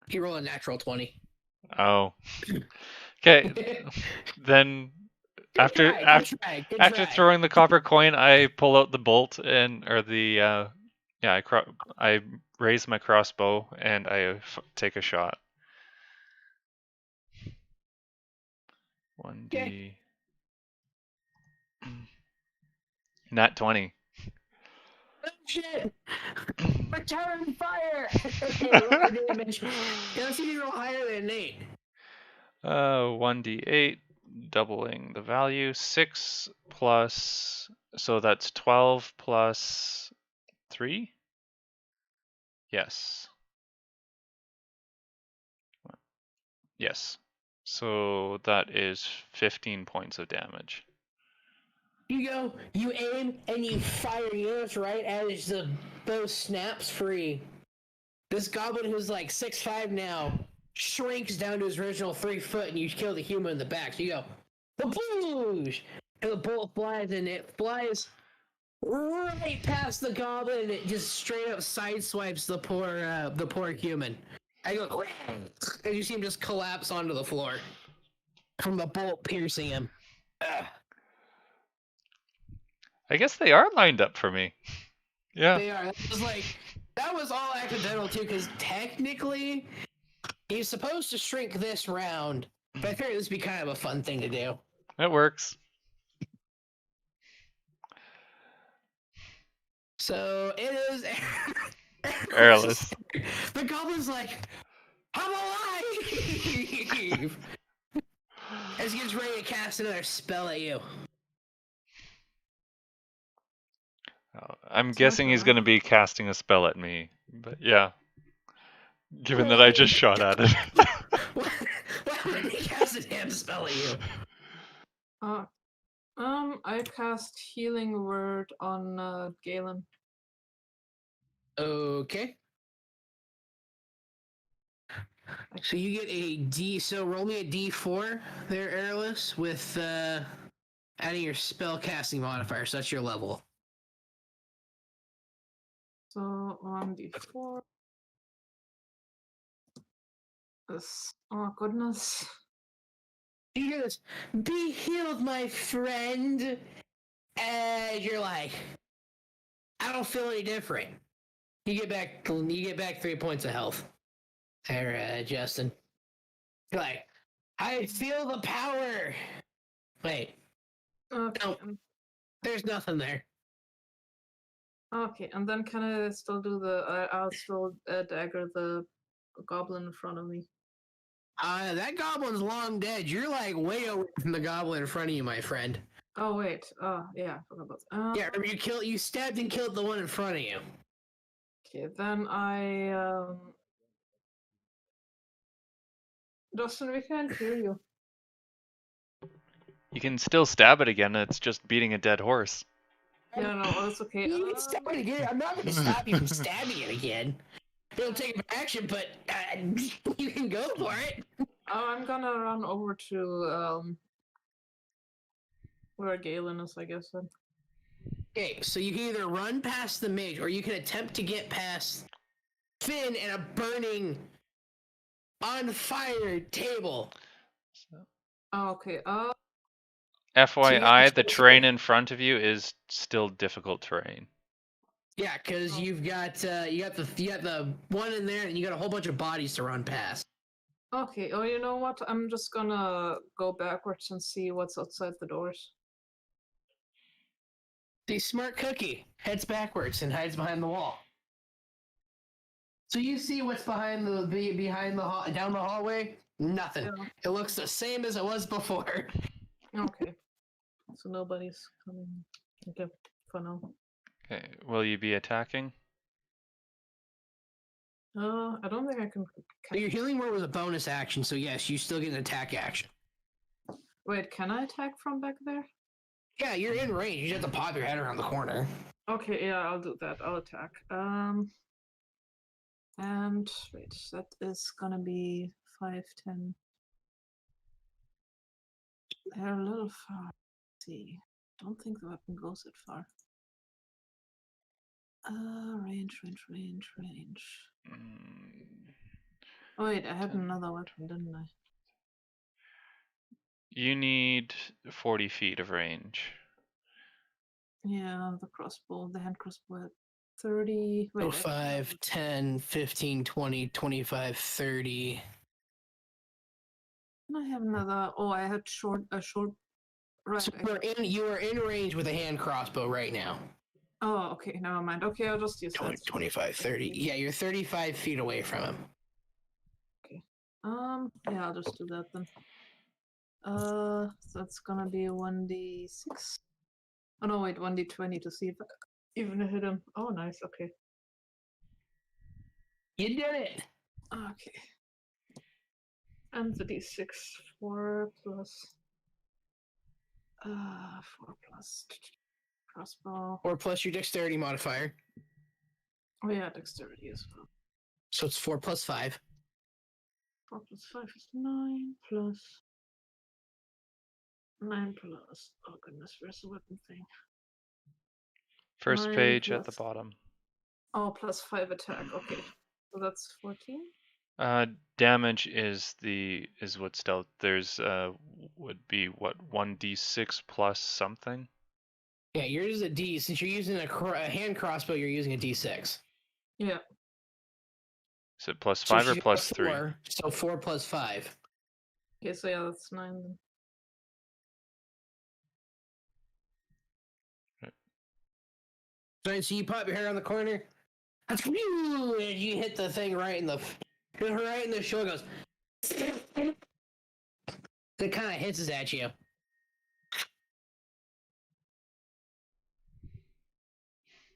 E: He rolled a natural 20.
C: Oh. Okay. Then after throwing the copper coin, I pull out the bolt I raise my crossbow and I take a shot. 1d.
E: Okay.
C: Nat 20.
E: Oh, shit! Return fire! Roll damage. Yeah, let's see if you roll higher than an 8.
C: 1d8, doubling the value. 6 plus, so that's 12 plus 3? Yes. Yes. So that is 15 points of damage.
E: You go, you aim, and you fire. You know what's right? As the bow snaps free, this goblin who's like 6'5" now shrinks down to his original 3 foot, and you kill the human in the back. So you go, boosh! And the bullet flies, and it flies right past the goblin, and it just straight up sideswipes the poor human. I go, and you see him just collapse onto the floor from the bolt piercing him. Ugh.
C: I guess they are lined up for me. Yeah.
E: They are. That was all accidental too, because technically he's supposed to shrink this round, but I figured this would be kind of a fun thing to do.
C: It works.
E: So it is
C: Arelis.
E: The goblin's like, I'm alive! As he gets ready to cast another spell at you.
C: I'm guessing he's going to be casting a spell at me, but yeah. Given that I just shot at it.
E: Why would he cast a damn spell at you?
B: I cast Healing Word on Galin.
E: Okay. So you get a D. So roll me a D4 there, Arelis, with adding your spell casting modifier. So that's your level.
B: So 1d4. This. Oh goodness.
E: You hear this? Be healed, my friend. And you're like, I don't feel any different. You get back 3 points of health. There, Justin. You're like, I feel the power. Wait,
B: Okay.
E: Nope. There's nothing there.
B: Okay, and then can I still do the? I'll still dagger the goblin in front of me.
E: That goblin's long dead. You're like way away from the goblin in front of you, my friend.
B: Oh wait. Oh yeah, I forgot about that.
E: Yeah, remember you stabbed and killed the one in front of you.
B: Okay, then I Justin, we can't hear you.
C: You can still stab it again, it's just beating a dead horse.
B: Yeah, no, that's okay.
E: You can stab it again. I'm not going to stop you from stabbing it again. It'll take action, but you can go for it.
B: I'm gonna run over to where Galin is, I guess. Then.
E: Okay, so you can either run past the mage, or you can attempt to get past Finn and a burning, on fire table.
B: Oh, okay.
C: FYI, the
E: to-
C: terrain in front of you is still difficult terrain.
E: Yeah, because you've got you got the one in there, and you got a whole bunch of bodies to run past.
B: Okay. Oh, you know what? I'm just gonna go backwards and see what's outside the doors.
E: The smart cookie heads backwards and hides behind the wall. So you see what's behind the down the hallway? Nothing.
B: Yeah.
E: It looks the same as it was before.
B: Okay. So nobody's coming. Okay, for now.
C: Okay, will you be attacking?
B: I don't think I can.
E: Your healing word was a bonus action, so yes, you still get an attack action.
B: Wait, can I attack from back there?
E: Yeah, you're in range. You just have to pop your head around the corner.
B: Okay, yeah, I'll do that. I'll attack. And wait, that is gonna be 5, 10. They're a little far. Let's see. Don't think the weapon goes that far. Range. Oh wait, I had
C: 10.
B: another weapon, didn't I?
C: You need 40 feet of range.
B: Yeah, the crossbow, the hand crossbow at 30. Wait,
E: Oh, 5, 10, 15, 20, 25, 30.
B: I have another. Oh, I had a short. Right.
E: So you are in range with a hand crossbow right now.
B: Oh, okay. Never mind. Okay, I'll just use
E: 20,
B: that.
E: 25, 30. Yeah, you're 35 feet away from him.
B: Yeah, I'll just do that then. So that's gonna be 1d6. Oh no, wait, 1d20 to see if I even hit him. Oh, nice. Okay.
E: You did it.
B: Okay. And the d6 4 plus 4 plus crossbow.
E: Or plus your dexterity modifier.
B: Oh yeah, dexterity as well.
E: So it's 4 plus 5.
B: 4 plus 5 is 9 plus 9 plus. Oh goodness, where's the weapon thing?
C: First
B: 9
C: page at the
B: plus-
C: bottom.
B: Oh, plus 5 attack. Okay, so that's 14.
C: Damage is what's dealt. There's would be what 1d6 plus something.
E: Yeah, yours is a D. Since you're using a hand crossbow, you're using a D6.
B: Yeah.
C: Is it plus
E: So
C: 5 or
E: she's
C: plus
E: got
C: 3?
E: 4, so 4 plus 5.
B: Okay, so yeah, that's 9 then.
E: So you pop your hair on the corner. That's you, and you hit the thing right in the shoulder. Goes. It kind of hisses at you.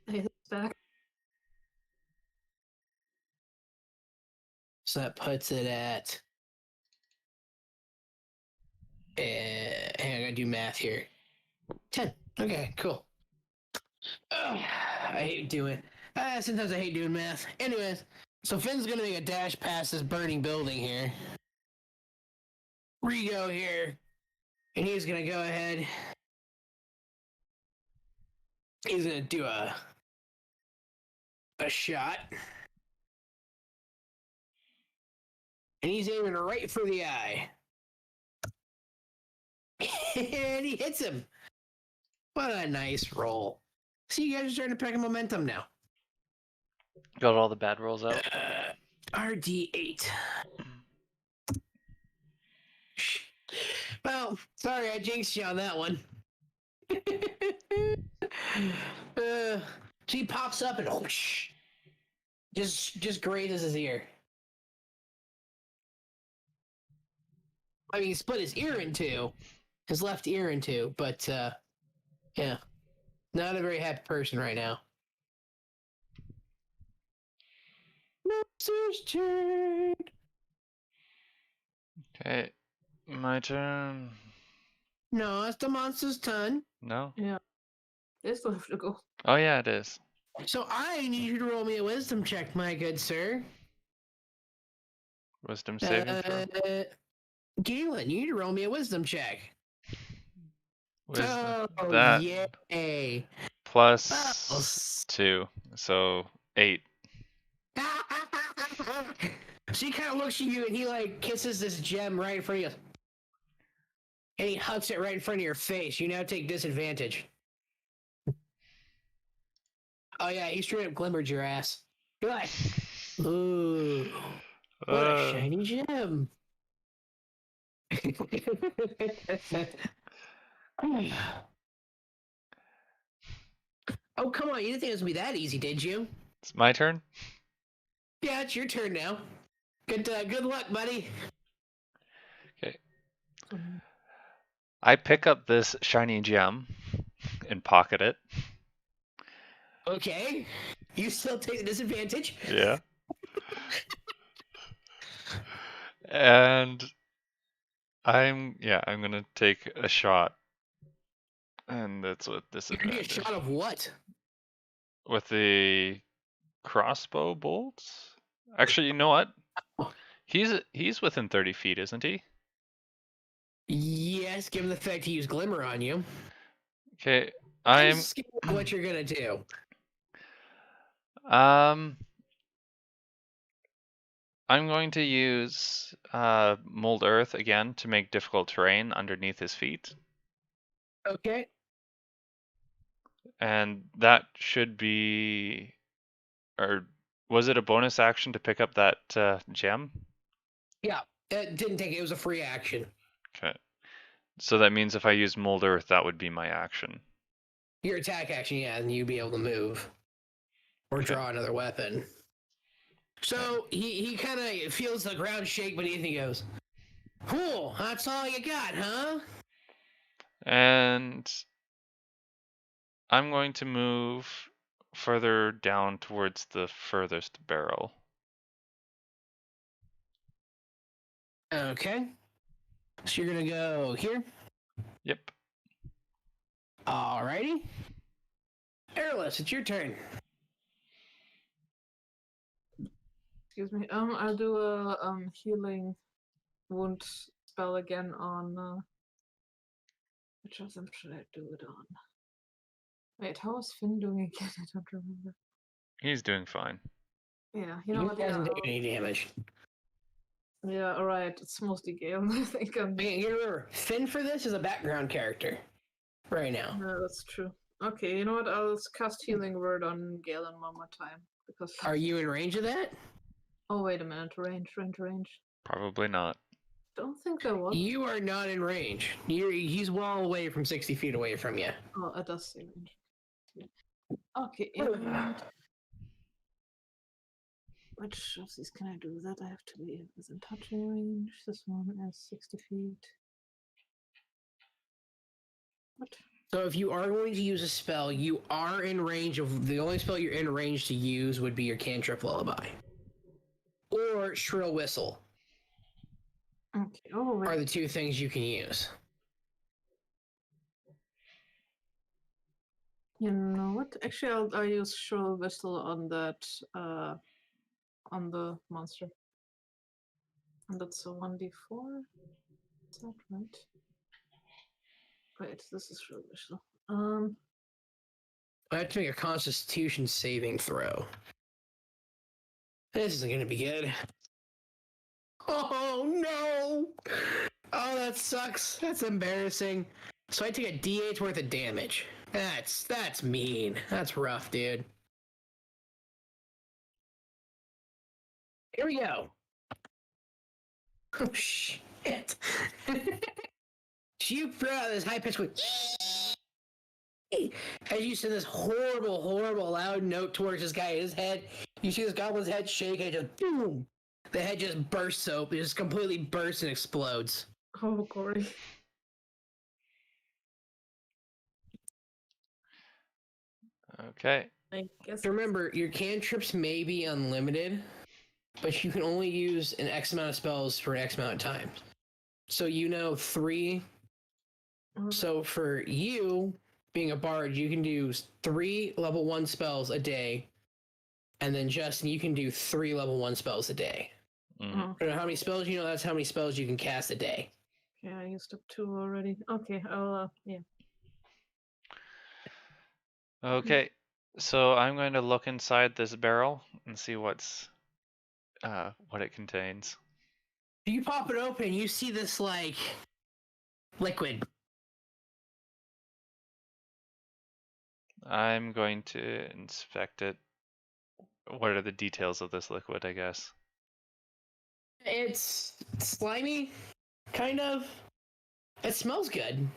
B: Hey, it's back.
E: So that puts it at. Hang on, I gotta do math here. 10. Okay, cool. Ugh, I hate doing. Sometimes I hate doing math. Anyways, so Finn's gonna make a dash past this burning building here. We go here, and he's gonna go ahead. He's gonna do a shot, and he's aiming right for the eye, and he hits him. What a nice roll! See, you guys are starting to pick up momentum now.
C: Got all the bad rolls out.
E: RD8. Well, sorry, I jinxed you on that one. So he pops up and whoosh, just grazes his ear. I mean, he split his ear in two, his left ear in two, but yeah, not a very happy person right now. Monster's turn.
C: Okay, my turn.
E: No, it's the monster's turn.
C: No.
B: Yeah. They still have to go.
C: Oh yeah, it is.
E: So I need you to roll me a wisdom check, my good sir.
C: Wisdom saving throw.
E: Galin, you need to roll me a wisdom check.
C: Wisdom.
E: Oh,
C: That
E: yay.
C: plus 2, so 8.
E: So he kind of looks at you and he like kisses this gem right in front of you. And he hucks it right in front of your face. You now take disadvantage. Oh yeah, he straight up glimmered your ass. You're like, ooh, what a shiny gem. Oh, come on, you didn't think it was gonna be that easy, did you?
C: It's my turn.
E: Yeah, it's your turn now. Good luck, buddy.
C: Okay. I pick up this shiny gem and pocket it.
E: Okay. You still take the disadvantage?
C: Yeah. And I'm gonna take a shot. And that's with
E: You're gonna get a
C: disadvantage.
E: shot of what?
C: With the crossbow bolts? Actually, you know what? He's within 30 feet, isn't he?
E: Yes, given the fact he used glimmer on you.
C: Okay,
E: I'm
C: I'm
E: scared of what you're gonna do.
C: I'm going to use mold earth again to make difficult terrain underneath his feet,
E: Okay.
C: and that should be, or was it a bonus action to pick up that gem?
E: Yeah, it didn't take it. It was a free action.
C: Okay, so that means if I use mold earth, that would be my action.
E: Your attack action, yeah, and you'd be able to move or
C: Okay.
E: draw another weapon. So he kind of feels the ground shake beneath him. He goes, "Cool, that's all you got, huh?"
C: And I'm going to move further down towards the furthest barrel.
E: Okay. So you're gonna go here.
C: Yep.
E: Alrighty. Arelis, it's your turn.
B: Excuse me. I'll do a healing wound spell again on. Which of them should I do it on? Wait, how is Finn doing again? I don't remember.
C: He's doing fine.
B: Yeah, you know what?
E: He hasn't
B: Yeah,
E: taken any damage.
B: yeah, alright. It's mostly Galen, I think.
E: You remember, Finn for this is a background character right now.
B: No, that's true. Okay, you know what? I'll cast Healing Word on Galen one more time. Because.
E: Are you in range of that?
B: Oh, wait a minute. Range.
C: Probably not.
B: Don't think there was.
E: You are not in range. He's well away from 60 feet away from you.
B: Oh, it does say range. Okay, and which of these can I do? That I have to be within touching range. This one is 60 feet. What?
E: So if you are going to use a spell, you are in range of... The only spell you're in range to use would be your Cantrip Lullaby. Or Shrill Whistle
B: Okay, oh, wait.
E: are the two things you can use.
B: You know what? Actually, I'll use Shrill Whistle on that, on the monster. And that's a 1d4. Is that right? Wait, this is Shrill Whistle.
E: I have to make a Constitution saving throw. This isn't going to be good. Oh, no! Oh, that sucks. That's embarrassing. So I take a D8 worth of damage. That's mean. That's rough, dude. Here we go. Oh, shit. You throw out this high pitch with... As you send this horrible, horrible loud note towards this guy in his head, you see this goblin's head shake and it just boom! The head just bursts open, it just completely bursts and explodes.
B: Oh, Corey.
C: Okay.
B: I guess.
E: Remember, your cantrips may be unlimited, but you can only use an X amount of spells for an X amount of time. So 3. So for you, being a bard, you can do 3 level 1 spells a day, and then Justin, you can do 3 level 1 spells a day.
C: Mhm.
E: I don't know how many spells you know. That's how many spells you can cast a day.
B: Yeah, I used up 2 already. Okay, I'll yeah.
C: Okay, so I'm going to look inside this barrel and see what it contains.
E: You pop it open, you see this like liquid.
C: I'm going to inspect it. What are the details of this liquid, I guess?
E: It's slimy, kind of. It smells good.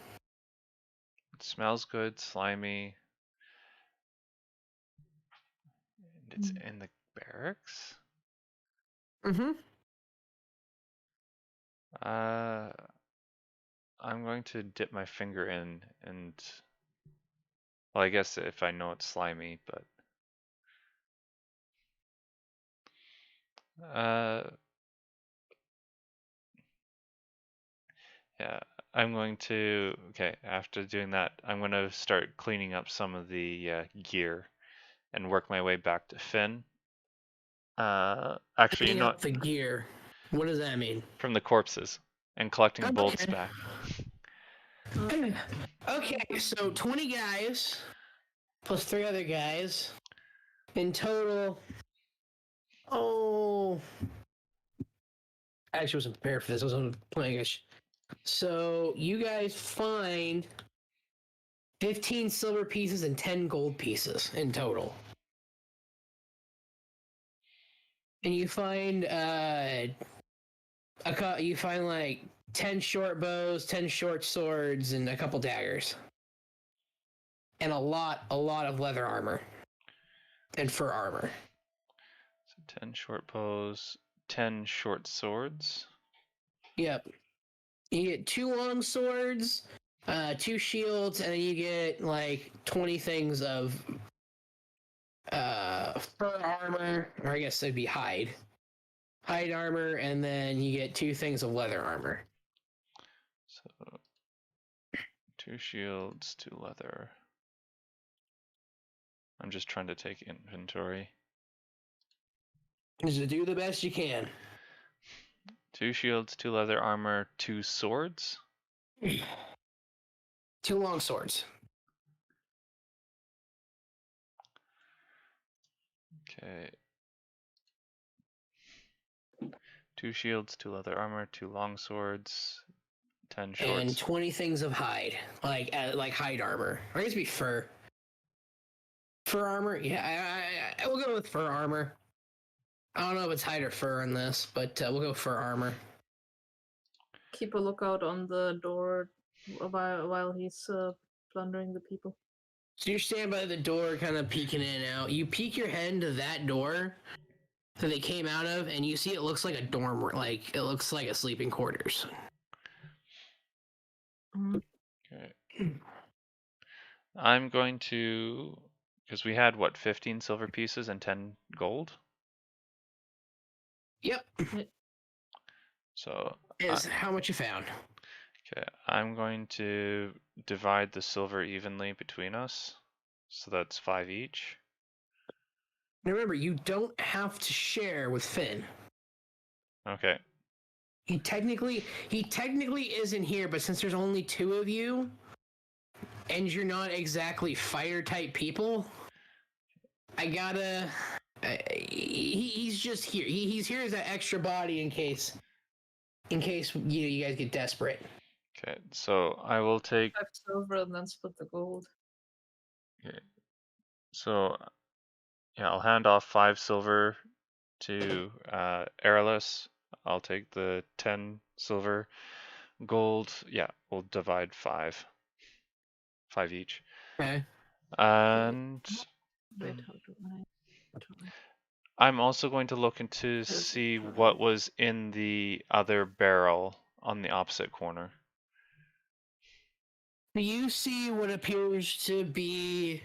C: It smells good, slimy. And it's in the barracks?
E: Mm-hmm.
C: I'm going to dip my finger in and, well, I guess if I know it's slimy, but yeah, I'm going to, okay, after doing that, I'm going to start cleaning up some of the gear and work my way back to Finn. Actually,
E: Cleaning
C: not
E: up the gear. What does that mean?
C: from the corpses and collecting
E: Oh,
C: bolts
E: okay.
C: back.
E: Okay, so 20 guys plus 3 other guys. In total, I actually wasn't prepared for this. I was playing it. So you guys find 15 silver pieces and 10 gold pieces in total. And you find you find like 10 short bows, 10 short swords, and a couple daggers. And a lot of leather armor. And fur armor.
C: So 10 short bows, 10 short swords.
E: Yep. You get 2 long swords, 2 shields, and then you get like 20 things of fur armor, or I guess it'd be hide armor, and then you get 2 things of leather armor.
C: So 2 shields, 2 leather. I'm just trying to take inventory.
E: Just do the best you can.
C: 2 shields, 2 leather armor, 2 swords.
E: 2 long swords.
C: Okay. 2 shields, 2 leather armor, 2 long swords, 10 shorts.
E: And 20 things of hide, like hide armor. Or I guess it'd be fur. Fur armor? Yeah, I we'll go with fur armor. I don't know if it's hide or fur in this, but we'll go fur armor.
B: Keep a lookout on the door while he's plundering the people.
E: So you're standing by the door, kind of peeking in and out. You peek your head into that door that they came out of, and you see it looks like a dorm, like it looks like a sleeping quarters.
C: Okay. I'm going to, because we had what, 15 silver pieces and 10 gold?
E: Yep.
C: So
E: Is how much you found.
C: okay, I'm going to divide the silver evenly between us. So that's 5 each.
E: Now remember, you don't have to share with Finn.
C: Okay.
E: He technically isn't here, but since there's only 2 of you, and you're not exactly fire type people, I gotta. He's just here. He's here as an extra body in case you guys get desperate.
C: Okay, so I will take.
B: 5 silver and then split the gold.
C: Okay. So yeah, I'll hand off 5 silver to Arelis. I'll take the 10 silver. Gold, yeah, we'll divide 5 each.
E: Okay.
C: And
B: Wait, how do I?
C: I'm also going to look into see what was in the other barrel on the opposite corner.
E: You see what appears to be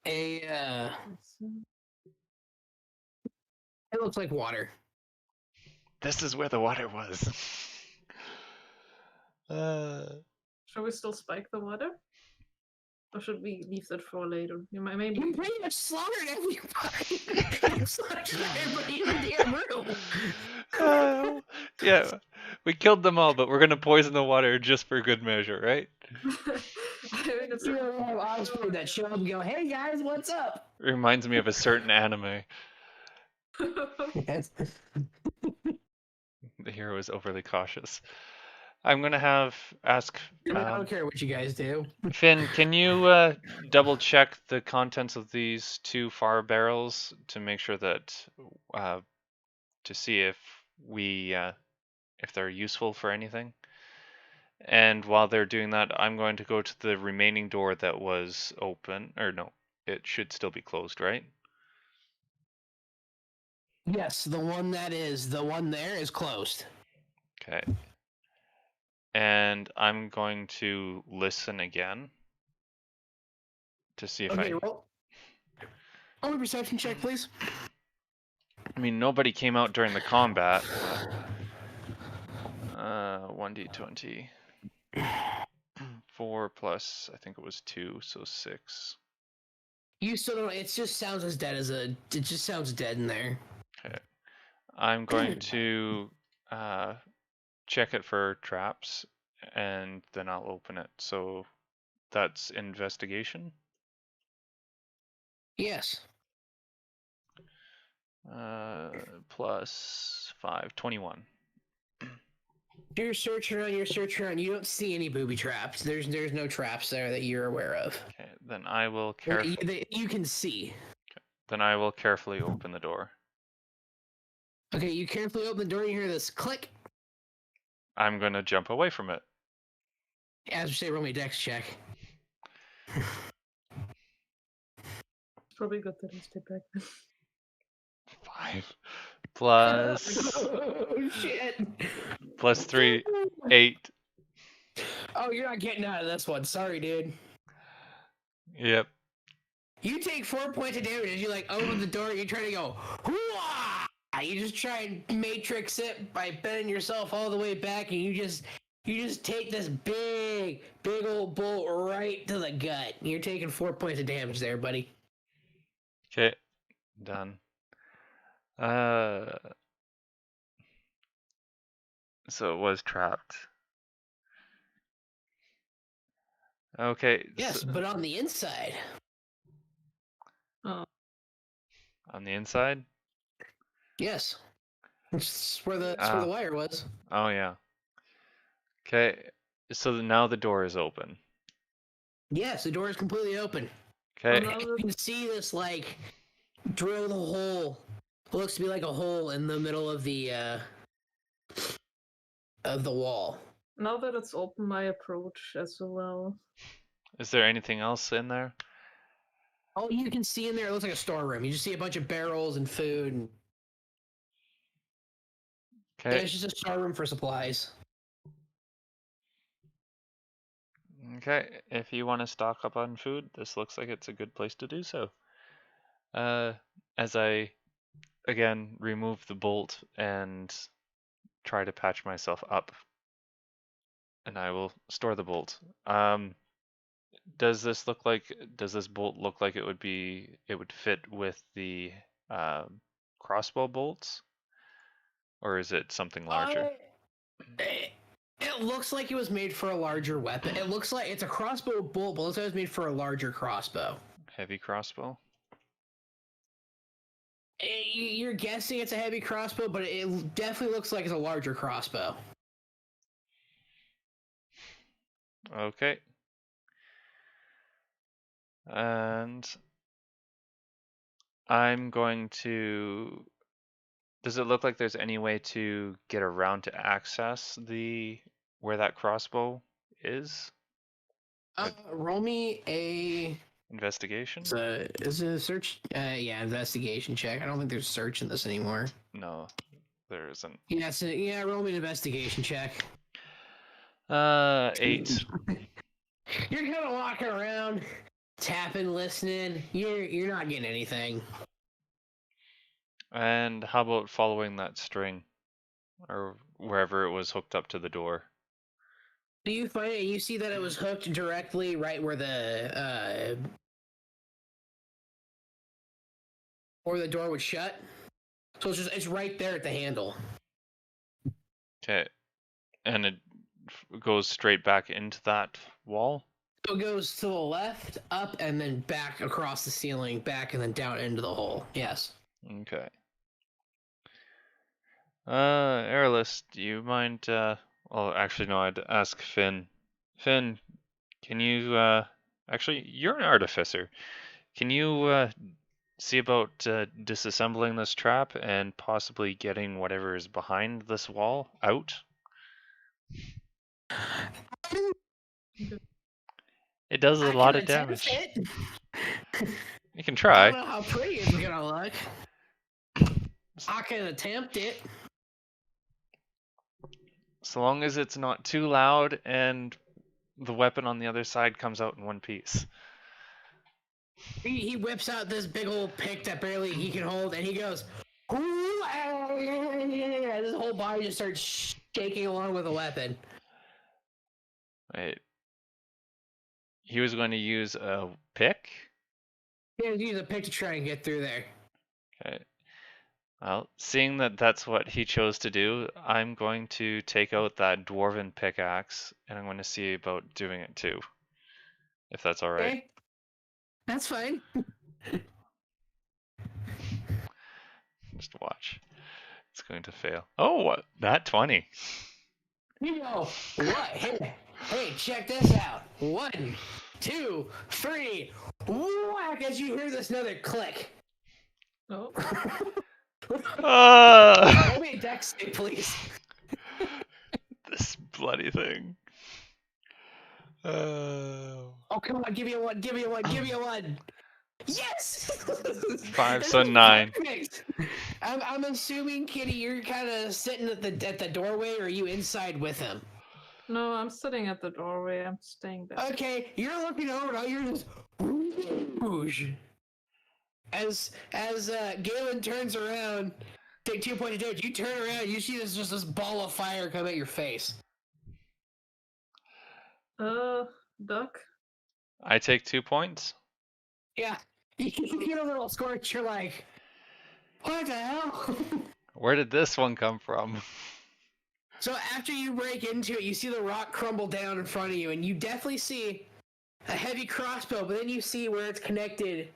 E: a. It looks like water.
C: This is where the water was.
B: Shall we still spike the water? Or should we leave that for later? You might maybe.
E: You pretty much slaughtered everybody. You slaughtered everybody in the damn room.
C: Yeah, we killed them all, but we're gonna poison the water just for good measure, right?
B: I mean, it's
E: You know, have Osprey that show up and go, "Hey guys, what's up?"
C: Reminds me of a certain anime.
E: Yes.
C: The hero is overly cautious. I'm gonna ask
E: I don't care what you guys do.
C: Finn, can you double check the contents of these 2 far barrels to make sure that to see if if they're useful for anything? And while they're doing that, I'm going to go to the remaining door that was open, or no, it should still be closed, right?
E: Yes, the one there is closed.
C: Okay. And I'm going to listen again to see if
E: Okay, roll a perception check, please.
C: I mean, nobody came out during the combat. 1d20. 4 plus, I think it was 2, so 6.
E: You still don't. It just sounds as dead as a. It just sounds dead in there.
C: Okay. I'm going to check it for traps, and then I'll open it. So that's investigation.
E: Yes.
C: Plus 5, 21.
E: You're searching around. You don't see any booby traps. There's no traps there that you're aware of.
C: Okay, then I will
E: You can see.
C: Then I will carefully open the door.
E: Okay, you carefully open the door. You hear this click.
C: I'm gonna jump away from it.
E: As we say, roll me a dex check.
B: It's probably good that I stay back.
C: 5 plus
E: Oh shit!
C: plus 3, 8.
E: Oh, you're not getting out of this one. Sorry, dude.
C: Yep.
E: You take 4 points of damage as you like open the door. You try to go. Hoo-ah! You just try and matrix it by bending yourself all the way back, and you just take this big old bolt right to the gut. You're taking 4 points of damage there, buddy.
C: Okay. Done. So it was trapped. Okay.
E: Yes, but on the inside.
B: Oh,
C: On the inside?
E: Yes. It's where the wire was.
C: Oh yeah. Okay. So now the door is open.
E: Yes, the door is completely open.
C: Okay.
B: Oh, no.
E: You can see this like drill the hole. It looks to be like a hole in the middle of the wall.
B: now that it's open, I approach as well.
C: Is there anything else in there?
E: All you can see in there, it looks like a storeroom. You just see a bunch of barrels and food, and
C: Okay.
E: it's just a storeroom for supplies.
C: Okay. If you want to stock up on food, this looks like it's a good place to do so. As I again remove the bolt and try to patch myself up, and I will store the bolt. Does this bolt look like it would fit with the crossbow bolts, or is it something larger?
E: It looks like it was made for a larger weapon. It looks like it's a crossbow bolt, but it looks like it was made for a larger crossbow.
C: Heavy crossbow?
E: You're guessing it's a heavy crossbow, but it definitely looks like it's a larger crossbow.
C: Okay. And I'm going to... Does it look like there's any way to get around to access where that crossbow is?
E: Roll me a...
C: Investigation?
E: Is it a search? Yeah, investigation check. I don't think there's search in this anymore.
C: No, there isn't.
E: Yeah, roll me an investigation check.
C: 8.
E: You're kind of walking around, tapping, listening. You're not getting anything.
C: And how about following that string? Or wherever it was hooked up to the door?
E: Do you find it? You see that it was hooked directly right where the door would shut. So it's right there at the handle.
C: Okay. And it goes straight back into that wall?
E: So it goes to the left, up, and then back across the ceiling, back, and then down into the hole. Yes.
C: Okay. Arelis, do you mind, well, actually, no, I'd ask Finn. Finn, can you, actually, you're an artificer. Can you, see about, disassembling this trap and possibly getting whatever is behind this wall out? It does a lot of damage. You can
E: I
C: try.
E: don't know how pretty it's gonna look. I can attempt it.
C: So long as it's not too loud and the weapon on the other side comes out in one piece.
E: He whips out this big old pick that barely he can hold, and he goes, "Ooh, ah," his whole body just starts shaking along with the weapon.
C: Wait. He was going to use a pick?
E: He has to use a pick to try and get through there.
C: Okay. Well, seeing that that's what he chose to do, I'm going to take out that dwarven pickaxe, and I'm going to see about doing it too. If that's alright.
E: Okay? That's fine.
C: Just watch. It's going to fail. Oh, what? That 20.
E: You go, what? Hey, check this out. 1, 2, 3. Whack! As you hear this another click.
B: Oh.
E: Roll me a dex save, please.
C: This bloody thing.
E: Oh, come on, give me a 1, give me a 1, give me a 1. Yes!
C: 5,
E: This
C: so
E: is
C: 9.
E: perfect. I'm assuming, Kitty, you're kind of sitting at the doorway, or are you inside with him?
B: No, I'm sitting at the doorway. I'm staying back.
E: Okay, you're looking over, and you're just whoosh. As Galin turns around, take 2 points of damage. You turn around, you see this ball of fire come at your face.
B: Duck.
C: I take 2 points.
E: Yeah, you get a little scorch. You're like, what the hell?
C: Where did this one come from?
E: So after you break into it, you see the rock crumble down in front of you, and you definitely see a heavy crossbow, but then you see where it's connected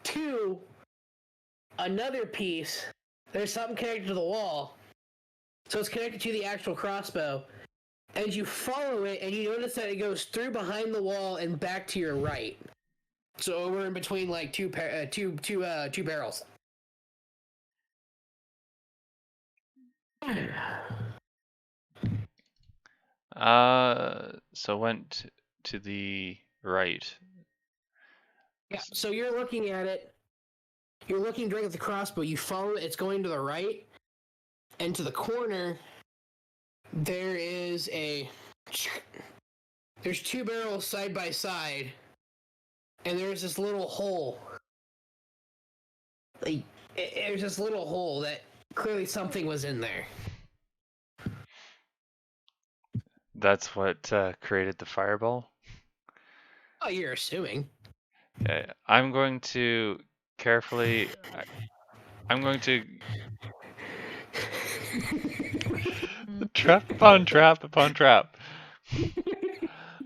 E: to another piece. There's something connected to the wall. So it's connected to the actual crossbow. And you follow it, and you notice that it goes through behind the wall and back to your right. So over in between, like, two barrels.
C: So went to the right.
E: Yeah, so you're looking at it. You're looking directly at the crossbow. You follow it. It's going to the right. And to the corner, there's 2 barrels side by side. And there's this little hole. Like, there's this little hole that clearly something was in there.
C: That's what created the fireball.
E: Oh, you're assuming.
C: Okay, I'm going to carefully. I'm going to trap upon trap upon trap.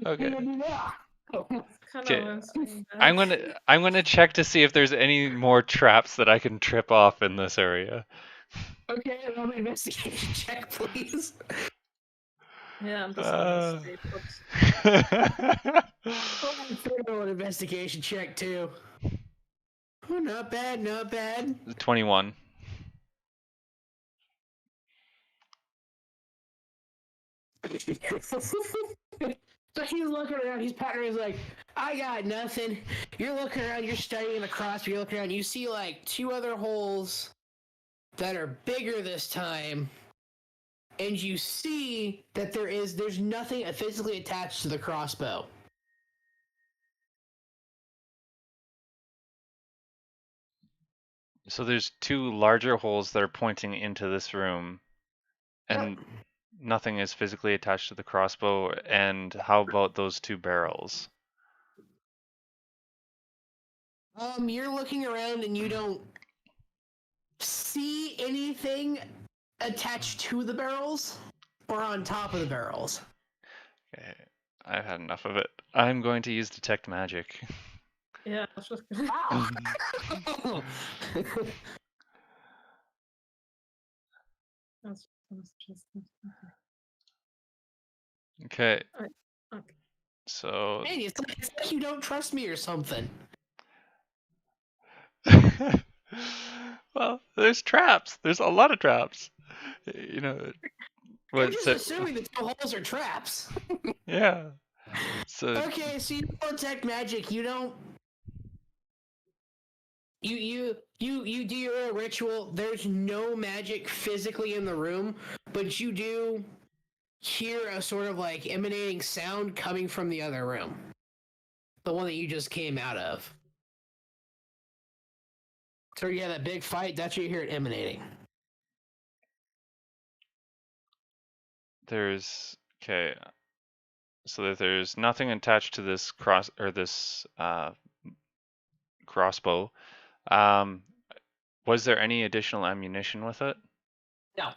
C: Okay. Okay. I'm gonna check to see if there's any more traps that I can trip off in this area.
E: Okay, roll an investigation check, please.
B: Yeah, I'm just gonna stay put.
E: Roll an investigation check too. Oh, not bad, not bad.
C: 21.
E: So he's looking around, he's patting around, he's like, I got nothing. You're looking around, you're studying the crossbow, you're looking around, you see like 2 other holes that are bigger this time, and you see that there's nothing physically attached to the crossbow.
C: So there's 2 larger holes that are pointing into this room, and nothing is physically attached to the crossbow, and how about those 2 barrels?
E: You're looking around and you don't see anything attached to the barrels or on top of the barrels.
C: Okay, I've had enough of it. I'm going to use detect magic.
B: Yeah, I was just
E: Wow.
B: that's just
C: Okay,
B: okay.
C: so
E: Hey, it's like you don't trust me or something.
C: well, there's traps. There's a lot of traps. You know,
E: You're
C: what?
E: just
C: So,
E: assuming the 2 holes are traps.
C: yeah. So
E: Okay, so you don't detect magic. You don't. You do your own ritual. There's no magic physically in the room, but you do hear a sort of like emanating sound coming from the other room, the one that you just came out of. So yeah, that big fight. That's what you hear it emanating.
C: there's okay. So that there's nothing attached to this crossbow. Was there any additional ammunition with it?
E: No.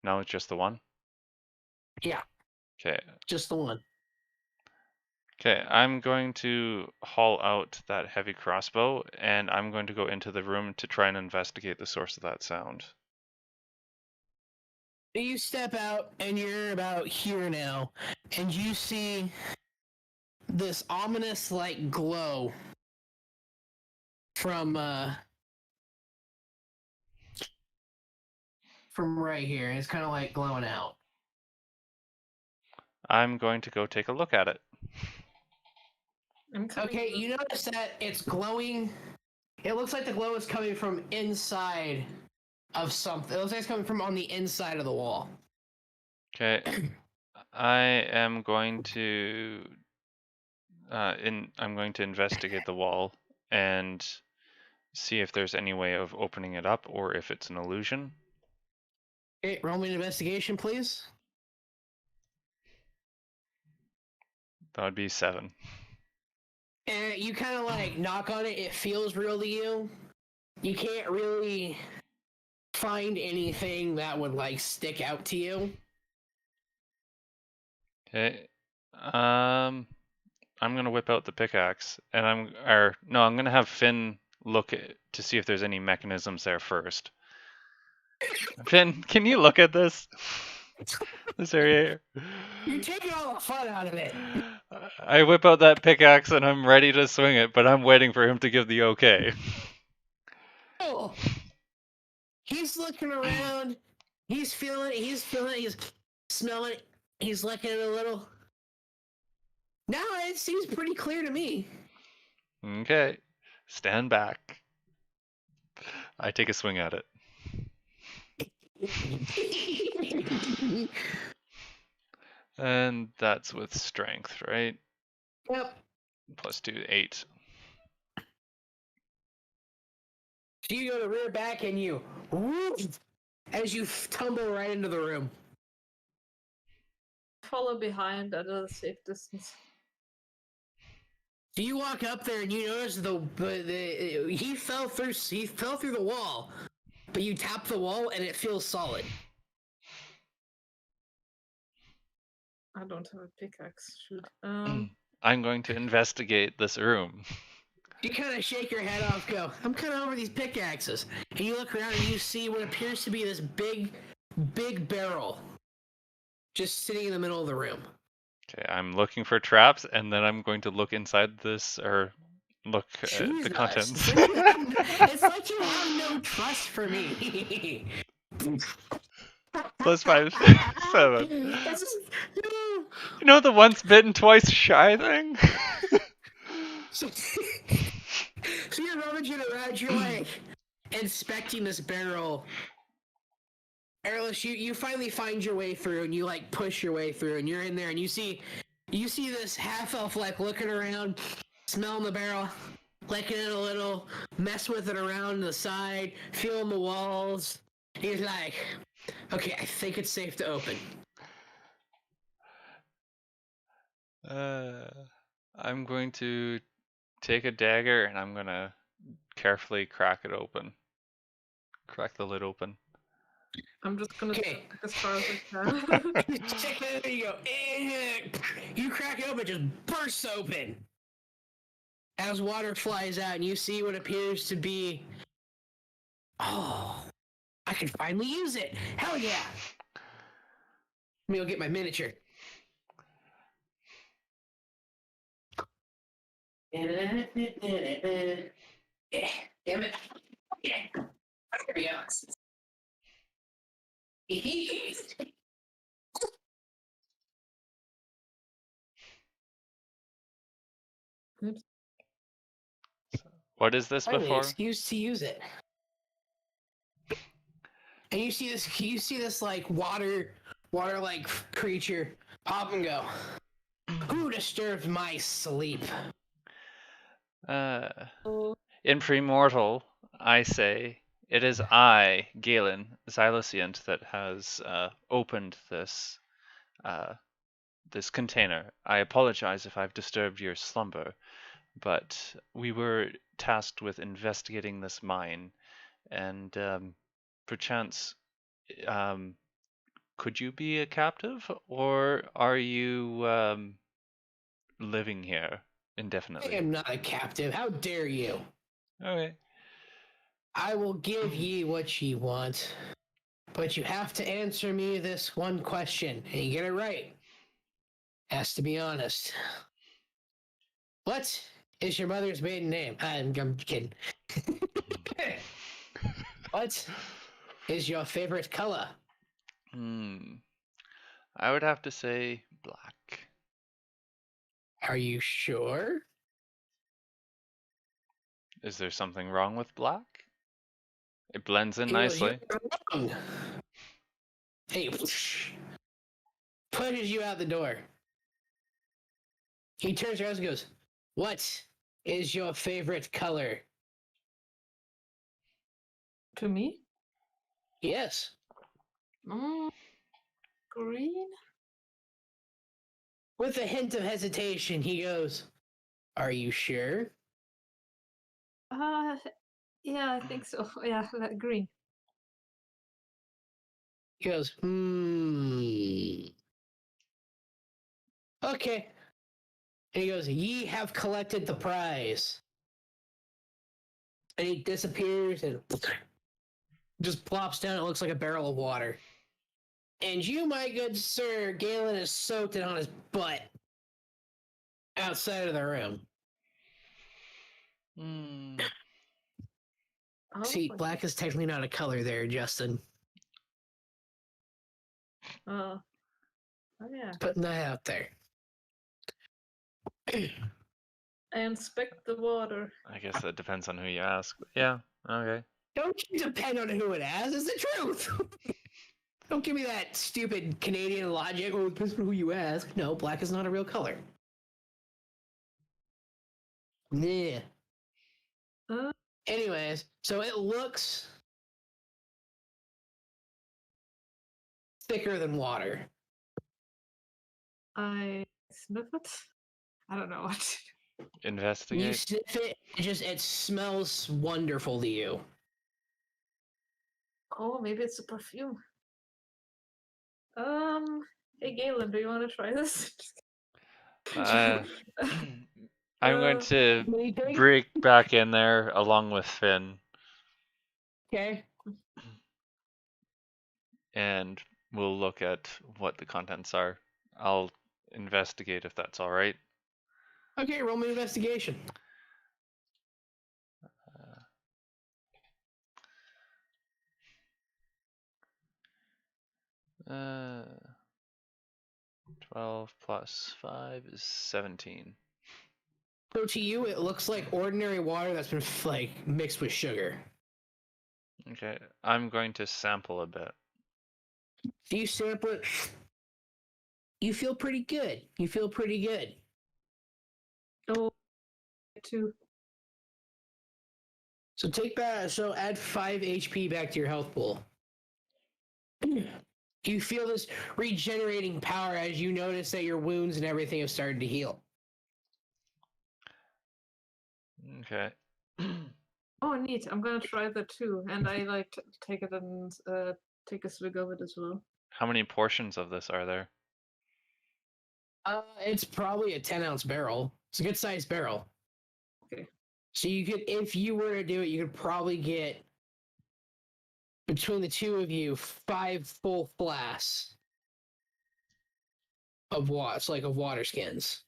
C: No, it's just the one.
E: Yeah,
C: Okay.
E: just the one.
C: Okay, I'm going to haul out that heavy crossbow, and I'm going to go into the room to try and investigate the source of that sound.
E: You step out, and you're about here now, and you see this ominous like glow from right here. It's kind of like glowing out.
C: I'm going to go take a look at it.
B: I'm coming.
E: Okay, you notice that it's glowing. It looks like the glow is coming from inside of something. It looks like it's coming from on the inside of the wall.
C: Okay, I am going to I'm going to investigate the wall and see if there's any way of opening it up or if it's an illusion.
E: Okay, roll me an investigation, please.
C: That would be 7.
E: And you kind of like knock on it. It feels real to you. You can't really find anything that would like stick out to you.
C: Okay. I'm gonna whip out the pickaxe, and I'm gonna have Finn look to see if there's any mechanisms there first. Finn, can you look at this? This area here.
E: You're taking all the fun out of it.
C: I whip out that pickaxe and I'm ready to swing it, but I'm waiting for him to give the okay.
E: Oh. He's looking around. He's feeling it. He's smelling it. He's licking it a little. No, it seems pretty clear to me.
C: Okay. Stand back. I take a swing at it. And that's with strength, right?
E: Yep.
C: Plus 2, 8.
E: So you go to rear back and you whoosh, as you tumble right into the room.
B: Follow behind at a safe distance.
E: So you walk up there and you notice he fell through the wall, but you tap the wall and it feels solid.
B: I don't have a pickaxe. Shoot.
C: I'm going to investigate this room.
E: You kind of shake your head off, go, I'm kind of over these pickaxes. And you look around and you see what appears to be this big barrel just sitting in the middle of the room.
C: Okay, I'm looking for traps, and then I'm going to look inside this, or look at the contents.
E: It's like you have no trust for me.
C: Plus 5, 7. You know the once bitten, twice shy thing?
E: So you're rummaging around, you're like inspecting this barrel. Arelis, you finally find your way through, and you like push your way through, and you're in there, and you see this half elf like looking around, smelling the barrel, licking it a little, mess with it around the side, feeling the walls. He's like, okay, I think it's safe to open.
C: I'm going to take a dagger and I'm gonna carefully crack it open. Crack the lid open.
B: I'm just gonna
E: Okay.
B: stick as far as I can.
E: There you go. You crack it open, it just bursts open. As water flies out, and you see what appears to be. Oh, I can finally use it. Hell yeah. Let me go get my miniature. Yeah, damn it. Yeah. There we go.
B: Oops.
C: What is this
E: Finally,
C: before?
E: excuse to use it. And you see this like water like creature pop and go. Who disturbed my sleep?
B: Oh,
C: In Premortal, I say it is I, Galin Xiloscient, that has opened this this container. I apologize if I've disturbed your slumber, but we were tasked with investigating this mine, and perchance, could you be a captive, or are you living here
E: I
C: indefinitely?
E: am not a captive. How dare you?
C: Okay.
E: I will give ye what ye want, but you have to answer me this one question, and you get it right. Has to be honest. What is your mother's maiden name? I'm kidding. What is your favorite color?
C: I would have to say black.
E: Are you sure?
C: Is there something wrong with black? It blends in
E: He goes,
C: nicely.
E: "You're wrong." Hey, pushes you out the door. He turns around and goes, "What is your favorite color?"
B: to me?
E: Yes.
B: Green?
E: With a hint of hesitation, he goes, "Are you sure?"
B: Yeah, I think so. Yeah, green.
E: He goes, Okay. And he goes, "Ye have collected the prize." And he disappears and just plops down. It looks like a barrel of water. And you, my good sir, Galen is soaked it on his butt outside of the room.
B: Oh,
E: See, black is technically not a color there, Justin.
B: oh yeah.
E: Putting that out there.
B: I inspect the water.
C: I guess that depends on who you ask. But yeah, okay.
E: Don't you depend on who it asks. It's the truth. Don't give me that stupid Canadian logic. Oh, it depends on who you ask. No, black is not a real color. Yeah.
B: Uh,
E: Anyways, so it looks thicker than water.
B: I sniff it. I don't know what.
E: You
C: Investigate.
E: sniff it, it smells wonderful to you.
B: Oh, maybe it's a perfume. Hey Galen, do you want to try this?
C: I'm going to
E: What do you think?
C: break back in there along with Finn,
E: Okay.
C: and we'll look at what the contents are. I'll investigate if that's all right.
E: Okay, roll me investigation.
C: Uh, 12 plus 5 is 17.
E: So to you, it looks like ordinary water that's been like mixed with sugar.
C: Okay, I'm going to sample a bit.
E: Do you sample it? You feel pretty good. You feel pretty good.
B: Oh, two.
E: So take back. So add 5 HP back to your health pool. You feel this regenerating power as you notice that your wounds and everything have started to heal.
C: Okay.
B: Oh, neat. I'm gonna try that too. And I like take it and take a swig of it as well.
C: How many portions of this are there?
E: It's probably a 10-ounce barrel. It's a good sized barrel.
B: Okay.
E: So you could, if you were to do it, you could probably get between the two of you 5 full flasks of water, like of water skins.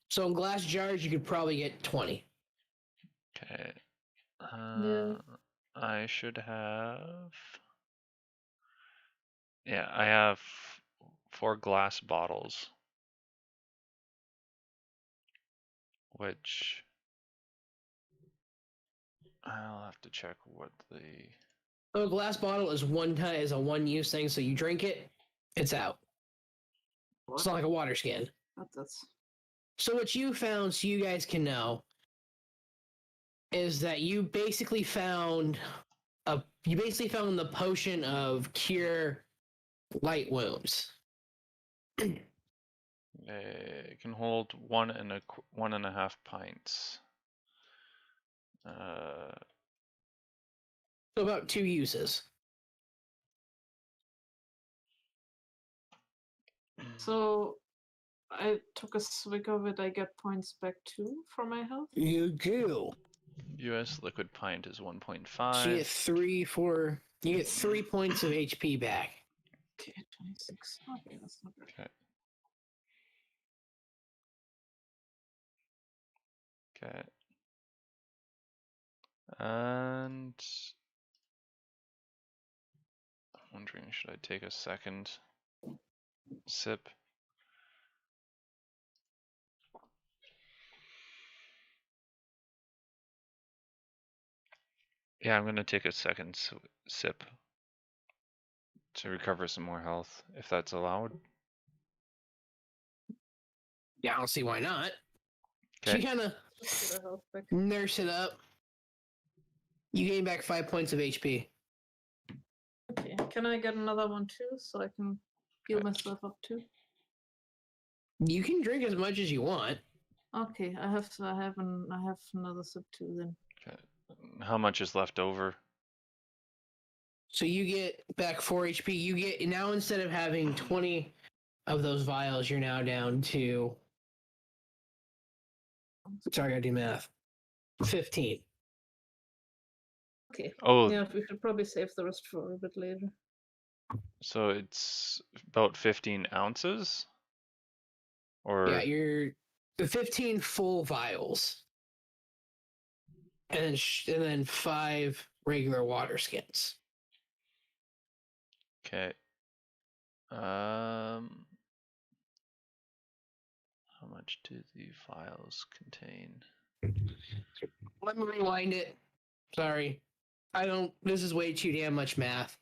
E: So in glass jars, you could probably get 20.
C: Okay.
B: Yeah.
C: I should have. Yeah, I have 4 glass bottles, which I'll have to check what the.
E: So a glass bottle is a one-use thing. So you drink it, it's out.
B: What?
E: It's not like a water skin.
B: That's
E: So what you found, so you guys can know, is that you basically found the potion of cure light wounds.
C: It can hold 1.5 pints.
E: So about 2 uses.
B: so. I took a swig of it. I get points back too for my health.
E: You do.
C: U.S. liquid pint is 1.5.
E: So you get 3 points of HP back.
B: Okay, 26. Okay, that's not bad.
C: Okay. Okay. And I'm wondering, should I take a second sip? Yeah, I'm gonna take a second sip to recover some more health, if that's allowed.
E: Yeah, I don't see why not. So
C: Okay.
E: you kind of
B: Let's get our health back.
E: nurse it up. You gain back 5 points of HP.
B: Okay, can I get another one too, so I can heal myself up too?
E: You can drink as much as you want.
B: Okay, I have another sip too then.
C: Okay. How much is left over?
E: So you get back 4 HP. You get now, instead of having 20 of those vials, you're now down to. Sorry, I gotta do math. 15.
B: Okay.
C: Oh,
B: Yeah, we should probably save the rest for a bit later.
C: so it's about 15 ounces? Or
E: Yeah, you're the 15 full vials, and then 5 regular water skins.
C: okay. How much do the vials contain?
E: Let me rewind it. Sorry, This is way too damn much math.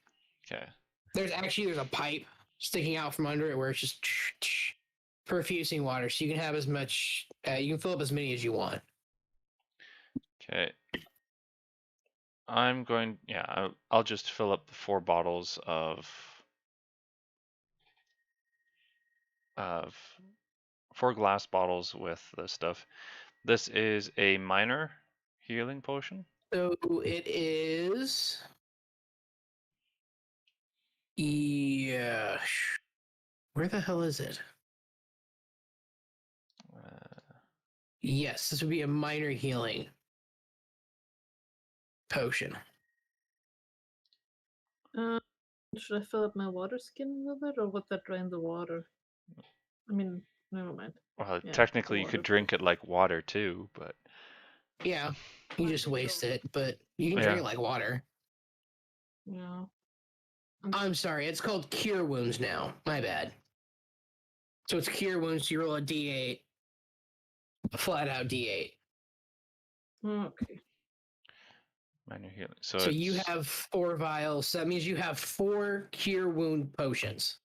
C: Okay.
E: There's a pipe sticking out from under it where it's just perfusing water, so you can have as much. You can fill up as many as you want.
C: Okay. I'm going. Yeah, I'll just fill up the 4 bottles of 4 glass bottles with the stuff. This is a minor healing potion.
E: So it is. Yeah. Where the hell is it? Yes, this would be a minor healing potion.
B: Should I fill up my water skin with it, or would that drain the water? I mean, never mind.
C: Well,
B: Yeah,
C: technically, you
B: water.
C: could drink it like water too, but
E: Yeah, you just waste it, but you can
C: Yeah.
E: drink it like water.
B: Yeah.
E: I'm sorry, it's called Cure Wounds now. My bad. So it's Cure Wounds, you roll a d8. A flat out d8.
B: Okay.
C: minor healing. So,
E: So you
C: it's-
E: have 4 vials. So that means you have 4 Cure Wound potions.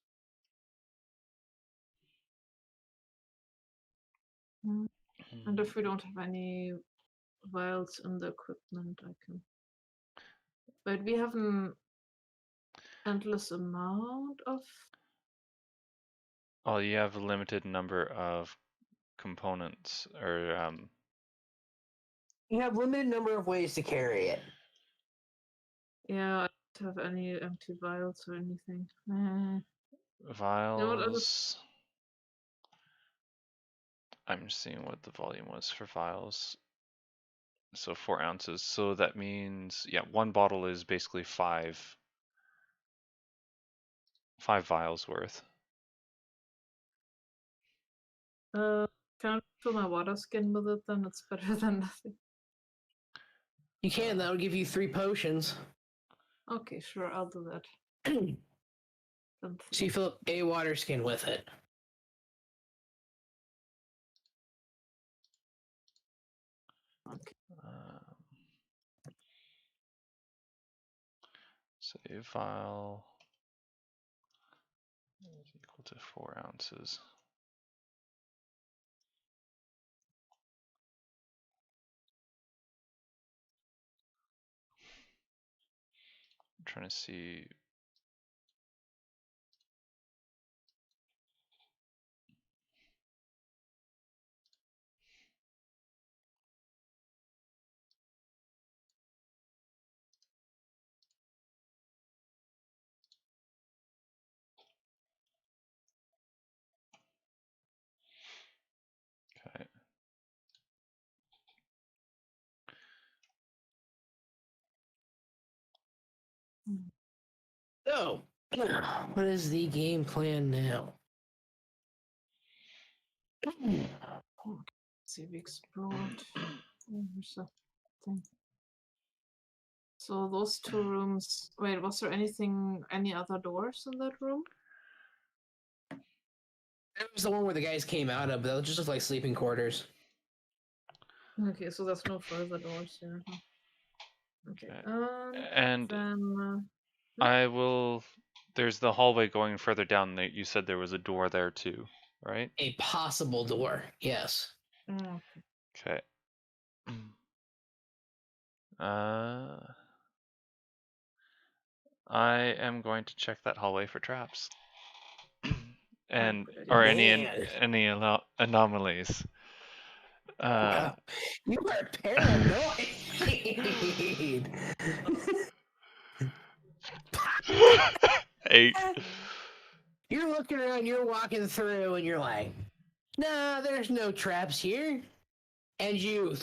B: And if we don't have any vials in the equipment, I can. But we haven't. endless amount of.
C: Well, you have a limited number of components, or
E: You have limited number of ways to carry it.
B: Yeah, I don't have any empty vials or anything. know what,
C: vials. I'm just seeing what the volume was for vials. So 4 ounces. So that means, yeah, one bottle is basically five vials worth.
B: Can I fill my water skin with it? Then it's better than nothing.
E: You can. That would give you 3 potions.
B: Okay, sure, I'll do that.
E: So you fill up a water skin with it.
B: Okay.
C: Save vial is equal to 4 ounces. I'm trying to see. Okay.
E: So, what is the game plan now?
B: See, we explored. There's a thing. So those 2 rooms. Wait, was there any other doors in that room?
E: It was the one where the guys came out of, but that just looked like sleeping quarters.
B: Okay, so there's no further doors here. Huh? Okay.
C: And
B: then
C: I will. There's the hallway going further down. You said there was a door there too, right?
E: A possible door, yes.
C: Okay. I am going to check that hallway for traps, and or any anomalies.
E: Wow. You are paranoid.
C: 8.
E: You're looking around, you're walking through, and you're like, nah, there's no traps here. And you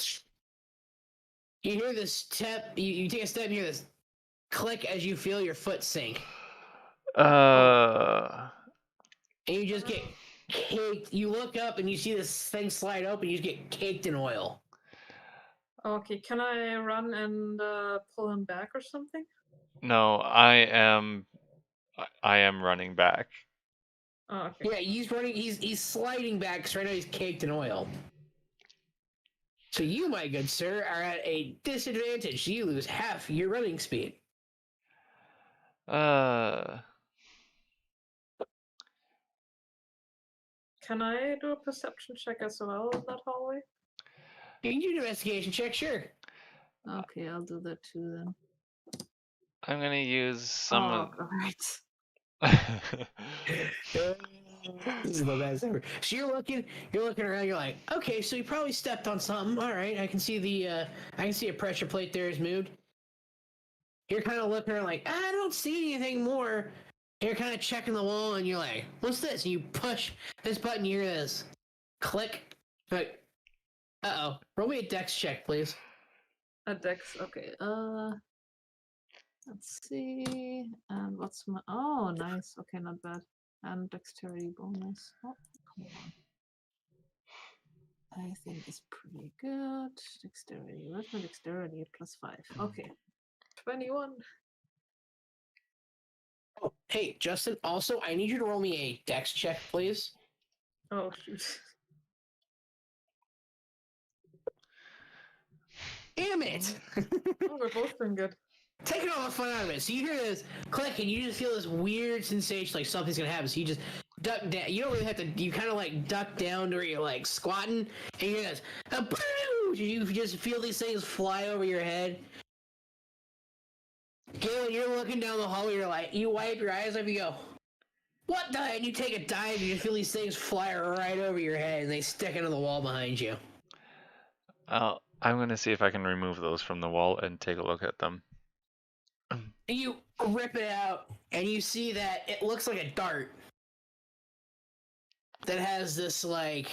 E: hear this step, you take a step and you hear this click as you feel your foot sink. And you just get caked. You look up and you see this thing slide open, you just get caked in oil.
B: Okay, can I run and pull him back or something?
C: No, I am running back.
B: Oh, okay.
E: Yeah, he's running. He's sliding back because right now he's caked in oil. So you, my good sir, are at a disadvantage. You lose half your running speed.
C: Uh,
B: Can I do a perception check as well in that hallway?
E: You can do an investigation check, sure.
B: Okay, I'll do that too then.
C: I'm gonna use some of.
B: Alright.
E: This is the best ever. So you're looking around. You're like, okay, so you probably stepped on something. All right, I can see a pressure plate there is moved. You're kind of looking around like, I don't see anything more. You're kind of checking the wall, and you're like, what's this? And you push this button. You hear this click. Like, uh-oh. Roll me a dex check, please.
B: A dex. Okay. Let's see. And what's my? Oh, nice. Okay, not bad. And dexterity bonus. Oh, come on. I think it's pretty good. Dexterity. Where's my dexterity? +5. Okay. 21.
E: Oh, hey, Justin. Also, I need you to roll me a dex check, please.
B: Oh, shoot.
E: Damn it!
B: Oh, we're both been good.
E: Taking all the fun out of it. So you hear this click, and you just feel this weird sensation, like something's gonna happen. So you just duck down. You don't really have to. You kind of like duck down to where you're like squatting, and you hear this. You just feel these things fly over your head. Galen, you're looking down the hallway, you're like, you wipe your eyes up, you go, what the? And you take a dive, you feel these things fly right over your head, and they stick into the wall behind you.
C: I'm going to see if I can remove those from the wall and take a look at them.
E: You rip it out, and you see that it looks like a dart that has this, like...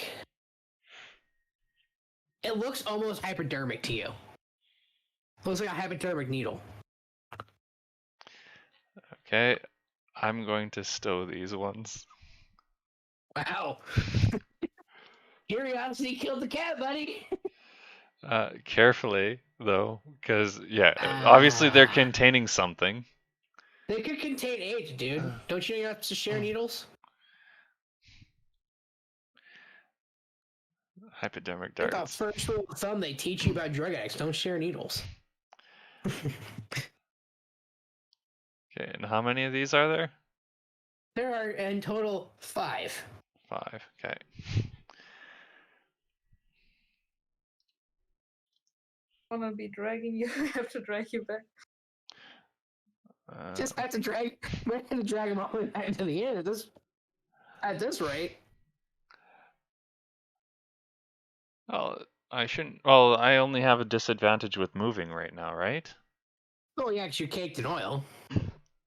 E: It looks almost hypodermic to you. It looks like a hypodermic needle.
C: Okay, I'm going to stow these ones.
E: Wow. Curiosity killed the cat, buddy.
C: Carefully, though, because, yeah, obviously they're
E: Ah.
C: containing something.
E: They could contain AIDS, dude. Don't you know you're not supposed to share needles?
C: Hypodermic
E: I thought
C: darts.
E: first rule of thumb they teach you about drug addicts. Don't share needles.
C: Okay, and how many of these are there?
E: There are in total 5.
C: 5, okay.
B: I wanna be dragging you. I have to drag you back.
E: Just have to drag. We're gonna drag him all the way back to the end. At this rate.
C: Oh, I shouldn't. Well, I only have a disadvantage with moving right now, right?
E: Oh yeah, 'cause you're caked in oil.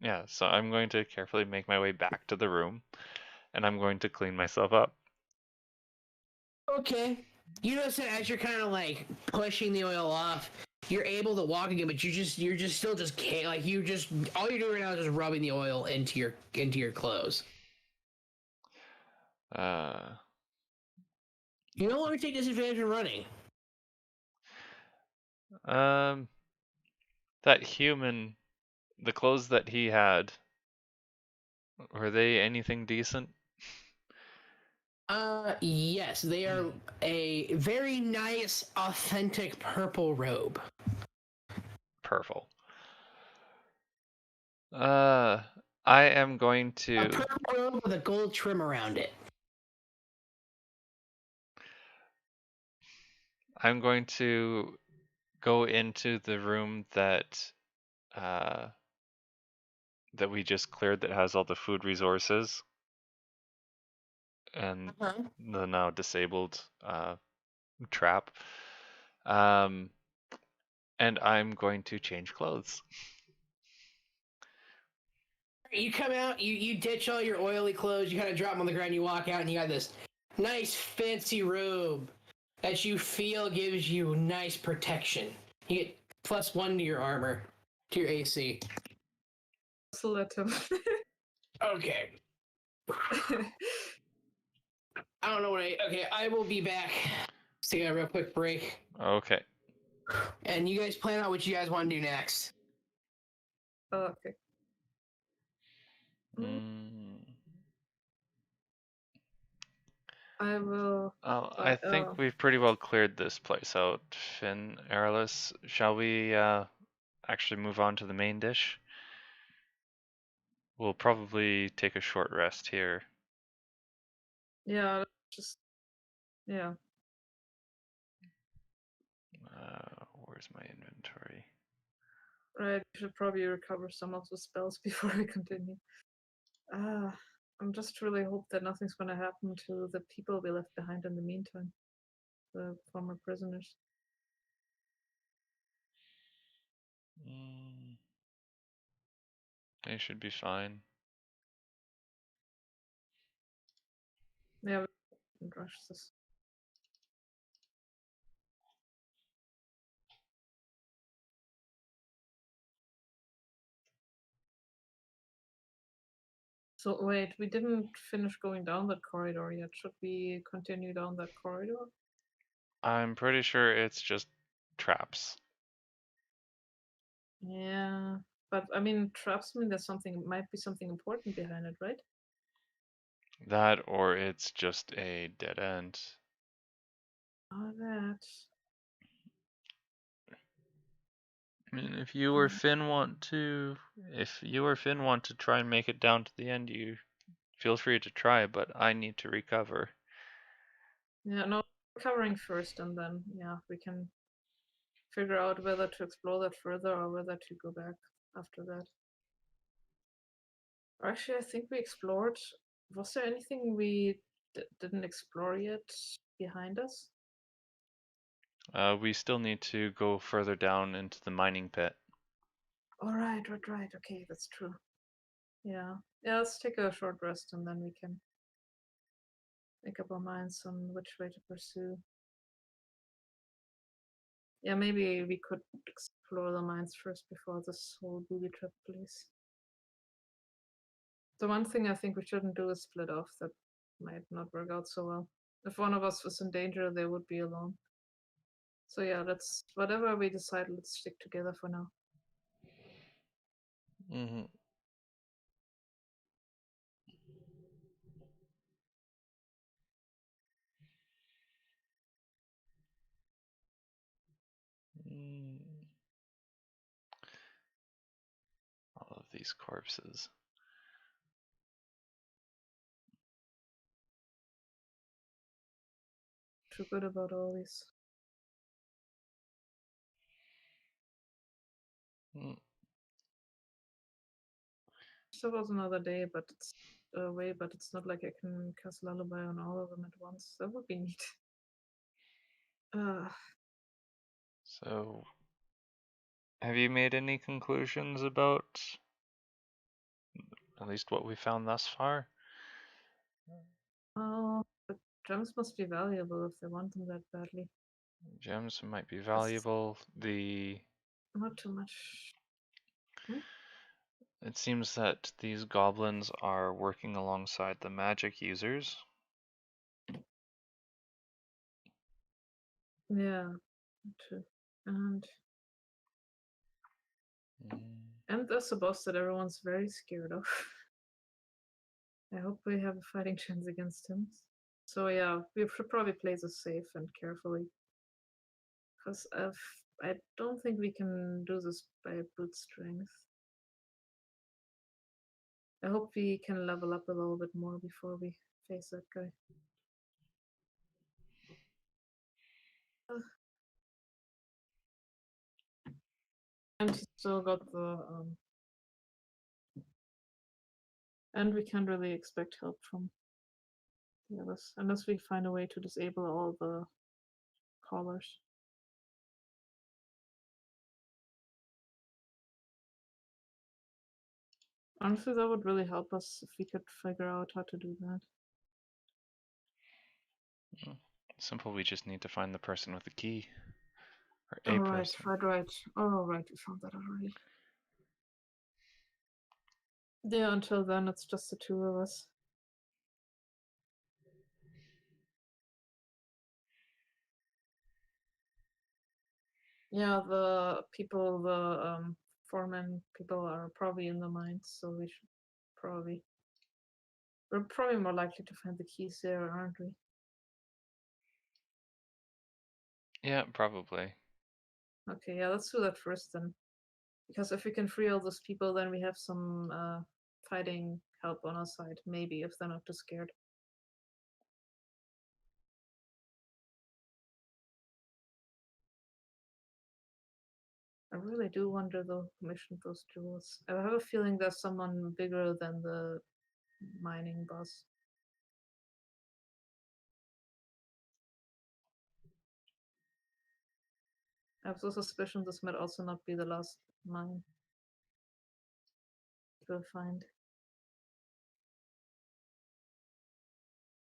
C: Yeah, so I'm going to carefully make my way back to the room, and I'm going to clean myself up.
E: Okay. You notice that as you're kind of like pushing the oil off, you're able to walk again, but you're just still just can't, like you just all you're doing right now is just rubbing the oil into your clothes. You don't want to take disadvantage in running.
C: That human, the clothes that he had, were they anything decent?
E: Yes, they are a very nice, authentic purple robe.
C: Purple. I am going
E: A
C: to.
E: purple robe with a gold trim around it.
C: I'm going to go into the room that that we just cleared that has all the food resources and the now disabled trap. And I'm going to change clothes.
E: You come out, you ditch all your oily clothes, you kind of drop them on the ground, you walk out, and you got this nice fancy robe that you feel gives you nice protection. You get +1 to your armor, to your AC.
B: So let him.
E: Okay. I don't know what I will be back. Let's take a real quick break.
C: Okay.
E: And you guys plan out what you guys want to do next.
B: Oh, okay. I will.
C: I think we've pretty well cleared this place out. Finn, Arelis, shall we actually move on to the main dish? We'll probably take a short rest here.
B: Yeah, just. Yeah.
C: Where's my inventory?
B: Right, we should probably recover some of the spells before we continue. I'm just really hope that nothing's gonna happen to the people we left behind in the meantime. The former prisoners.
C: They should be fine.
B: Yeah, we can rush this. So wait, we didn't finish going down that corridor yet. Should we continue down that corridor?
C: I'm pretty sure it's just traps.
B: Yeah, but I mean, traps mean there's something, might be something important behind it, right?
C: That or it's just a dead end.
B: Oh, that.
C: I mean, if you or Finn want to try and make it down to the end, you feel free to try, but I need to recover.
B: Yeah, no, recovering first, and then yeah, we can figure out whether to explore that further or whether to go back. after that. Actually, I think we explored. Was there anything we didn't explore yet behind us?
C: We still need to go further down into the mining pit.
B: All right. Okay, that's true. Yeah. Let's take a short rest and then we can make up our minds on which way to pursue. Yeah, maybe we could explore the mines first before this whole booby trip, please. The one thing I think we shouldn't do is split off. That might not work out so well. If one of us was in danger, they would be alone. So yeah, whatever we decide, let's stick together for now.
C: Mm-hmm. All of these corpses.
B: Too good about all these. Still was another day, but it's away. But it's not like I can cast lullaby on all of them at once. That would be neat.
C: So, have you made any conclusions about at least what we found thus far?
B: Oh, but gems must be valuable if they want them that badly.
C: Gems might be valuable.
B: Not too much.
C: It seems that these goblins are working alongside the magic users.
B: Yeah, true. And there's a boss that everyone's very scared of. I hope we have a fighting chance against him. So yeah, we should probably play this safe and carefully. Because I don't think we can do this by brute strength. I hope we can level up a little bit more before we face that guy. And he still got the and we can't really expect help from the others unless we find a way to disable all the callers. Honestly, that would really help us if we could figure out how to do that.
C: Simple, we just need to find the person with the key. Or a person.
B: Right. Oh, right, we found that already. Yeah, until then, it's just the two of us. Yeah, the people, the foreman people are probably in the mines, so we should probably... We're probably more likely to find the keys there, aren't we?
C: Yeah, probably.
B: Okay, yeah, let's do that first then. Because if we can free all those people, then we have some fighting help on our side, maybe, if they're not too scared. I really do wonder though who commissioned those jewels. I have a feeling there's someone bigger than the mining boss. I have a suspicion this might also not be the last mine we'll find.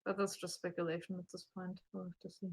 B: But that's just speculation at this point. We'll have to see.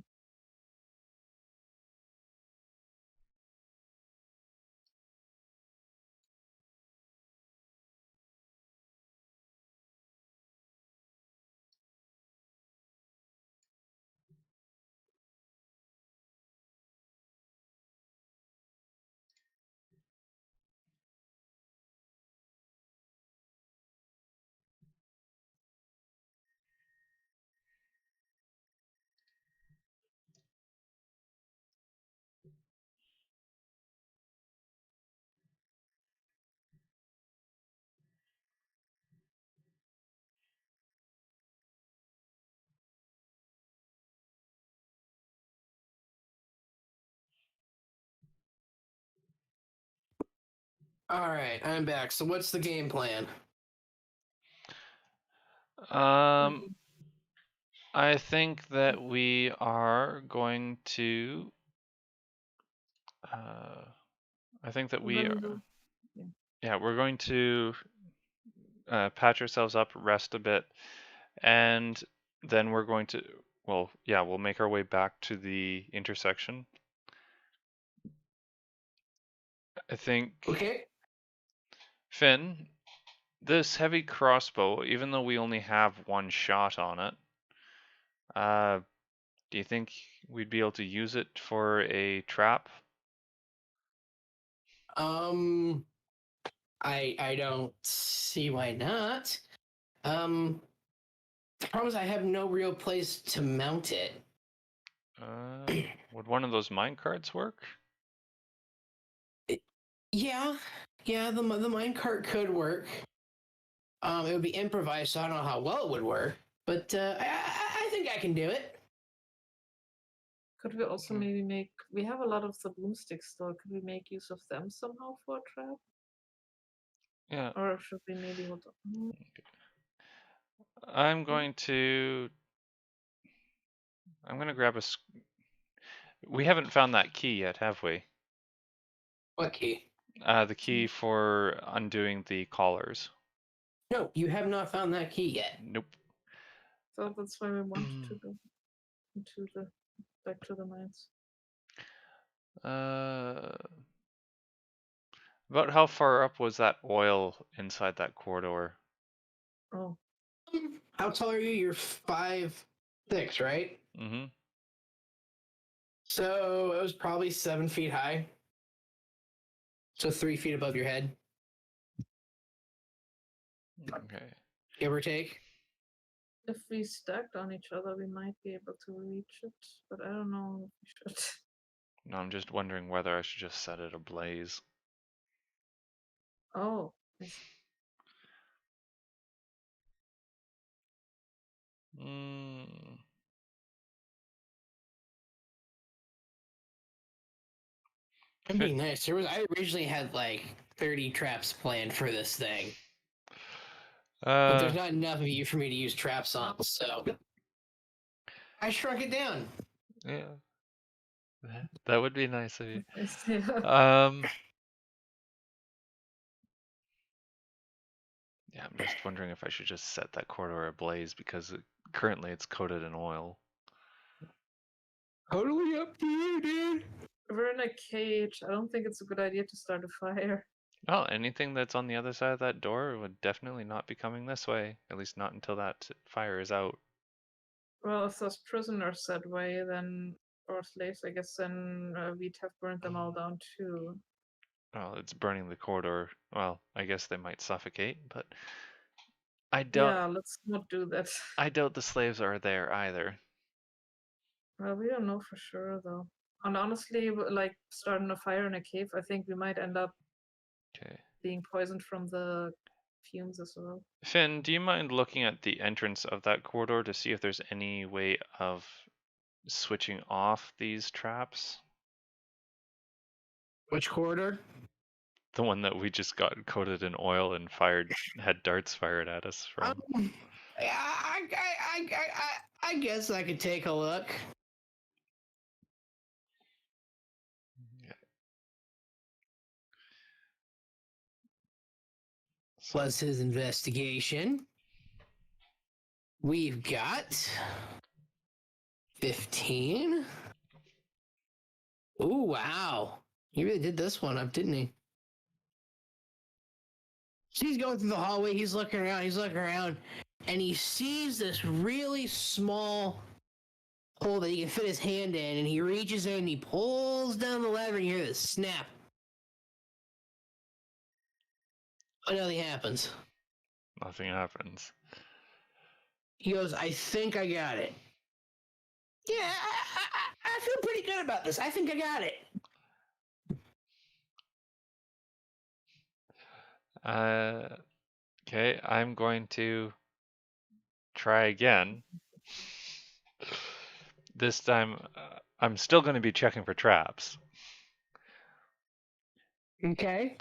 E: All right, I'm back. So what's the game plan?
C: I think that we are going to. I think that we are. Yeah, we're going to patch ourselves up, rest a bit, and then we're going to. Well, yeah, we'll make our way back to the intersection. I think.
E: Okay.
C: Finn, this heavy crossbow, even though we only have one shot on it, do you think we'd be able to use it for a trap?
E: I don't see why not. The problem is I have no real place to mount it.
C: Would one of those mine carts work?
E: Yeah, the minecart could work. It would be improvised, so I don't know how well it would work, but I think I can do it.
B: Could we also maybe make? We have a lot of the boomsticks still. Could we make use of them somehow for a trap?
C: Yeah.
B: Or should we maybe hold on?
C: I'm going to grab a. We haven't found that key yet, have we?
E: What key?
C: The key for undoing the collars.
E: No, you have not found that key yet.
C: Nope.
B: So that's why we wanted to go into the back to the mines.
C: About how far up was that oil inside that corridor?
B: Oh,
E: How tall are you? You're 5'6", right?
C: Mm-hmm.
E: So it was probably 7 feet high. So 3 feet above your head,
C: Okay.
E: give or take.
B: if we stacked on each other, we might be able to reach it, but I don't know if we should.
C: No, I'm just wondering whether I should just set it ablaze.
B: Oh,
C: Mm.
E: That'd be nice. I originally had like 30 traps planned for this thing, but there's not enough of you for me to use traps on, so I shrunk it down.
C: Yeah. That would be nice of you.
B: yeah.
C: Yeah, I'm just wondering if I should just set that corridor ablaze because currently it's coated in oil.
E: Totally up to you, dude.
B: We're in a cage. I don't think it's a good idea to start a fire.
C: Well, anything that's on the other side of that door would definitely not be coming this way, at least not until that fire is out.
B: Well, if those prisoners that way, then, or slaves, I guess, then we'd have burned them all down too.
C: Well, it's burning the corridor. Well, I guess they might suffocate, but I doubt.
B: Yeah, let's not do that.
C: I doubt the slaves are there either.
B: Well, we don't know for sure though. And honestly, like starting a fire in a cave, I think we might end up
C: Okay.
B: being poisoned from the fumes as well.
C: Finn, do you mind looking at the entrance of that corridor to see if there's any way of switching off these traps?
E: Which corridor?
C: The one that we just got coated in oil and had darts fired at us from.
E: I guess I could take a look. Was his investigation. We've got 15. Oh, wow. He really did this one up, didn't he? So he's going through the hallway, he's looking around, and he sees this really small hole that he can fit his hand in, and he reaches in and he pulls down the lever, and you hear this snap. But nothing happens.
C: Nothing happens.
E: He goes, I think I got it. Yeah, I feel pretty good about this. I think I got it.
C: Okay, I'm going to try again. This time, I'm still going to be checking for traps.
E: Okay.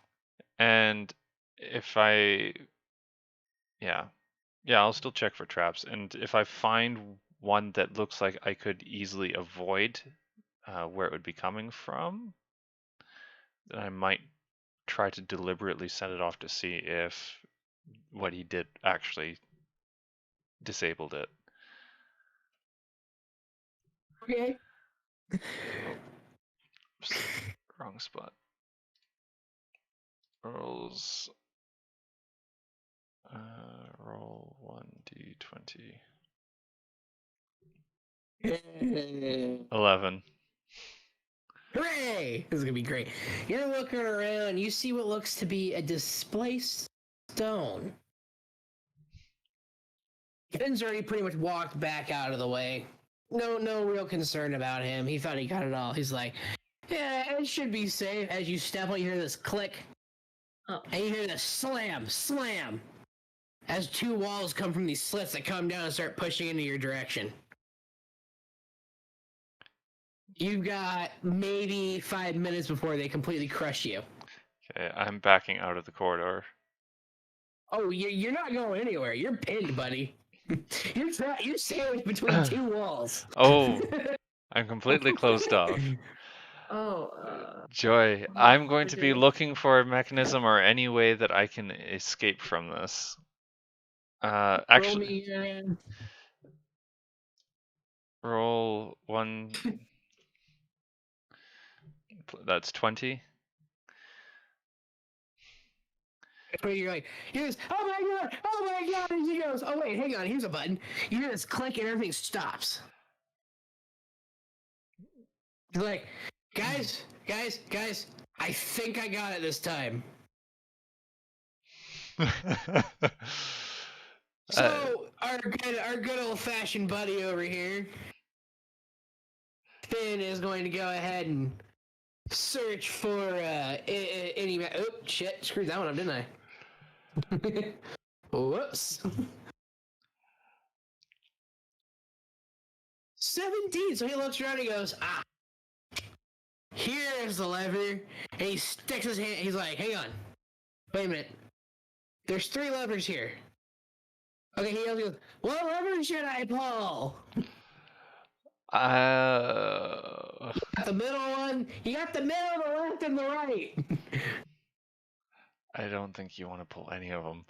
C: And if I, yeah, I'll still check for traps. And if I find one that looks like I could easily avoid where it would be coming from, then I might try to deliberately set it off to see if what he did actually disabled it.
E: Okay.
C: Oops, wrong spot. Rolls. Roll 1d20. 11.
E: Hooray! This is gonna be great. You're looking around, you see what looks to be a displaced stone. Finn's already pretty much walked back out of the way. No real concern about him. He thought he got it all. He's like, yeah, it should be safe. As you step on, you hear this click.
D: Oh.
E: And you hear this slam, as two walls come from these slits that come down and start pushing into your direction. You've got maybe 5 minutes before they completely crush you.
C: Okay, I'm backing out of the corridor.
E: Oh, you're not going anywhere. You're pinned, buddy. You're sandwiched between two walls.
C: Oh, I'm completely closed off.
D: Oh,
C: Joy, I'm going to be looking for a mechanism or any way that I can escape from this. Actually, roll one. That's 20.
E: Where you're like, he goes, oh my god, and he goes, oh wait, hang on, here's a button. You hear this click and everything stops. He's like, guys, I think I got it this time. So our good old fashioned buddy over here, Finn, is going to go ahead and search for any. Oh shit! Screwed that one up, didn't I? Whoops. 17. So he looks around and he goes, ah. Here's the lever. And he sticks his hand. He's like, hang on. Wait a minute. There's 3 levers here. Okay, he goes, what lever should I pull? The middle one. You got the middle, the left, and the right.
C: I don't think you want to pull any of them.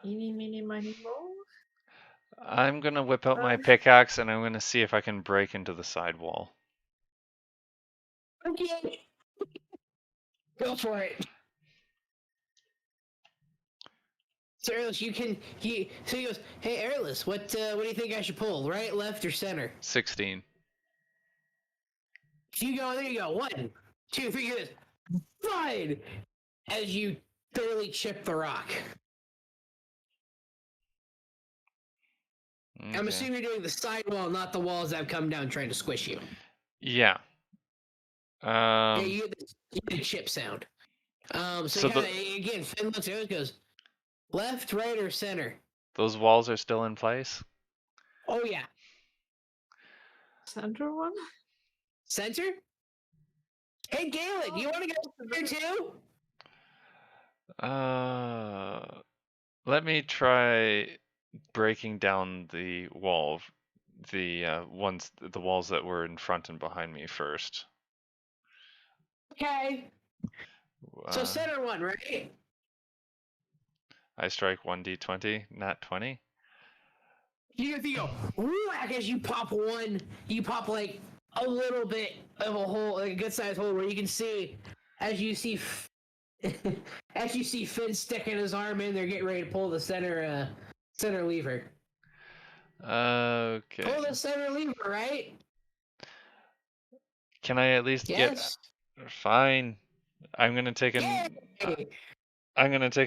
D: eeny, meeny, miny, moe.
C: I'm gonna whip out my pickaxe and I'm gonna see if I can break into the side wall.
E: Okay. Go for it. So Arelis, so he goes, hey Arelis, what do you think I should pull? Right, left, or center?
C: 16.
E: You go, there you go. 1, 2, 3, good. Fine! As you thoroughly chip the rock.
C: Okay.
E: I'm assuming you're doing the side wall, not the walls that have come down trying to squish you.
C: Yeah.
E: Yeah, you get the chip sound. So again, Finn looks at it, goes, left, right, or center?
C: Those walls are still in place?
E: Oh yeah.
B: Center one?
E: Center? Hey Galin, you want to go there too?
C: Let me try breaking down the wall, the walls that were in front and behind me first.
E: Okay. So center one, right?
C: I strike 1d20, not 20.
E: You go, whack, as you pop one, you pop like a little bit of a hole, like a good sized hole where you can see, as you see Finn sticking his arm in there, getting ready to pull the center lever.
C: Okay.
E: Pull the center lever, right?
C: Can I at least
E: Yes.
C: get? Fine. I'm gonna take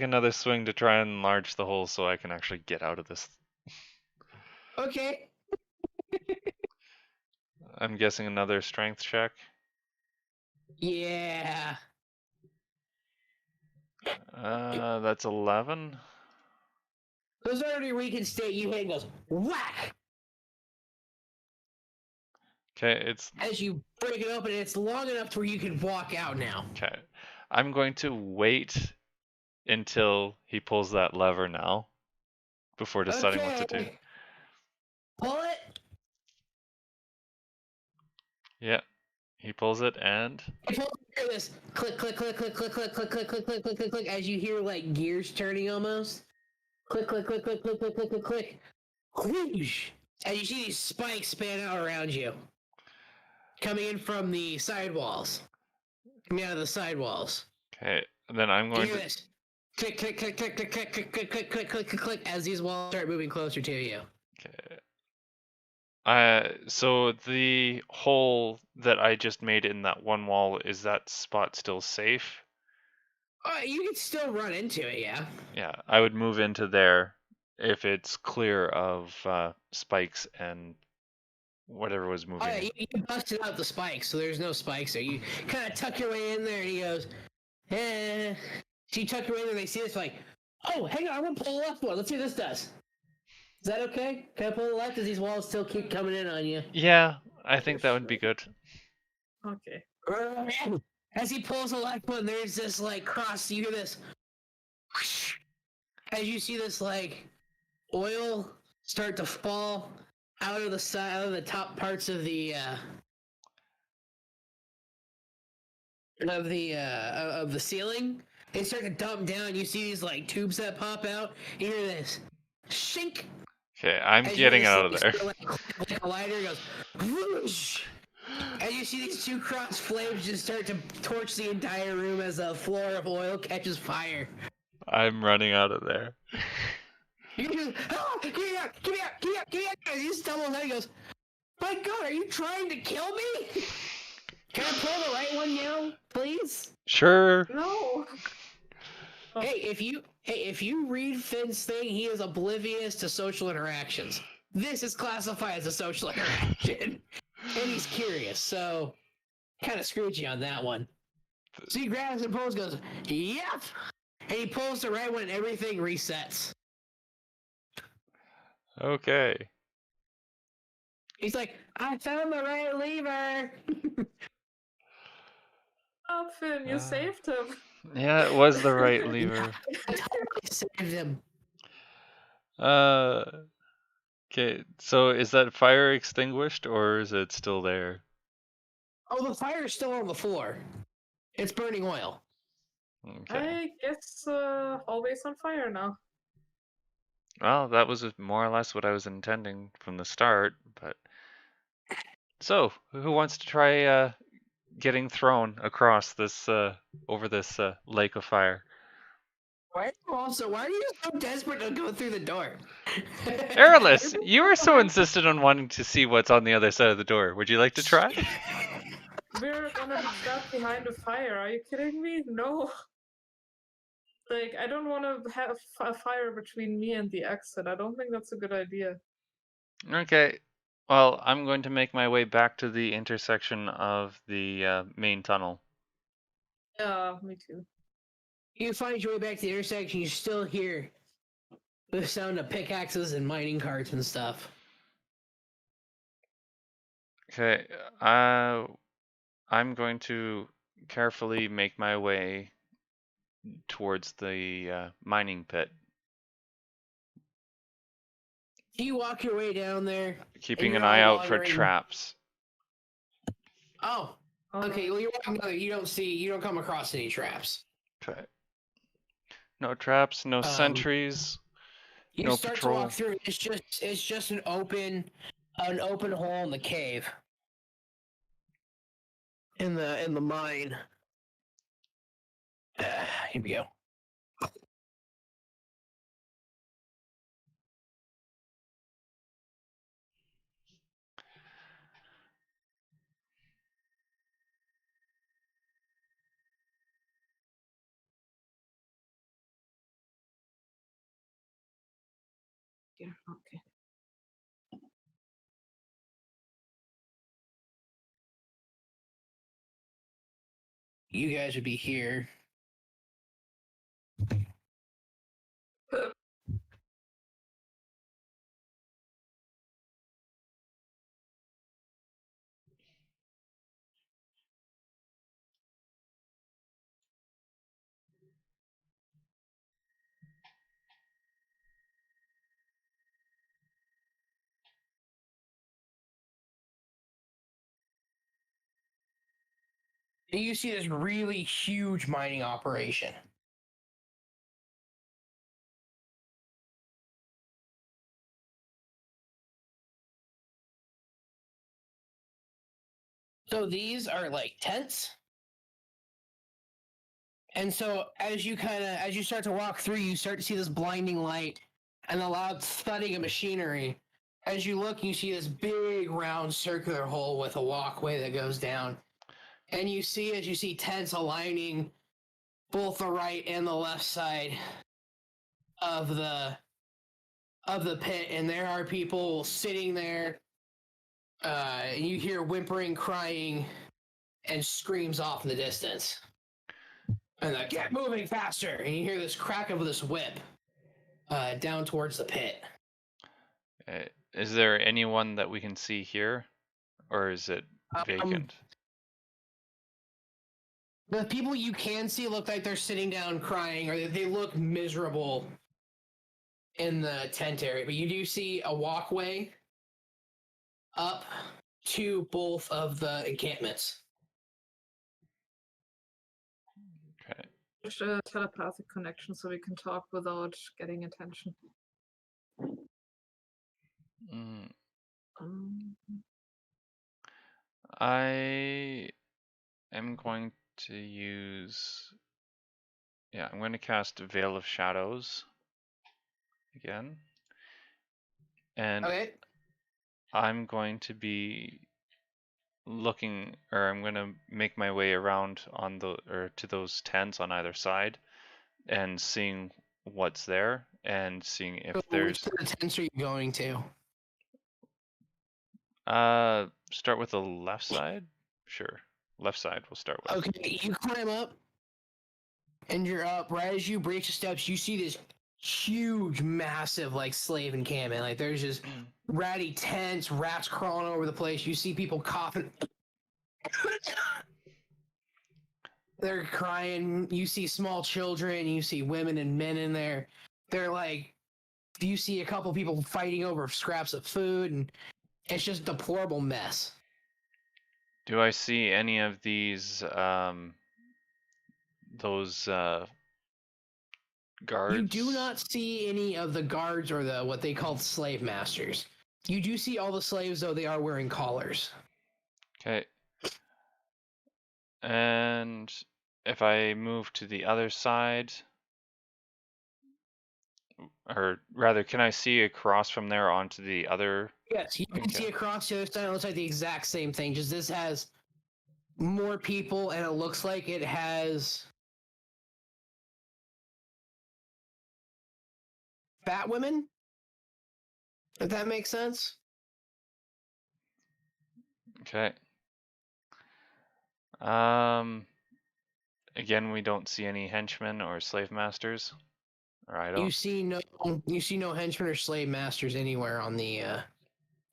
C: another swing to try and enlarge the hole so I can actually get out of this.
E: Okay.
C: I'm guessing another strength check.
E: Yeah.
C: That's 11.
E: Those already weakened state, you hit and goes whack.
C: Okay, it's
E: As you break it open, it's long enough to where you can walk out now.
C: okay. I'm going to wait until he pulls that lever now before deciding what to do.
E: Okay. Pull it.
C: Yeah, he pulls it and
E: You hear this click, click, click, click, click, click, click, click, click, click, click, click, click, as you hear like gears turning almost. Click, click, click, click, click, click, click, click, click. Whoosh! As you see these spikes span out around you, coming in from the sidewalls, coming out of the sidewalls.
C: okay, then I'm
E: You
C: going
E: hear
C: to
E: this click, click, click, click, click, click, click, click, click, click, click, click, click, as these walls start moving closer to you.
C: so the hole that I just made in that one wall, is that spot still safe?
E: You can still run into it, yeah.
C: Yeah, I would move into there if it's clear of spikes and whatever was moving.
E: Oh yeah, you busted out the spikes, so there's no spikes there. You kind of tuck your way in there, and he goes, eh. So you tuck your way in there, and they see this like, oh, hang on, I'm gonna pull the left one. Let's see what this does. Is that okay? Can I pull the left? As these walls still keep coming in on you.
C: Yeah, I think that would be good.
B: Okay.
E: As he pulls the left one, there's this like cross. You hear this, whoosh, as you see this like oil start to fall out of the side, out of the top parts of the ceiling. They start to dump down. You see these like tubes that pop out. You hear this shink.
C: Okay, I'm
E: As you
C: getting
E: hear
C: out of
E: this,
C: there.
E: like a lighter goes whoosh. And you see these two cross flames just start to torch the entire room as a floor of oil catches fire.
C: I'm running out of there.
E: You just, oh, get me out, get me out, get me out, get me out. And he stumbles out, he goes, my God, are you trying to kill me? Can I pull the right one now, please?
C: Sure.
B: No.
E: Hey, if you read Finn's thing, he is oblivious to social interactions. This is classified as a social interaction. And he's curious, so kind of screwed you on that one. So he grabs and pulls, goes, yep! And he pulls the right one and everything resets.
C: Okay.
E: He's like, I found the right lever!
B: Oh, Finn, you saved him.
C: Yeah, it was the right lever.
E: I totally saved him.
C: Okay, so is that fire extinguished or is it still there?
E: Oh, the fire's still on the floor. It's burning oil.
C: Okay.
B: I guess always on fire now.
C: Well, that was more or less what I was intending from the start, but... So, who wants to try getting thrown across this, over this lake of fire?
E: Why are you so desperate to go through the door?
C: Arelis, you were so insistent on wanting to see what's on the other side of the door. Would you like to try?
B: We're gonna be trapped behind a fire. Are you kidding me? No. Like, I don't want to have a fire between me and the exit. I don't think that's a good idea.
C: Okay. Well, I'm going to make my way back to the intersection of the main tunnel.
B: Yeah, me too.
E: You find your way back to the intersection, you still hear the sound of pickaxes and mining carts and stuff.
C: Okay. I'm going to carefully make my way towards the mining pit,
E: You walk your way down there.
C: keeping
E: you're
C: an eye
E: all
C: out for
E: wandering.
C: traps.
E: Oh, okay. Well, you're walking down there. You don't come across any traps.
C: Okay. No traps, no
E: Um,
C: sentries.
E: You
C: No
E: start
C: patrol.
E: to walk through. It's just an open hole in the cave. In the mine. Here we go.
B: Yeah, okay.
E: You guys would be here. And you see this really huge mining operation. So these are like tents. And so as you start to walk through, you start to see this blinding light and the loud thudding of machinery. As you look, you see this big round circular hole with a walkway that goes down. And as you see tents aligning both the right and the left side of the pit, and there are people sitting there. And you hear whimpering, crying, and screams off in the distance. And like, get moving faster! And you hear this crack of this whip down towards the pit.
C: Is there anyone that we can see here, or is it vacant?
E: The people you can see look like they're sitting down crying, or they look miserable in the tent area. But you do see a walkway up to both of the encampments.
C: Okay.
B: Just a telepathic connection so we can talk without getting attention.
C: Mm,
B: Um,
C: I am going to use. Yeah, I'm going to cast Veil of Shadows again. And
E: Okay.
C: I'm going to be looking, or I'm going to make my way around to those tents on either side and seeing what's there and seeing if
E: So
C: there's.
E: which of the tents are you going to?
C: Start with the left side? Sure. Left side we'll start with.
E: Okay, you climb up, and you're up. Right as you breach the steps, you see this huge, massive, like, slave encampment. Like, there's just ratty tents, rats crawling over the place. You see people coughing. They're crying. You see small children. You see women and men in there. They're like, you see a couple people fighting over scraps of food, and it's just a deplorable mess.
C: Do I see any of these those guards?
E: You do not see any of the guards or the what they call slave masters. You do see all the slaves, though they are wearing collars.
C: Okay. And if I move to the other side, or rather, can I see across from there onto the other?
E: Yes, you can see across the other side. It looks like the exact same thing. Just this has more people, and it looks like it has fat women. If that makes sense.
C: Okay. Again, we don't see any henchmen or slave masters. Or I don't.
E: You see no henchmen or slave masters anywhere on the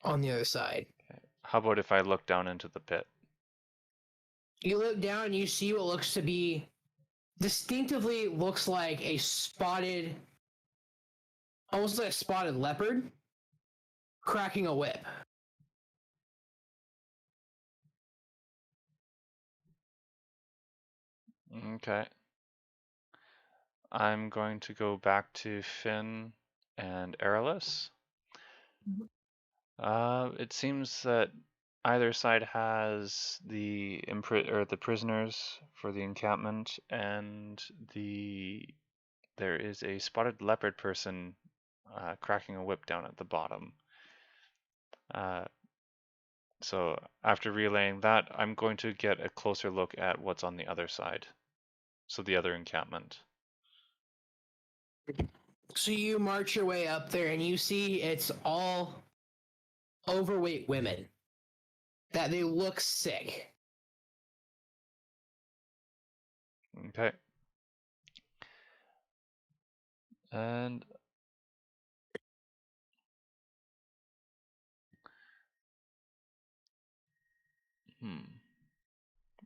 E: other side.
C: Okay. How about if I look down into the pit?
E: You look down and you see what looks to be distinctively looks like a spotted, almost like a spotted leopard cracking a whip.
C: Okay. I'm going to go back to Finn and Arelis. It seems that either side has the prisoners for the encampment, and there is a spotted leopard person cracking a whip down at the bottom. So after relaying that, I'm going to get a closer look at what's on the other side. So the other encampment.
E: So you march your way up there and you see it's all overweight women. That they look sick.
C: Okay. And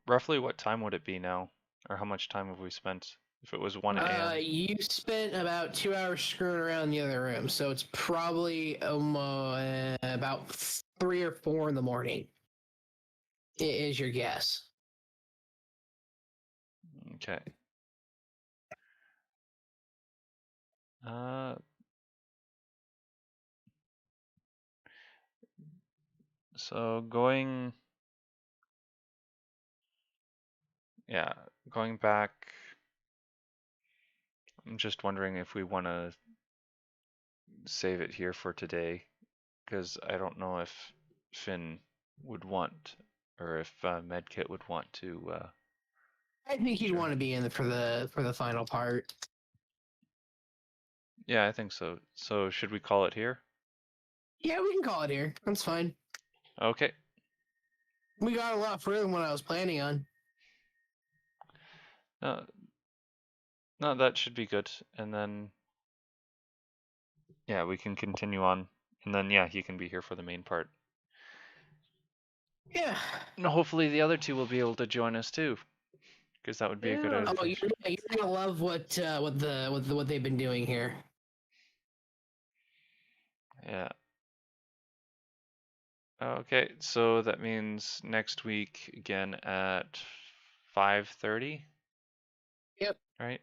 C: roughly what time would it be now? Or how much time have we spent? If it was 1 a.m.
E: You spent about 2 hours screwing around the other room, so it's probably about 3 or 4 in the morning. Is your guess?
C: Okay. So going back, I'm just wondering if we want to save it here for today, because I don't know if Finn would want, or if Medkit would want to.
E: I think he'd
C: Sure.
E: want to be in for the final part.
C: Yeah, I think so. So should we call it here?
E: Yeah, we can call it here. That's fine.
C: Okay.
E: We got a lot further than what I was planning on.
C: No, that should be good. And then, yeah, we can continue on. And then, yeah, he can be here for the main part.
E: Yeah.
C: And hopefully the other two will be able to join us too, because that would be a good
B: Yeah.
E: Oh,
C: addition.
E: you're gonna love what they've been doing here.
C: Yeah. Okay, so that means next week again at 5:30.
E: Yep.
C: Right.